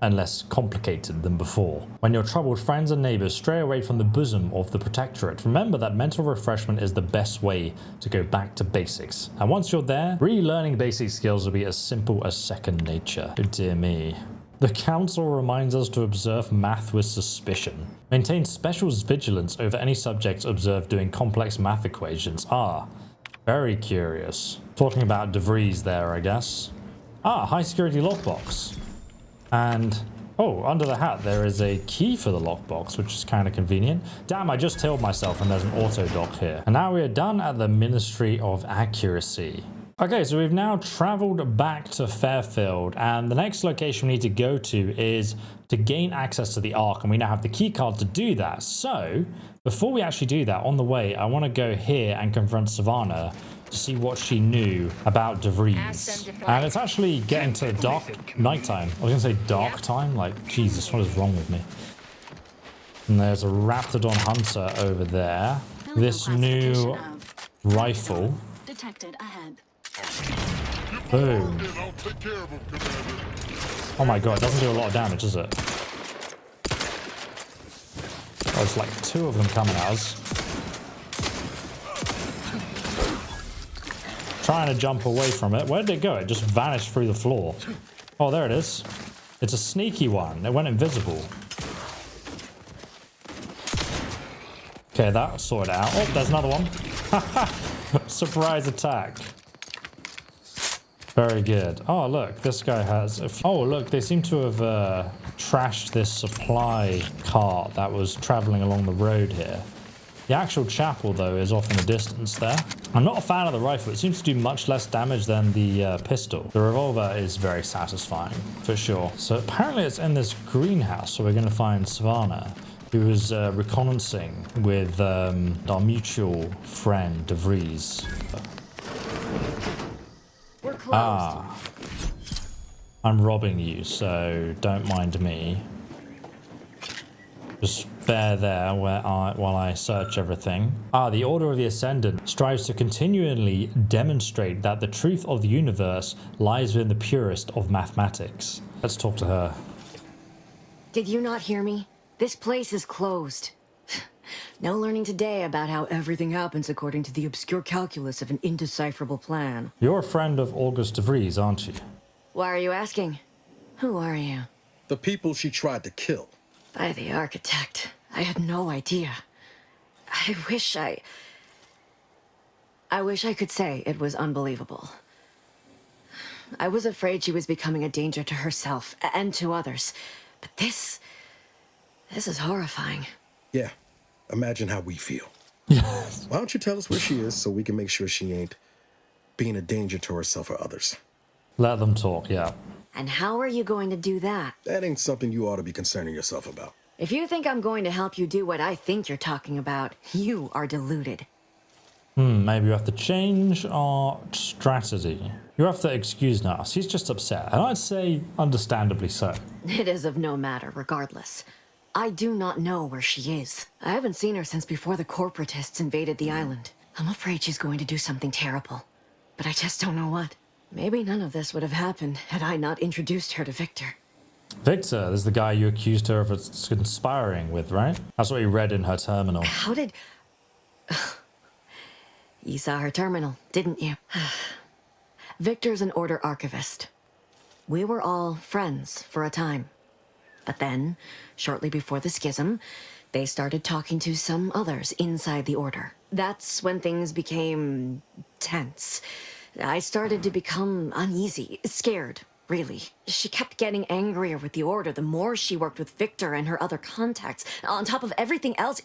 and less complicated than before. When your troubled friends and neighbors stray away from the bosom of the Protectorate, remember that mental refreshment is the best way to go back to basics. And once you're there, relearning basic skills will be as simple as second nature. Oh dear me. The Council reminds us to observe math with suspicion. Maintain special vigilance over any subjects observed doing complex math equations. Ah, very curious. Talking about De Vries there, I guess. Ah, high security lockbox. And, oh, under the hat there is a key for the lockbox, which is kind of convenient. Damn, I just healed myself and there's an auto dock here. And now we are done at the Ministry of Accuracy. Okay, so we've now traveled back to Fairfield, and the next location we need to go to is to gain access to the Ark, and we now have the key card to do that. So, before we actually do that, on the way, I want to go here and confront Savannah to see what she knew about De Vries. And it's actually getting to dark nighttime. I was going to say dark time, like, Jesus, what is wrong with me? And there's a Raptidon hunter over there. This new rifle. Detected ahead. Boom. Oh my god, it doesn't do a lot of damage, does it? There's like two of them coming at us. Trying to jump away from it. Where did it go? It just vanished through the floor. Oh, there it is. It's a sneaky one. It went invisible. Okay, that sorted out. Oh, there's another one. Surprise attack. Very good. Oh, look, this guy has a few... Oh, look, they seem to have trashed this supply cart that was traveling along the road here. The actual chapel, though, is off in the distance there. I'm not a fan of the rifle. It seems to do much less damage than the pistol. The revolver is very satisfying, for sure. So apparently it's in this greenhouse, so we're going to find Savannah, who was reconnaissing with our mutual friend, De Vries. We're closed. Ah. I'm robbing you, so don't mind me. Just bear there while I search everything. The Order of the Ascendant strives to continually demonstrate that the truth of the universe lies within the purest of mathematics. Let's talk to her. Did you not hear me? This place is closed. No learning today about how everything happens according to the obscure calculus of an indecipherable plan. You're a friend of August de Vries, aren't you? Why are you asking? Who are you? The people she tried to kill. By the architect. I had no idea. I wish I could say it was unbelievable. I was afraid she was becoming a danger to herself and to others. But this is horrifying. Yeah. Imagine how we feel. Why don't you tell us where she is so we can make sure she ain't being a danger to herself or others? Let them talk, yeah. And how are you going to do that? That ain't something you ought to be concerning yourself about. If you think I'm going to help you do what I think you're talking about, you are deluded. Maybe we have to change our strategy. You have to excuse Nas. He's just upset. And I'd say understandably so. It is of no matter, regardless. I do not know where she is. I haven't seen her since before the corporatists invaded the island. I'm afraid she's going to do something terrible. But I just don't know what. Maybe none of this would have happened had I not introduced her to Victor. Victor, this is the guy you accused her of conspiring with, right? That's what you read in her terminal. How did... You saw her terminal, didn't you? Victor's an Order archivist. We were all friends for a time. But then, shortly before the schism, they started talking to some others inside the Order. That's when things became tense. I started to become uneasy, scared, really. She kept getting angrier with the Order the more she worked with Victor and her other contacts. On top of everything else,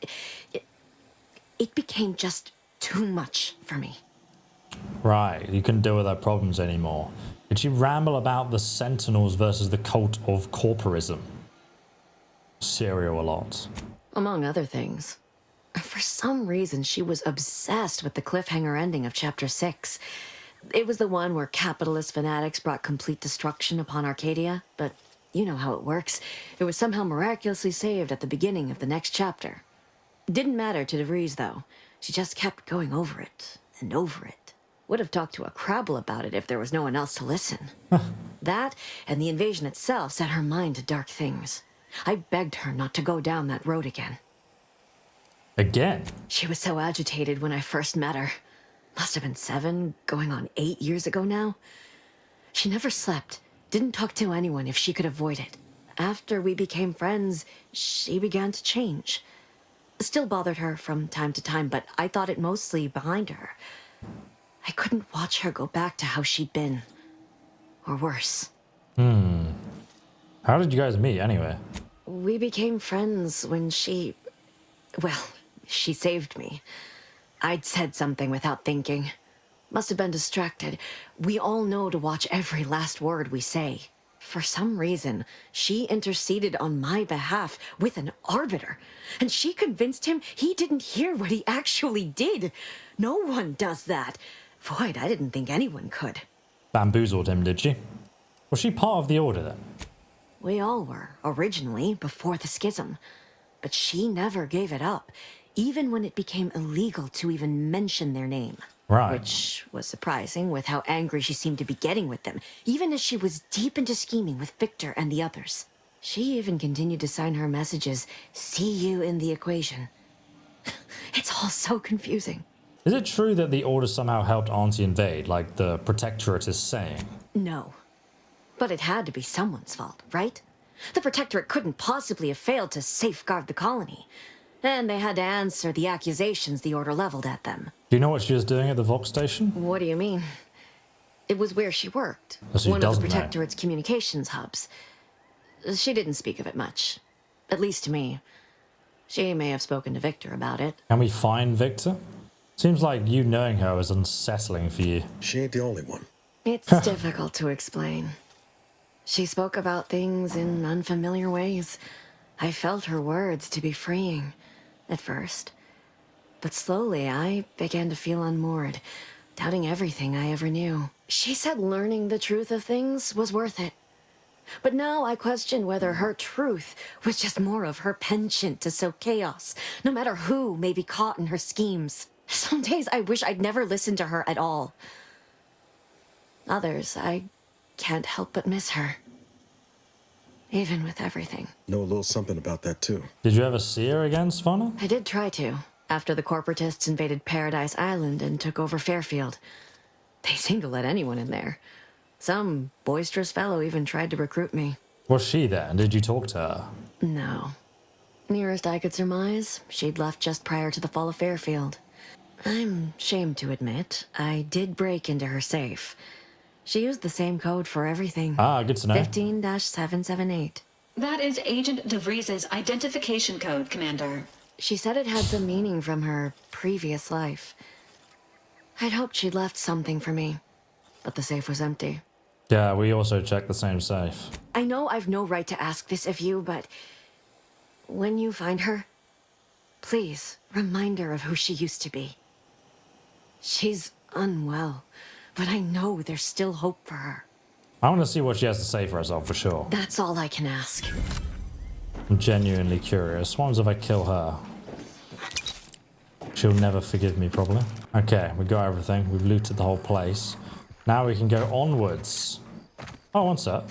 it became just too much for me. Right, you couldn't deal with her problems anymore. Did she ramble about the Sentinels versus the cult of corporism? Serial a lot. Among other things. For some reason, she was obsessed with the cliffhanger ending of Chapter 6. It was the one where capitalist fanatics brought complete destruction upon Arcadia, but you know how it works. It was somehow miraculously saved at the beginning of the next chapter. Didn't matter to De Vries, though. She just kept going over it and over it. Would have talked to a Crabble about it if there was no one else to listen. That and the invasion itself set her mind to dark things. I begged her not to go down that road again. Again? She was so agitated when I first met her. Must have been 7, going on 8 years ago now. She never slept, didn't talk to anyone if she could avoid it. After we became friends, she began to change. Still bothered her from time to time, but I thought it mostly behind her. I couldn't watch her go back to how she'd been. Or worse. How did you guys meet, anyway? We became friends when she... Well, she saved me. I'd said something without thinking. Must have been distracted. We all know to watch every last word we say. For some reason, she interceded on my behalf with an arbiter, and she convinced him he didn't hear what he actually did. No one does that. Void, I didn't think anyone could. Bamboozled him, did she? Was she part of the Order then? We all were, originally, before the schism. But she never gave it up, even when it became illegal to even mention their name. Right. Which was surprising with how angry she seemed to be getting with them, even as she was deep into scheming with Victor and the others. She even continued to sign her messages, "See you in the equation." It's all so confusing. Is it true that the Order somehow helped Auntie invade, like the Protectorate is saying? No. But it had to be someone's fault, right? The Protectorate couldn't possibly have failed to safeguard the colony. And they had to answer the accusations the Order leveled at them. Do you know what she was doing at the Vox station? What do you mean? It was where she worked. So One of the Protectorate's communications hubs. She didn't speak of it much. At least to me. She may have spoken to Victor about it. Can we find Victor? Seems like you knowing her was unsettling for you. She ain't the only one. It's difficult to explain. She spoke about things in unfamiliar ways. I felt her words to be freeing, at first. But slowly, I began to feel unmoored, doubting everything I ever knew. She said learning the truth of things was worth it. But now I question whether her truth was just more of her penchant to sow chaos, no matter who may be caught in her schemes. Some days I wish I'd never listened to her at all. Others, I can't help but miss her. Even with everything. Know a little something about that, too. Did you ever see her again, Svanna? I did try to, after the corporatists invaded Paradise Island and took over Fairfield. They seemed to let anyone in there. Some boisterous fellow even tried to recruit me. Was she there, and did you talk to her? No. Nearest I could surmise, she'd left just prior to the fall of Fairfield. I'm ashamed to admit, I did break into her safe. She used the same code for everything. Ah, good to know. 15-778. That is Agent De Vries's identification code, Commander. She said it had some meaning from her previous life. I'd hoped she'd left something for me, but the safe was empty. Yeah, we also checked the same safe. I know I've no right to ask this of you, but when you find her, please remind her of who she used to be. She's unwell, but I know there's still hope for her. I want to see what she has to say for herself, for sure. That's all I can ask. I'm genuinely curious. What happens if I kill her? She'll never forgive me, probably. Okay, we got everything. We've looted the whole place. Now we can go onwards. Oh, one sec.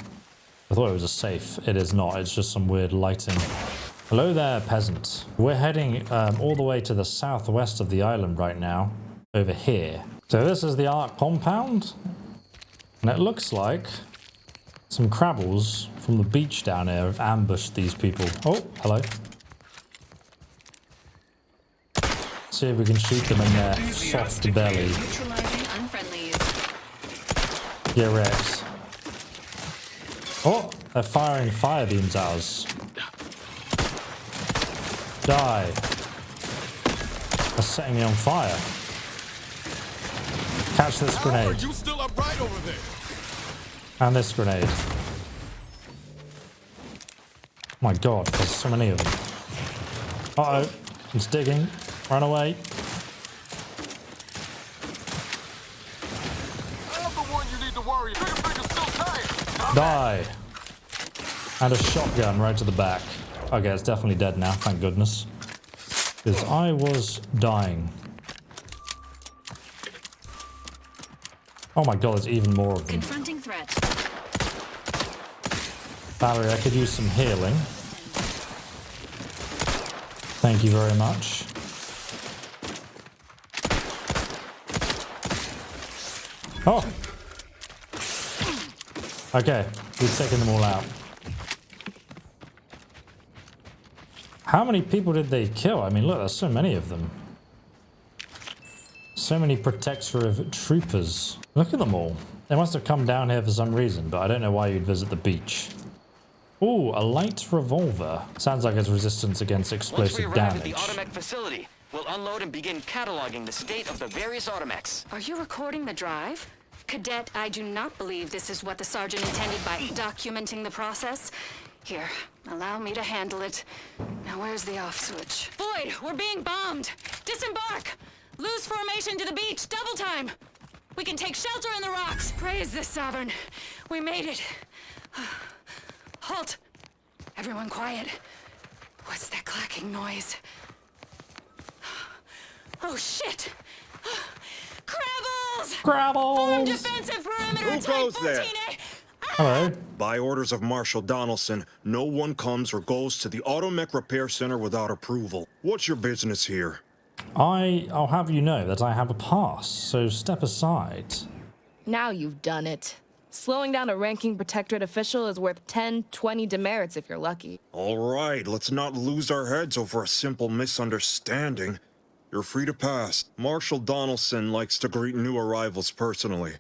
I thought it was a safe. It is not. It's just some weird lighting. Hello there, peasant. We're heading all the way to the southwest of the island right now. Over here. So this is the Ark compound. And it looks like some crabbles from the beach down here have ambushed these people. Oh, hello. See if we can shoot them in their soft belly. Yeah, Rex. Oh, they're firing fire beams at us. Die. They're setting me on fire. Catch this grenade. You still upright over there? And this grenade. Oh my god, there's so many of them. Uh-oh. It's digging. Run away. I'm the one you need to worry. Trigger finger's still tight. Die. And a shotgun right to the back. Okay, it's definitely dead now, thank goodness. Because I was dying. Oh my god, there's even more of them. Confronting threat. Valerie, I could use some healing. Thank you very much. Oh! Okay, we've taken them all out. How many people did they kill? I mean, look, there's so many of them. So many Protectorate troopers. Look at them all. They must have come down here for some reason, but I don't know why you'd visit the beach. Ooh, a light revolver. Sounds like it's resistance against explosive damage. Once we arrive at the AutoMech facility, we'll unload and begin cataloging the state of the various AutoMechs. Are you recording the drive? Cadet, I do not believe this is what the sergeant intended by documenting the process. Here, allow me to handle it. Now where's the off switch? Boyd, we're being bombed! Disembark! Lose formation to the beach, double time! We can take shelter in the rocks! Praise the Sovereign. We made it. Halt! Everyone quiet. What's that clacking noise? Oh shit! Crabbles! Crabbles! Form defensive perimeter Who type goes there? 14A! Hello. By orders of Marshal Donaldson, no one comes or goes to the AutoMech Repair Center without approval. What's your business here? I'll have you know that I have a pass, so step aside. Now you've done it. Slowing down a ranking Protectorate official is worth 10, 20 demerits if you're lucky. All right, let's not lose our heads over a simple misunderstanding. You're free to pass. Marshal Donaldson likes to greet new arrivals personally.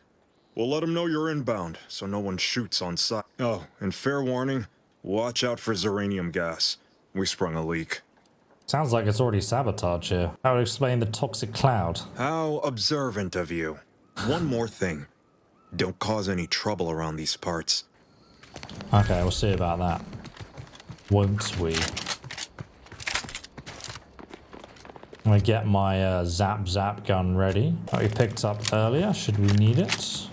We'll let him know you're inbound, so no one shoots on sight. Oh, and fair warning, watch out for Zyranium gas. We sprung a leak. Sounds like it's already sabotage here. That would explain the toxic cloud. How observant of you. One more thing. Don't cause any trouble around these parts. Okay, we'll see about that. Won't we? I'm gonna get my zap gun ready that we picked up earlier, should we need it.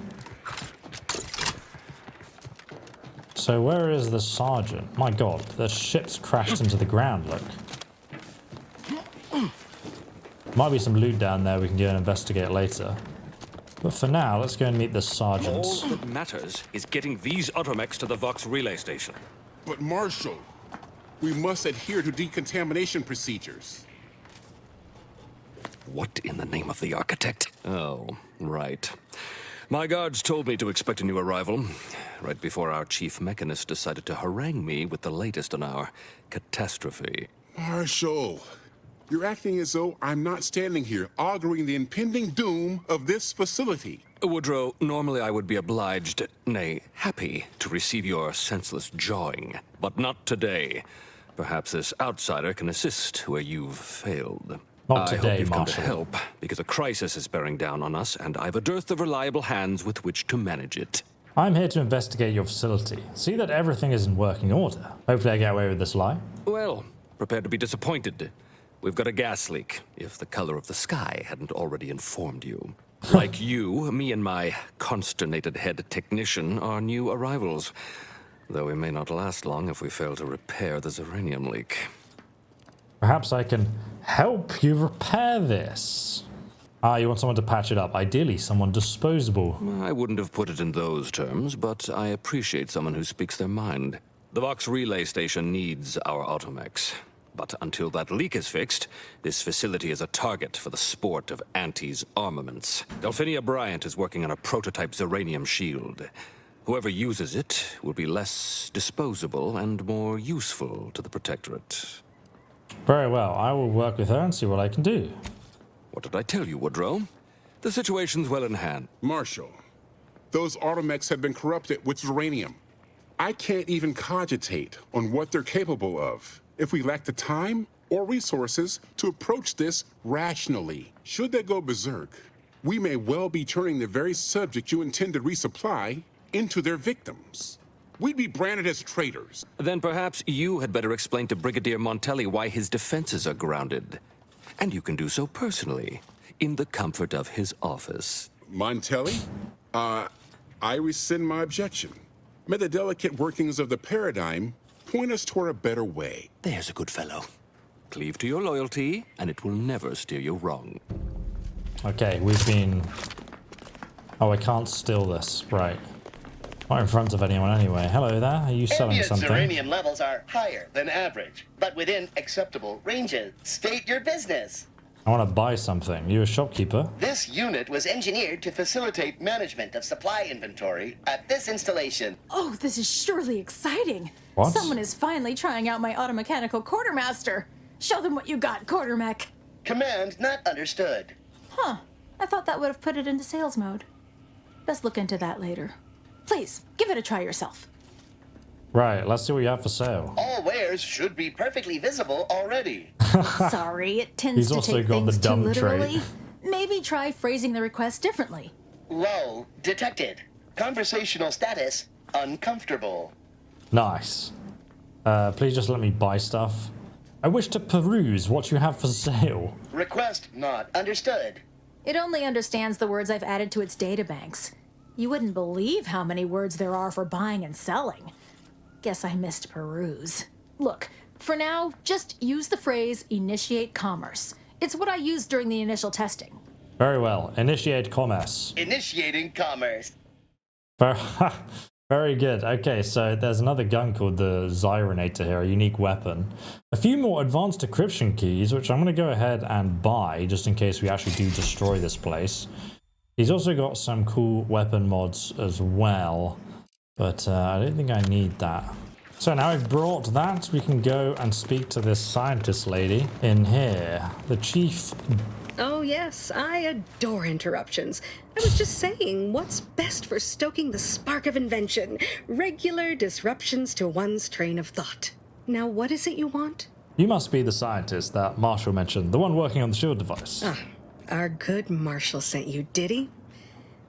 So where is the sergeant? My god, the ship's crashed into the ground, look. Might be some loot down there we can go and investigate later. But for now, let's go and meet the sergeant. All that matters is getting these AutoMechs to the Vox relay station. But Marshal, we must adhere to decontamination procedures. What in the name of the architect? Oh, right. My guards told me to expect a new arrival, right before our chief mechanist decided to harangue me with the latest on our catastrophe. Marshal, you're acting as though I'm not standing here auguring the impending doom of this facility. Woodrow, normally I would be obliged, nay, happy, to receive your senseless jawing, but not today. Perhaps this outsider can assist where you've failed. Not today, I hope you've come to Marshal. help, because a crisis is bearing down on us, and I've a dearth of reliable hands with which to manage it. I'm here to investigate your facility. See that everything is in working order. Hopefully I get away with this lie. Well, prepare to be disappointed. We've got a gas leak, if the color of the sky hadn't already informed you. Like you, me and my consternated head technician are new arrivals, though we may not last long if we fail to repair the Zyranium leak. Perhaps I can help you repair this. Ah, you want someone to patch it up. Ideally, someone disposable. I wouldn't have put it in those terms, but I appreciate someone who speaks their mind. The Vox relay station needs our AutoMechs. But until that leak is fixed, this facility is a target for the sport of Auntie's armaments. Delphinia Bryant is working on a prototype Zyranium shield. Whoever uses it will be less disposable and more useful to the Protectorate. Very well. I will work with her and see what I can do. What did I tell you, Woodrow? The situation's well in hand. Marshal, those AutoMechs have been corrupted with Zyranium. I can't even cogitate on what they're capable of if we lack the time or resources to approach this rationally. Should they go berserk, we may well be turning the very subject you intend to resupply into their victims. We'd be branded as traitors. Then perhaps you had better explain to Brigadier Montelli why his defenses are grounded. And you can do so personally, in the comfort of his office. Montelli? I rescind my objection. May the delicate workings of the paradigm point us toward a better way. There's a good fellow. Cleave to your loyalty, and it will never steer you wrong. Okay, we've been... Oh, I can't steal this. Right. Not in front of anyone anyway. Hello there. Are you selling Ambient something? Zyranium levels are higher than average, but within acceptable ranges. State your business. I want to buy something. You a shopkeeper? This unit was engineered to facilitate management of supply inventory at this installation. Oh, this is surely exciting. What? Someone is finally trying out my automechanical quartermaster. Show them what you got, quartermech. Command not understood. Huh. I thought that would have put it into sales mode. Best look into that later. Please, give it a try yourself. Right, let's see what you have for sale. All wares should be perfectly visible already. Sorry, it tends He's to also take got the things too dumb literally. trait. Maybe try phrasing the request differently. Lull detected. Conversational status uncomfortable. Nice. Please just let me buy stuff. I wish to peruse what you have for sale. Request not understood. It only understands the words I've added to its databanks. You wouldn't believe how many words there are for buying and selling. Guess I missed peruse. Look, for now, just use the phrase initiate commerce. It's what I used during the initial testing. Very well. Initiate commerce. Initiating commerce. Very good. Okay, so there's another gun called the Zyranator here, a unique weapon. A few more advanced decryption keys, which I'm going to go ahead and buy, just in case we actually do destroy this place. He's also got some cool weapon mods as well, but I don't think I need that. So now I've brought that, we can go and speak to this scientist lady in here. The chief... Oh yes, I adore interruptions. I was just saying, what's best for stoking the spark of invention? Regular disruptions to one's train of thought. Now what is it you want? You must be the scientist that Marshall mentioned, the one working on the shield device. Ah, our good Marshall sent you, did he?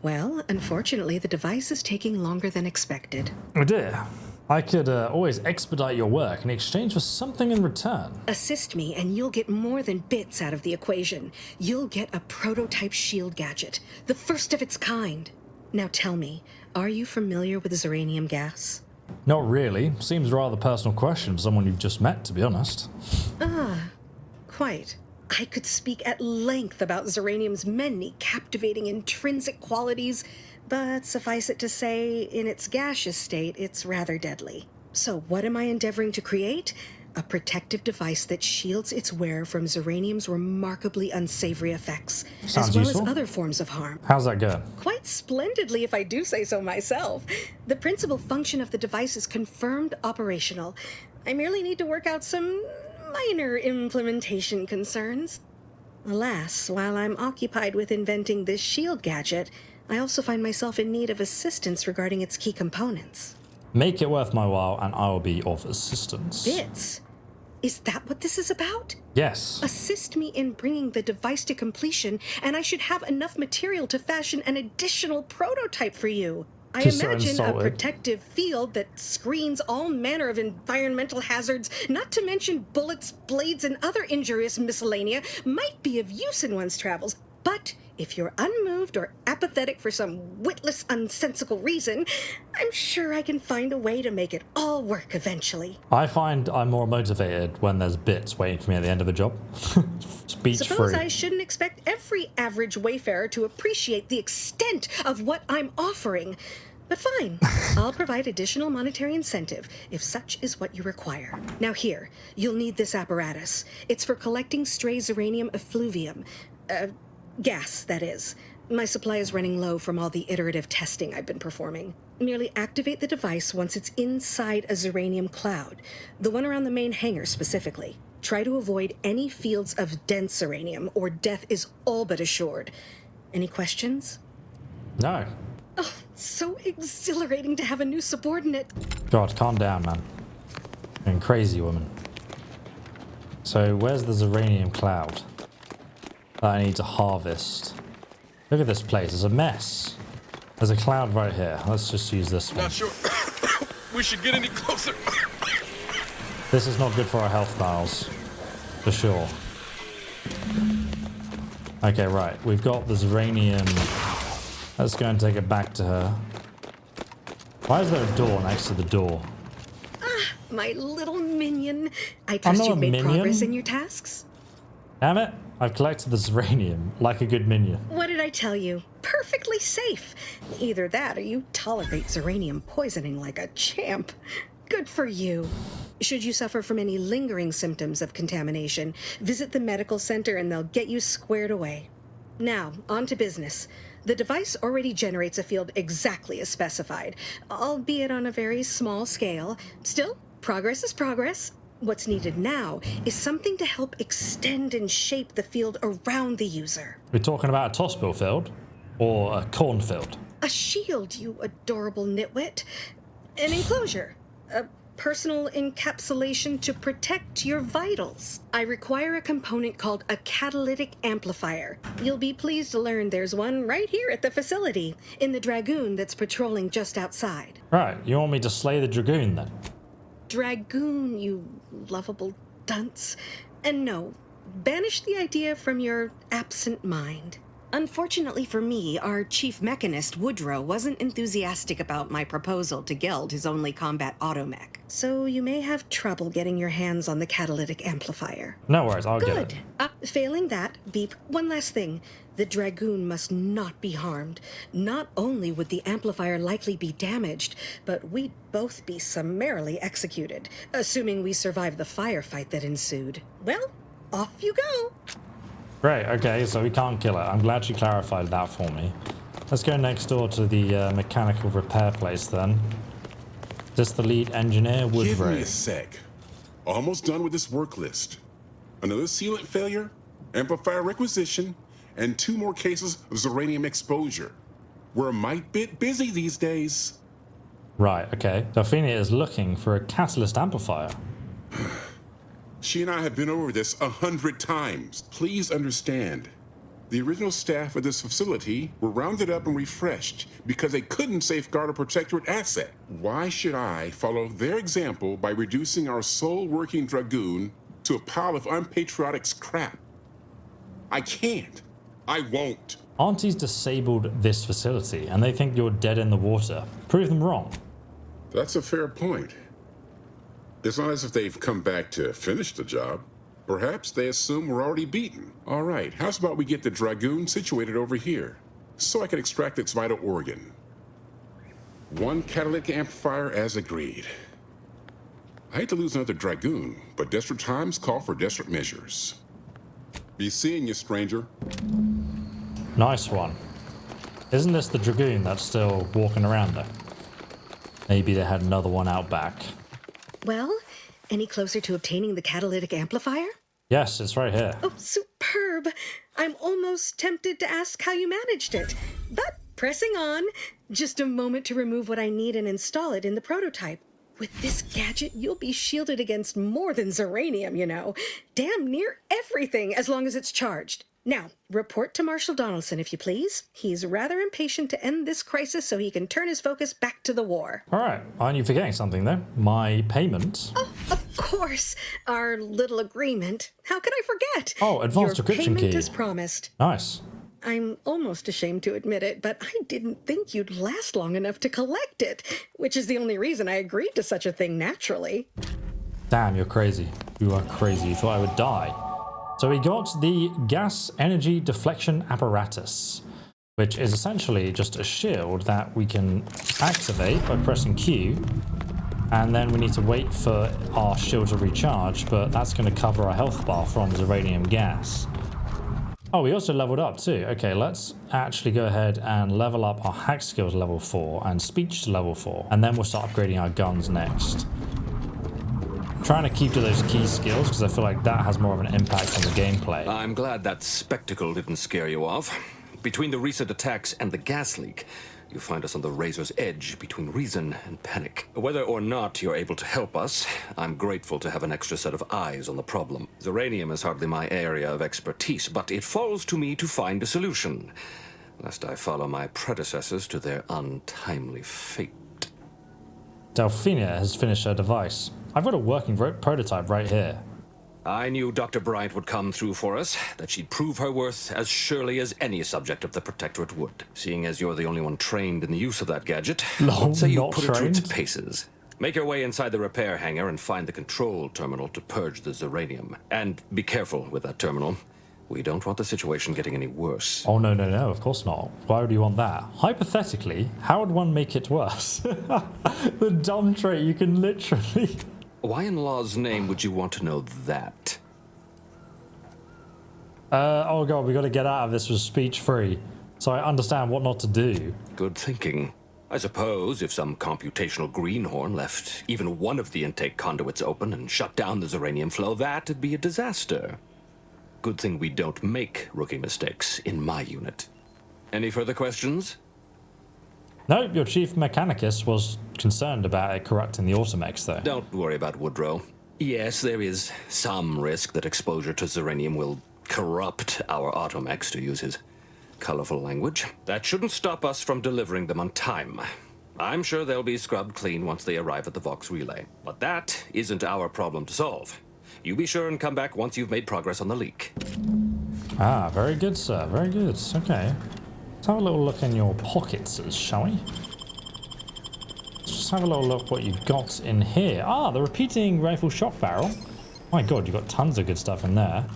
Well, unfortunately, the device is taking longer than expected. Oh dear. I could always expedite your work in exchange for something in return. Assist me, and you'll get more than bits out of the equation. You'll get a prototype shield gadget, the first of its kind. Now tell me, are you familiar with Zyranium gas? Not really. Seems a rather personal question for someone you've just met, to be honest. Quite. I could speak at length about Zyranium's many captivating intrinsic qualities, but suffice it to say, in its gaseous state, it's rather deadly. So what am I endeavoring to create? A protective device that shields its wearer from Zyranium's remarkably unsavory effects, Sounds as well useful. as other forms of harm. How's that go? Quite splendidly, if I do say so myself. The principal function of the device is confirmed operational. I merely need to work out some minor implementation concerns. Alas, while I'm occupied with inventing this shield gadget, I also find myself in need of assistance regarding its key components. Make it worth my while and I will be of assistance. Bits? Is that what this is about? Yes. Assist me in bringing the device to completion, and I should have enough material to fashion an additional prototype for you. I She's so imagine a insulted. protective field that screens all manner of environmental hazards, not to mention bullets, blades, and other injurious miscellanea, might be of use in one's travels. But if you're unmoved or apathetic for some witless, unsensical reason, I'm sure I can find a way to make it all work eventually. I find I'm more motivated when there's bits waiting for me at the end of a job. Speech Suppose free. I shouldn't expect every average wayfarer to appreciate the extent of what I'm offering. But fine, I'll provide additional monetary incentive if such is what you require. Now here, you'll need this apparatus. It's for collecting stray Zyranium effluvium. Gas, that is. My supply is running low from all the iterative testing I've been performing. Merely activate the device once it's inside a Zyranium cloud, the one around the main hangar specifically. Try to avoid any fields of dense Zyranium, or death is all but assured. Any questions? No. Oh, so exhilarating to have a new subordinate. God, calm down, man. You're going crazy, woman. So, where's the Zyranium cloud that I need to harvest? Look at this place. It's a mess. There's a cloud right here. Let's just use this one. Not sure we should get any closer. This is not good for our health dials. For sure. Okay, right. We've got the Zyranium. Let's go and take it back to her. Why is there a door next to the door? My little minion. I I'm trust not you've a made minion. progress in your tasks. Damn it. I've collected the Zyranium like a good minion. What did I tell you? Perfectly safe. Either that or you tolerate Zyranium poisoning like a champ. Good for you. Should you suffer from any lingering symptoms of contamination, visit the medical center and they'll get you squared away. Now, on to business. The device already generates a field exactly as specified, albeit on a very small scale. Still, progress is progress. What's needed now is something to help extend and shape the field around the user. We're talking about a tossbill field or a cornfield. A shield, you adorable nitwit. An enclosure. A personal encapsulation to protect your vitals. I require a component called a catalytic amplifier. You'll be pleased to learn there's one right here at the facility, in the Dragoon that's patrolling just outside. Right, you want me to slay the Dragoon then? Dragoon, you lovable dunce. And no, banish the idea from your absent mind. Unfortunately for me, our chief mechanist, Woodrow, wasn't enthusiastic about my proposal to Geld his only combat AutoMech. So you may have trouble getting your hands on the catalytic amplifier. No worries, I'll get it. Good. Failing that, beep. One last thing. The Dragoon must not be harmed. Not only would the amplifier likely be damaged, but we'd both be summarily executed, assuming we survive the firefight that ensued. Well, off you go. Great, okay, so we can't kill it. I'm glad she clarified that for me. Let's go next door to the mechanical repair place then. Is this the lead engineer, Vries? Give me a sec. Almost done with this work list. Another sealant failure, amplifier requisition, and 2 more cases of Zyranium exposure. We're a mite bit busy these days. Right, okay. Delphine is looking for a catalyst amplifier. She and I have been over this 100 times. Please understand. The original staff of this facility were rounded up and refreshed because they couldn't safeguard a protectorate asset. Why should I follow their example by reducing our sole working Dragoon to a pile of unpatriotic scrap? I can't. I won't. Auntie's disabled this facility and they think you're dead in the water. Prove them wrong. That's a fair point. It's not as if they've come back to finish the job. Perhaps they assume we're already beaten. All right, how's about we get the Dragoon situated over here, so I can extract its vital organ? One catalytic amplifier as agreed. I hate to lose another Dragoon, but desperate times call for desperate measures. Be seeing you, stranger. Nice one. Isn't this the Dragoon that's still walking around though? Maybe they had another one out back. Well, any closer to obtaining the catalytic amplifier? Yes, it's right here. Oh, superb. I'm almost tempted to ask how you managed it. But pressing on. Just a moment to remove what I need and install it in the prototype. With this gadget, you'll be shielded against more than Zyranium, you know. Damn near everything, as long as it's charged. Now, report to Marshal Donaldson, if you please. He's rather impatient to end this crisis so he can turn his focus back to the war. All right, aren't you forgetting something though? My payment. Oh, of course. Our little agreement. How could I forget? Oh, advanced decryption Your payment key. as promised. Nice. I'm almost ashamed to admit it, but I didn't think you'd last long enough to collect it, which is the only reason I agreed to such a thing naturally. Damn, you're crazy. You are crazy. You thought I would die. So we got the gas energy deflection apparatus, which is essentially just a shield that we can activate by pressing Q. And then we need to wait for our shield to recharge, but that's going to cover our health bar from Zyranium gas. Oh, we also leveled up too. Okay, let's actually go ahead and level up our hack skills to level 4 and speech to level 4. And then we'll start upgrading our guns next. Trying to keep to those key skills because I feel like that has more of an impact on the gameplay. I'm glad that spectacle didn't scare you off. Between the recent attacks and the gas leak, you find us on the razor's edge between reason and panic. Whether or not you're able to help us, I'm grateful to have an extra set of eyes on the problem. Zyranium is hardly my area of expertise, but it falls to me to find a solution, lest I follow my predecessors to their untimely fate. Delphina has finished her device. I've got a working prototype right here. I knew Dr. Bryant would come through for us, that she'd prove her worth as surely as any subject of the Protectorate would. Seeing as you're the only one trained in the use of that gadget, I'd say you put it through its paces. Make your way inside the repair hangar and find the control terminal to purge the Zyranium. And be careful with that terminal. We don't want the situation getting any worse. Oh, no, of course not. Why would you want that? Hypothetically, how would one make it worse? The dumb trait, you can literally... Why in law's name would you want to know that? Oh god, we got to get out of this with speech free, so I understand what not to do. Good thinking. I suppose if some computational greenhorn left even one of the intake conduits open and shut down the Zyranium flow, that'd be a disaster. Good thing we don't make rookie mistakes in my unit. Any further questions? No, your chief mechanicus was concerned about it corrupting the AutoMechs, though. Don't worry about Woodrow. Yes, there is some risk that exposure to Zyranium will corrupt our AutoMechs, to use his colorful language. That shouldn't stop us from delivering them on time. I'm sure they'll be scrubbed clean once they arrive at the Vox relay. But that isn't our problem to solve. You be sure and come back once you've made progress on the leak. Ah, very good, sir. Very good. Okay. Let's have a little look in your pockets, shall we? Let's just have a little look what you've got in here. Ah, the repeating rifle shock barrel. My god, you've got tons of good stuff in there.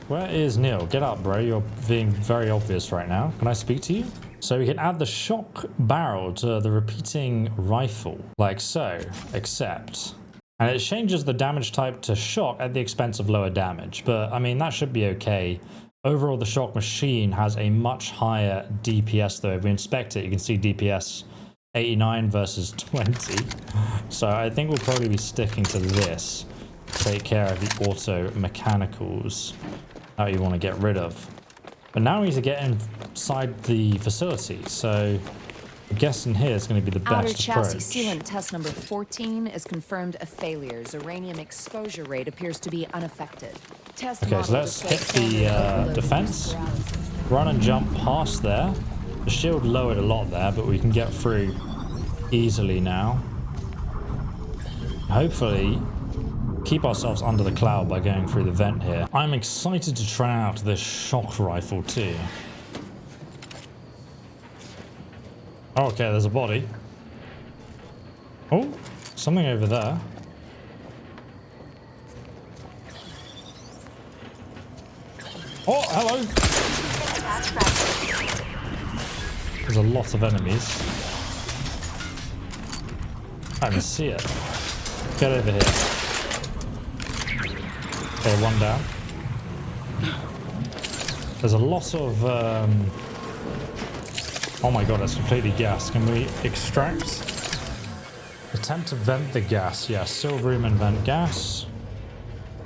Where is Neil? Get up, bro. You're being very obvious right now. Can I speak to you? So we can add the shock barrel to the repeating rifle, like so, except... And it changes the damage type to shock at the expense of lower damage. But, I mean, that should be okay. Overall, the shock machine has a much higher DPS, though. If we inspect it, you can see DPS 89 versus 20. So I think we'll probably be sticking to this. Take care of the auto mechanicals that you want to get rid of. But now we need to get inside the facility. So I'm guessing here is going to be the best Outer chassis approach. sealant test number 14 is confirmed a failure. Zyranium exposure rate appears to be unaffected. Test Okay, so let's hit the defense. Run and jump past there. The shield lowered a lot there, but we can get through easily now. Hopefully keep ourselves under the cloud by going through the vent here. I'm excited to try out this shock rifle too. Okay, there's a body. Oh, something over there. Oh, hello. There's a lot of enemies. I can see it. Get over here. Okay, one down. There's a lot of... Oh my god, it's completely gas. Can we extract? Attempt to vent the gas. Yes, silver room and vent gas.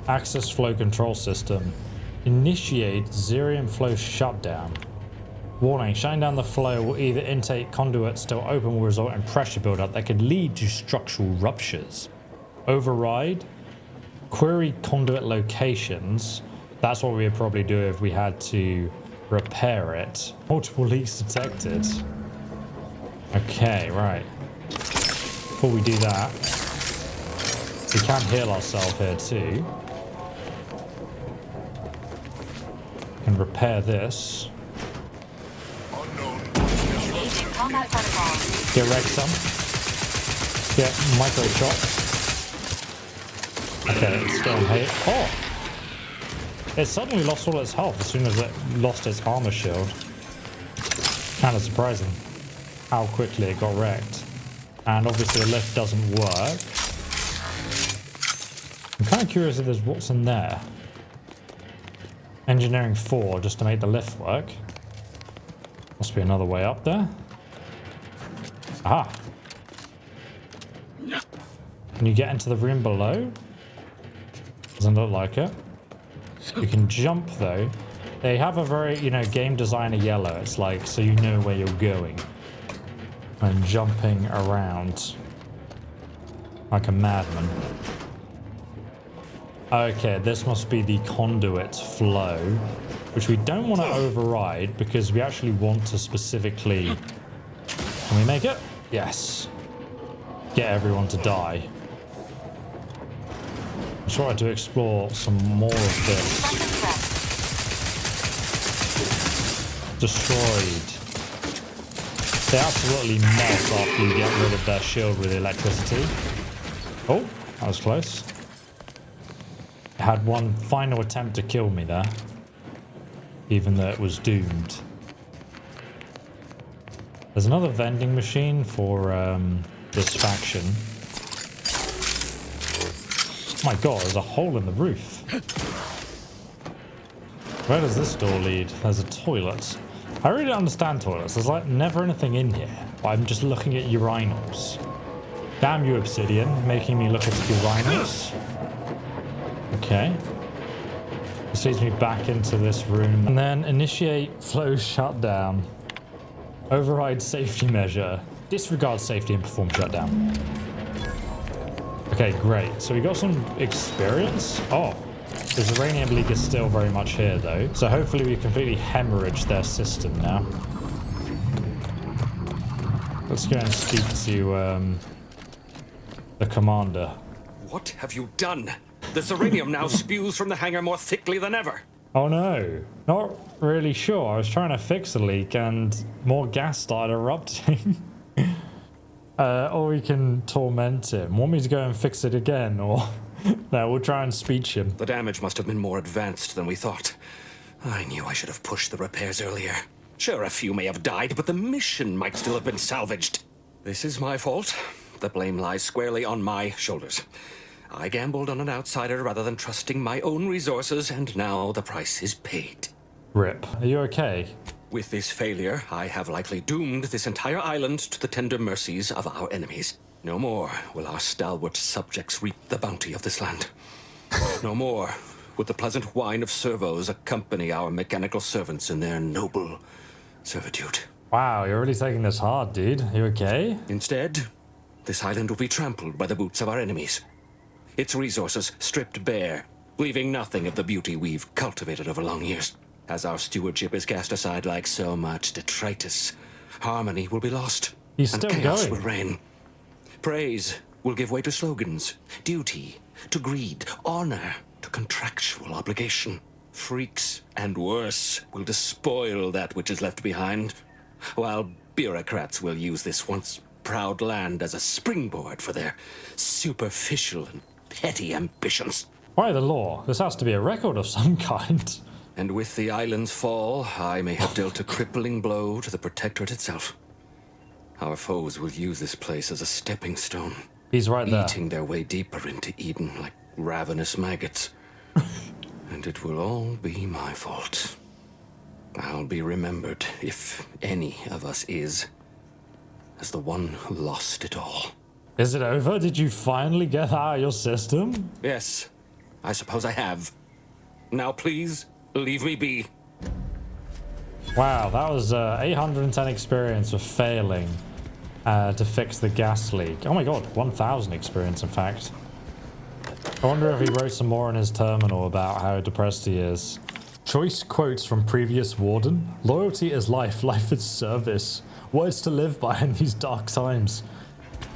Access flow control system. Initiate Zyranium flow shutdown. Warning, shutting down the flow will either intake conduits still open will result in pressure buildup that could lead to structural ruptures. Override. Query conduit locations. That's what we would probably do if we had to repair it. Multiple leaks detected. Okay, right. Before we do that, we can heal ourselves here too. We can repair this. Get wrecked some. Get micro shots. Okay, it's going hate. Oh! It suddenly lost all its health as soon as it lost its armor shield. Kind of surprising how quickly it got wrecked. And obviously the lift doesn't work. I'm kind of curious if there's what's in there. Engineering 4 just to make the lift work. Must be another way up there. Aha. Can you get into the room below? Doesn't look like it. You can jump though. They have a very, game designer yellow. It's like, so you know where you're going. And jumping around like a madman. Okay, this must be the conduit flow, which we don't want to override because we actually want to specifically... Can we make it? Yes. Get everyone to die. I tried to explore some more of this. Destroyed. They absolutely melt after you get rid of their shield with electricity. Oh, that was close. It had one final attempt to kill me there. Even though it was doomed. There's another vending machine for this faction. Oh my god, there's a hole in the roof. Where does this door lead? There's a toilet. I really don't understand toilets. There's like never anything in here. But I'm just looking at urinals. Damn you, Obsidian, making me look at urinals. Okay. This leads me back into this room. And then initiate flow shutdown. Override safety measure. Disregard safety and perform shutdown. Okay, great. So we got some experience. Oh, the Zyranium leak is still very much here though. So hopefully we completely hemorrhaged their system now. Let's go and speak to the commander. What have you done? The Zyranium now spews from the hangar more thickly than ever. Oh no, not really sure. I was trying to fix the leak and more gas started erupting. Or we can torment him. Want me to go and fix it again? Or no, we'll try and speech him. The damage must have been more advanced than we thought. I knew I should have pushed the repairs earlier. Sure, a few may have died, but the mission might still have been salvaged. This is my fault. The blame lies squarely on my shoulders. I gambled on an outsider rather than trusting my own resources, and now the price is paid. Rip. Are you okay? With this failure, I have likely doomed this entire island to the tender mercies of our enemies. No more will our stalwart subjects reap the bounty of this land. No more would the pleasant whine of servos accompany our mechanical servants in their noble servitude. Wow, you're really taking this hard, dude. You okay? Instead, this island will be trampled by the boots of our enemies. Its resources stripped bare, leaving nothing of the beauty we've cultivated over long years. As our stewardship is cast aside like so much detritus, harmony will be lost, He's and still chaos going. will reign. Praise will give way to slogans, duty to greed, honor to contractual obligation. Freaks and worse will despoil that which is left behind, while bureaucrats will use this once proud land as a springboard for their superficial and petty ambitions. By the law, this has to be a record of some kind. And with the island's fall, I may have dealt a crippling blow to the Protectorate itself. Our foes will use this place as a stepping stone. He's right there. Eating their way deeper into Eden like ravenous maggots. And it will all be my fault. I'll be remembered, if any of us is, as the one who lost it all. Is it over? Did you finally get that out of your system? Yes, I suppose I have. Now please, leave me be. Wow, that was 810 experience for failing to fix the gas leak. Oh my god, 1000 experience in fact. I wonder if he wrote some more in his terminal about how depressed he is. Choice quotes from previous warden. Loyalty is life, life is service. Words to live by in these dark times.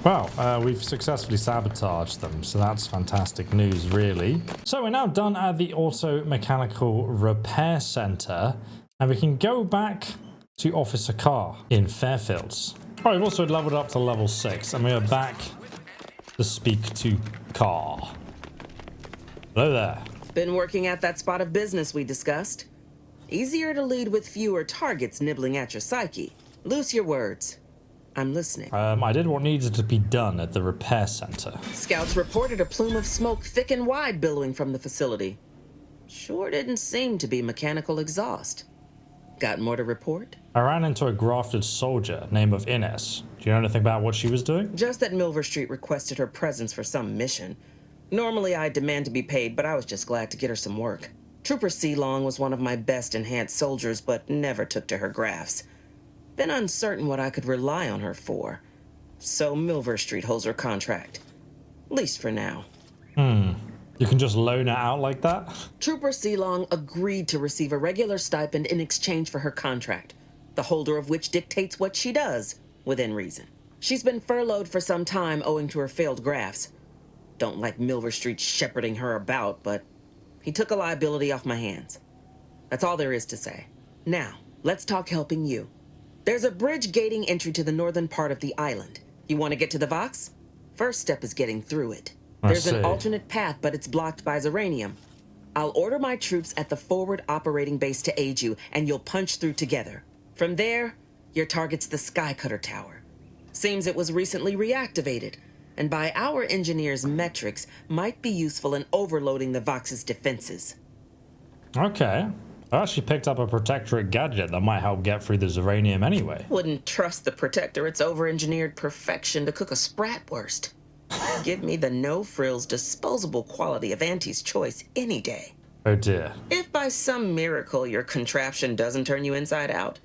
Wow, we've successfully sabotaged them, so that's fantastic news, really. So we're now done at the Auto Mechanical Repair Center, and we can go back to Officer Kaur in Fairfields. All right, we've also leveled up to level 6, and we are back to speak to Kaur. Hello there. Been working at that spot of business we discussed. Easier to lead with fewer targets nibbling at your psyche. Loose your words. I'm listening. I did what needed to be done at the repair center. Scouts reported a plume of smoke thick and wide billowing from the facility. Sure didn't seem to be mechanical exhaust. Got more to report? I ran into a grafted soldier named of Ines. Do you know anything about what she was doing? Just that MilverStreet requested her presence for some mission. Normally I'd demand to be paid, but I was just glad to get her some work. Trooper Sealong was one of my best enhanced soldiers, but never took to her grafts. Been uncertain what I could rely on her for. So MilverStreet holds her contract. At least for now. You can just loan her out like that? Trooper Sealong agreed to receive a regular stipend in exchange for her contract, the holder of which dictates what she does, within reason. She's been furloughed for some time owing to her failed grafts. Don't like MilverStreet shepherding her about, but he took a liability off my hands. That's all there is to say. Now, let's talk helping you. There's a bridge gating entry to the northern part of the island. You want to get to the Vox? First step is getting through it. There's an alternate path, but it's blocked by Zyranium. I'll order my troops at the forward operating base to aid you, and you'll punch through together. From there, your target's the Skycutter Tower. Seems it was recently reactivated, and by our engineers' metrics, might be useful in overloading the Vox's defenses. Okay. I actually picked up a Protectorate gadget that might help get through the Zyranium anyway. Wouldn't trust the Protectorate's over-engineered perfection to cook a spratwurst. Give me the no-frills, disposable quality of Auntie's choice any day. Oh dear. If by some miracle your contraption doesn't turn you inside out,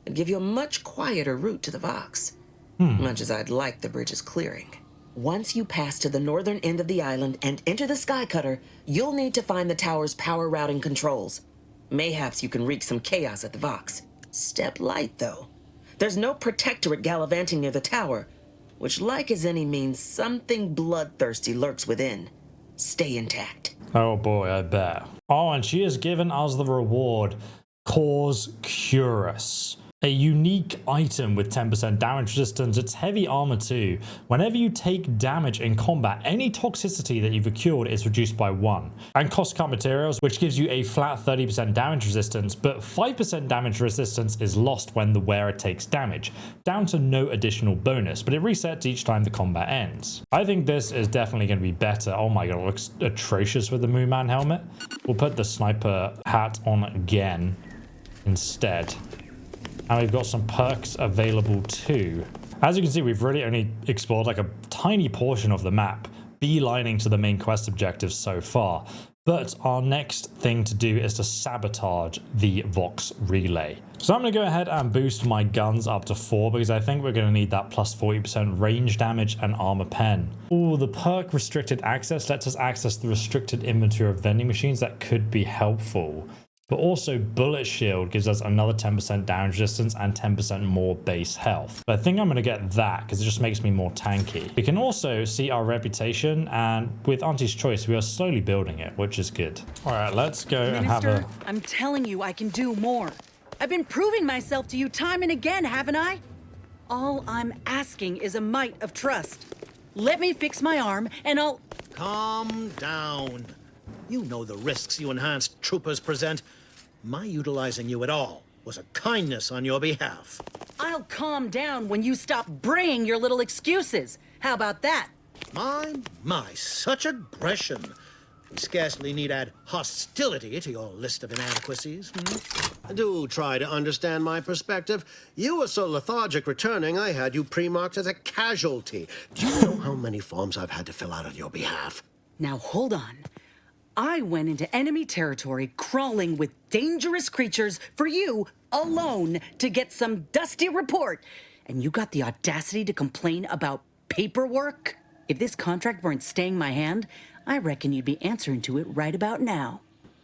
it'd give you a much quieter route to the Vox. Much as I'd like the bridge's clearing. Once you pass to the northern end of the island and enter the Skycutter, you'll need to find the tower's power routing controls. Mayhaps you can wreak some chaos at the Vox. Step light, though. There's no Protectorate gallivanting near the tower, which, like as any, means something bloodthirsty lurks within. Stay intact. Oh boy, I bet. Oh, and she has given us the reward, Cause Curus. A unique item with 10% damage resistance. It's heavy armor too. Whenever you take damage in combat, any toxicity that you've accrued is reduced by 1. And cost cut materials, which gives you a flat 30% damage resistance, but 5% damage resistance is lost when the wearer takes damage, down to no additional bonus, but it resets each time the combat ends. I think this is definitely going to be better. Oh my god, it looks atrocious with the Moon Man helmet. We'll put the sniper hat on again instead. And we've got some perks available too. As you can see, we've really only explored like a tiny portion of the map, beelining to the main quest objectives so far. But our next thing to do is to sabotage the Vox relay. So I'm going to go ahead and boost my guns up to 4 because I think we're going to need that plus 40% range damage and armor pen. Ooh, the perk restricted access lets us access the restricted inventory of vending machines. That could be helpful. But also bullet shield gives us another 10% damage resistance and 10% more base health. But I think I'm going to get that because it just makes me more tanky. We can also see our reputation, and with Auntie's choice, we are slowly building it, which is good. All right, let's go and have a... I'm telling you I can do more. I've been proving myself to you time and again, haven't I? All I'm asking is a mite of trust. Let me fix my arm, and I'll... Calm down. You know the risks you enhanced troopers present. My utilizing you at all was a kindness on your behalf. I'll calm down when you stop braying your little excuses. How about that? My, such aggression. We scarcely need add hostility to your list of inadequacies. Do try to understand my perspective. You were so lethargic returning, I had you pre-marked as a casualty. Do you know how many forms I've had to fill out on your behalf? Now hold on. I went into enemy territory crawling with dangerous creatures for you alone to get some dusty report. And you got the audacity to complain about paperwork? If this contract weren't staying my hand, I reckon you'd be answering to it right about now.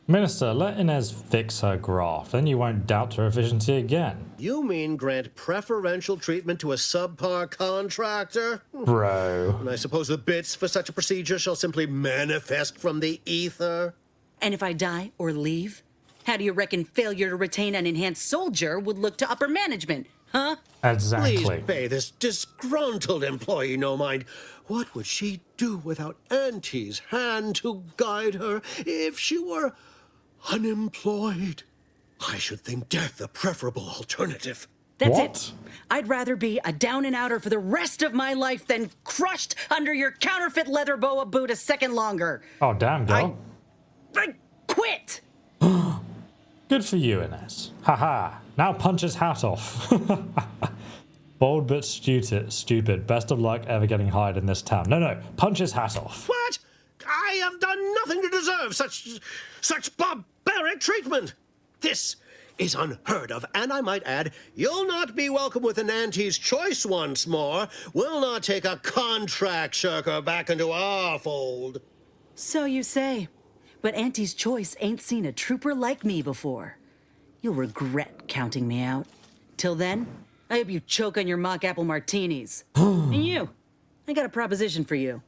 Minister, let Inez fix her graft, then you won't doubt her efficiency again. You mean grant preferential treatment to a subpar contractor? Bro. And I suppose the bits for such a procedure shall simply manifest from the ether? And if I die or leave, how do you reckon failure to retain an enhanced soldier would look to upper management, huh? Exactly. Please pay this disgruntled employee no mind. What would she do without Auntie's hand to guide her if she were unemployed? I should think death a preferable alternative. That's it. I'd rather be a down and outer for the rest of my life than crushed under your counterfeit leather boa boot a second longer. Oh, damn, girl. I quit! Good for you, Inez. Haha. Now punch his hat off. Bold but stupid. Best of luck ever getting hired in this town. No, punch his hat off. What? I have done nothing to deserve such barbaric treatment. This is unheard of, and I might add, you'll not be welcome with an Auntie's choice once more. We'll not take a contract shirker back into our fold. So you say, but Auntie's choice ain't seen a trooper like me before. You'll regret counting me out. Till then, I hope you choke on your mock apple martinis. And you, I got a proposition for you.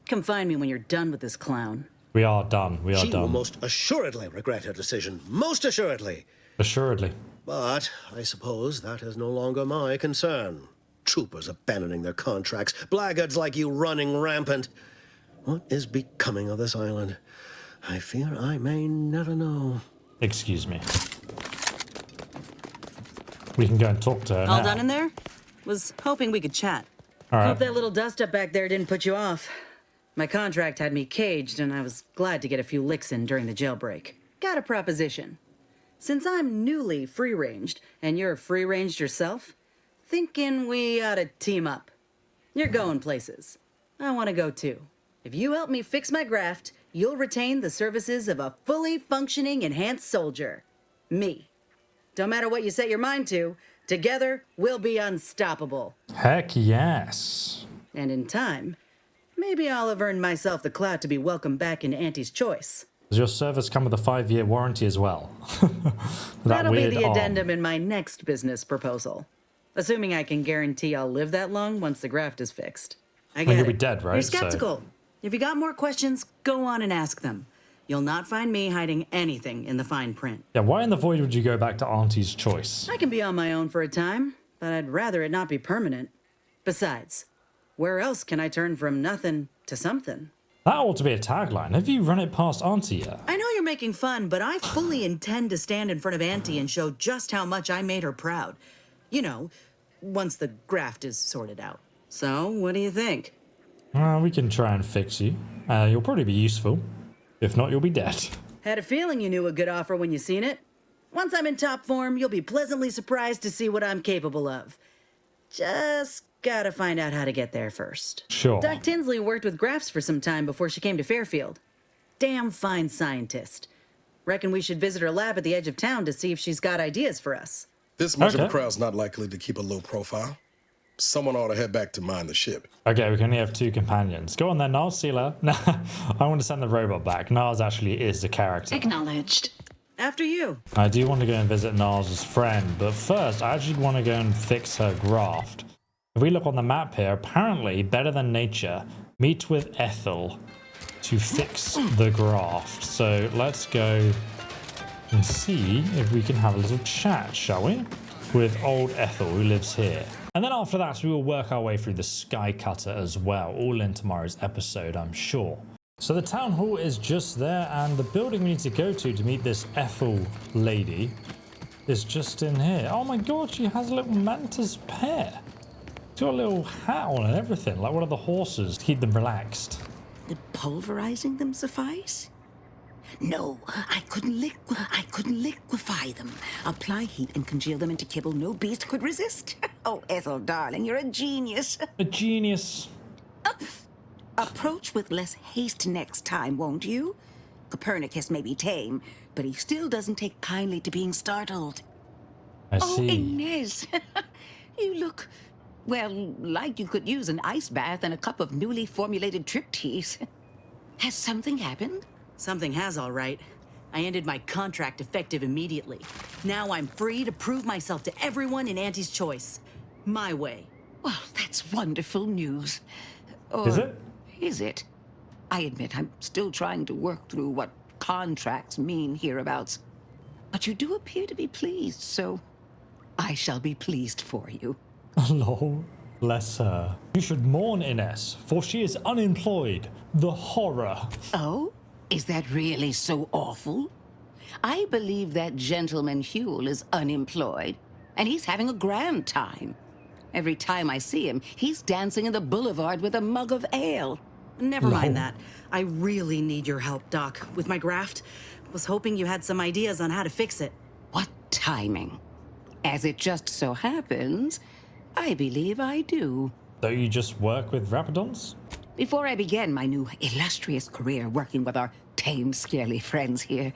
Come find me when you're done with this clown. We are done. She will most assuredly regret her decision. Most assuredly. Assuredly. But I suppose that is no longer my concern. Troopers abandoning their contracts. Blackguards like you running rampant. What is becoming of this island? I fear I may never know. Excuse me. We can go and talk to her All now. done in there? Was hoping we could chat. All right. Hope that little dust up back there didn't put you off. My contract had me caged, and I was glad to get a few licks in during the jailbreak. Got a proposition. Since I'm newly free-ranged, and you're free-ranged yourself, thinking we ought to team up. You're going places. I want to go too. If you help me fix my graft, you'll retain the services of a fully functioning enhanced soldier. Me. Don't matter what you set your mind to, together we'll be unstoppable. Heck yes. And in time, maybe I'll have earned myself the clout to be welcomed back into Auntie's choice. Does your service come with a 5-year warranty as well? That'll be weird the arm. addendum in my next business proposal. Assuming I can guarantee I'll live that long once the graft is fixed. I get Well, you'll it. be dead, right? You're So- skeptical. If you got more questions, go on and ask them. You'll not find me hiding anything in the fine print. Yeah, why in the void would you go back to Auntie's choice? I can be on my own for a time, but I'd rather it not be permanent. Besides, where else can I turn from nothing to something? That ought to be a tagline. Have you run it past Auntie yet? I know you're making fun, but I fully intend to stand in front of Auntie and show just how much I made her proud. You know, once the graft is sorted out. So, what do you think? We can try and fix you. You'll probably be useful. If not, you'll be dead. Had a feeling you knew a good offer when you seen it. Once I'm in top form, you'll be pleasantly surprised to see what I'm capable of. Just gotta find out how to get there first. Sure. Doc Tinsley worked with grafts for some time before she came to Fairfield. Damn fine scientist. Reckon we should visit her lab at the edge of town to see if she's got ideas for us. This much of a crowd's not likely to keep a low profile. Someone ought to head back to mind the ship. Okay, we can only have 2 companions. Go on then, Niles. See you later. I want to send the robot back. Niles actually is the character. Acknowledged. After you. I do want to go and visit Niles' friend, but first I actually want to go and fix her graft. If we look on the map here, apparently Better Than Nature meet with Ethel to fix the graft. So let's go and see if we can have a little chat, shall we? with old Ethel, who lives here. And then after that, we will work our way through the Sky Cutter as well, all in tomorrow's episode, I'm sure. So the town hall is just there, and the building we need to go to meet this Ethel lady is just in here. Oh my god, she has a little mantis pair. She's got a little hat on and everything, like one of the horses to keep them relaxed. Would pulverizing them suffice? No, I couldn't liquefy them. Apply heat and congeal them into kibble no beast could resist. Oh, Ethel, darling, you're a genius. A genius. Approach with less haste next time, won't you? Copernicus may be tame, but he still doesn't take kindly to being startled. I Oh, see. Inez, you look, well, like you could use an ice bath and a cup of newly formulated trip teas. Has something happened? Something has, all right. I ended my contract effective immediately. Now I'm free to prove myself to everyone in Auntie's choice. My way. Well, that's wonderful news. Or Is it? Is it? I admit I'm still trying to work through what contracts mean hereabouts. But you do appear to be pleased, so I shall be pleased for you. Lol, bless her. You should mourn Ines, for she is unemployed. The horror. Oh? Is that really so awful? I believe that gentleman Huel is unemployed, and he's having a grand time. Every time I see him, he's dancing in the boulevard with a mug of ale. Never mind that. I really need your help, Doc, with my graft. Was hoping you had some ideas on how to fix it. What timing? As it just so happens, I believe I do. Don't you just work with Rapidons? Before I began my new illustrious career working with our tame, scarily friends here,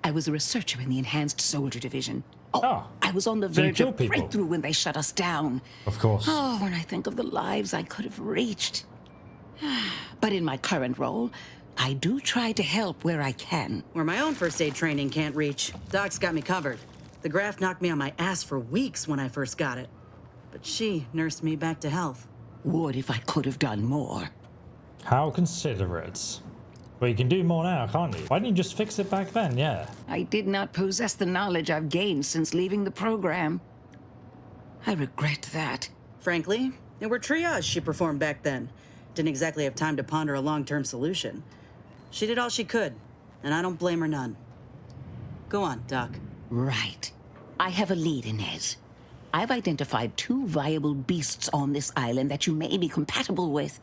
I was a researcher in the Enhanced Soldier Division. Oh, I was on the So you verge kill of people? breakthrough when they shut us down. Of course. Oh, when I think of the lives I could have reached. But in my current role, I do try to help where I can. Where my own first aid training can't reach, Doc's got me covered. The graft knocked me on my ass for weeks when I first got it. But she nursed me back to health. Would if I could have done more. How considerate. Well, you can do more now, can't you? Why didn't you just fix it back then? Yeah. I did not possess the knowledge I've gained since leaving the program. I regret that. Frankly, there were triage she performed back then. Didn't exactly have time to ponder a long-term solution. She did all she could, and I don't blame her none. Go on, Doc. Right. I have a lead, Inez. I've identified 2 viable beasts on this island that you may be compatible with.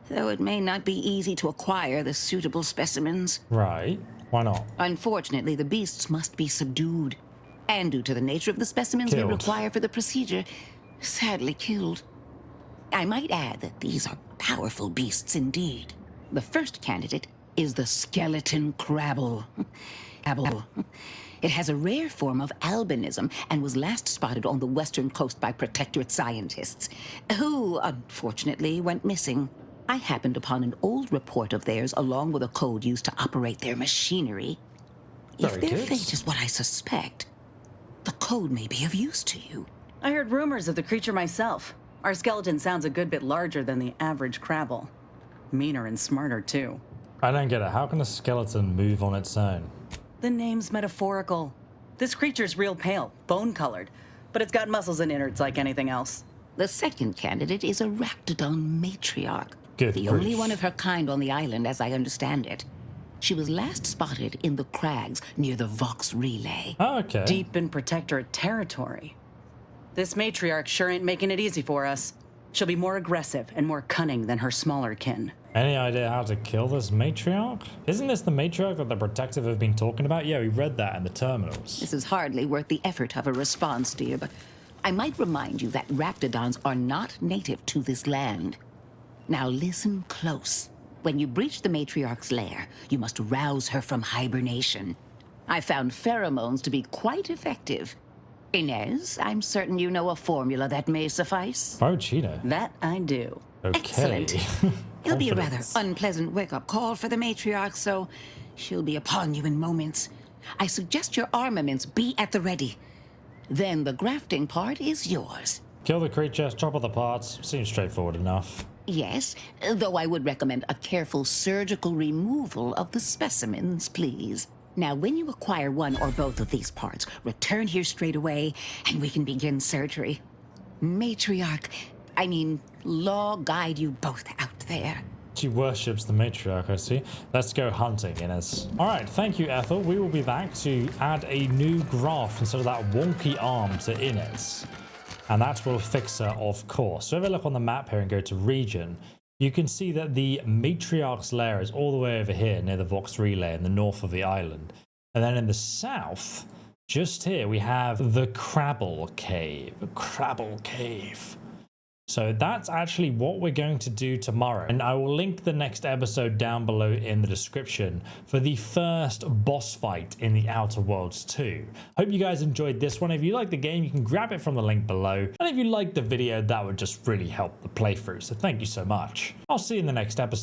Though it may not be easy to acquire the suitable specimens. Right. Why not? Unfortunately, the beasts must be subdued. And due to the nature of the specimens we require for the procedure, sadly killed. I might add that these are powerful beasts indeed. The first candidate is the skeleton crabble. It has a rare form of albinism and was last spotted on the western coast by protectorate scientists, who unfortunately went missing. I happened upon an old report of theirs along with a code used to operate their machinery. If their fate is what I suspect, the code may be of use to you. I heard rumors of the creature myself. Our skeleton sounds a good bit larger than the average crabble. Meaner and smarter, too. I don't get it. How can a skeleton move on its own? The name's metaphorical. This creature's real pale, bone-colored, but it's got muscles and innards like anything else. The second candidate is a Raptidon matriarch. Good the only one of her kind on the island, as I understand it. She was last spotted in the crags near the Vox Relay. Oh, okay. Deep in protectorate territory. This matriarch sure ain't making it easy for us. She'll be more aggressive and more cunning than her smaller kin. Any idea how to kill this matriarch? Isn't this the matriarch that the Protective have been talking about? Yeah, we read that in the terminals. This is hardly worth the effort of a response, dear, but I might remind you that Raptidons are not native to this land. Now listen close. When you breach the matriarch's lair, you must rouse her from hibernation. I found pheromones to be quite effective. Inez, I'm certain you know a formula that may suffice. Why would she know? That I do. Okay. Excellent. It'll be a rather unpleasant wake-up call for the matriarch, so she'll be upon you in moments. I suggest your armaments be at the ready. Then the grafting part is yours. Kill the creature, chop off the parts. Seems straightforward enough. Yes, though I would recommend a careful surgical removal of the specimens, please. Now, when you acquire one or both of these parts, return here straight away, and we can begin surgery. Law guide you both out there. She worships the matriarch, I see. Let's go hunting, Inez. All right, thank you, Ethel. We will be back to add a new graft instead of that wonky arm to Inez. And that will fix her, of course. So if I look on the map here and go to region, you can see that the matriarch's lair is all the way over here near the Vox Relay in the north of the island. And then in the south, just here, we have the Crabble Cave. The Crabble Cave. So that's actually what we're going to do tomorrow. And I will link the next episode down below in the description for the first boss fight in the Outer Worlds 2. Hope you guys enjoyed this one. If you like the game, you can grab it from the link below. And if you liked the video, that would just really help the playthrough. So thank you so much. I'll see you in the next episode.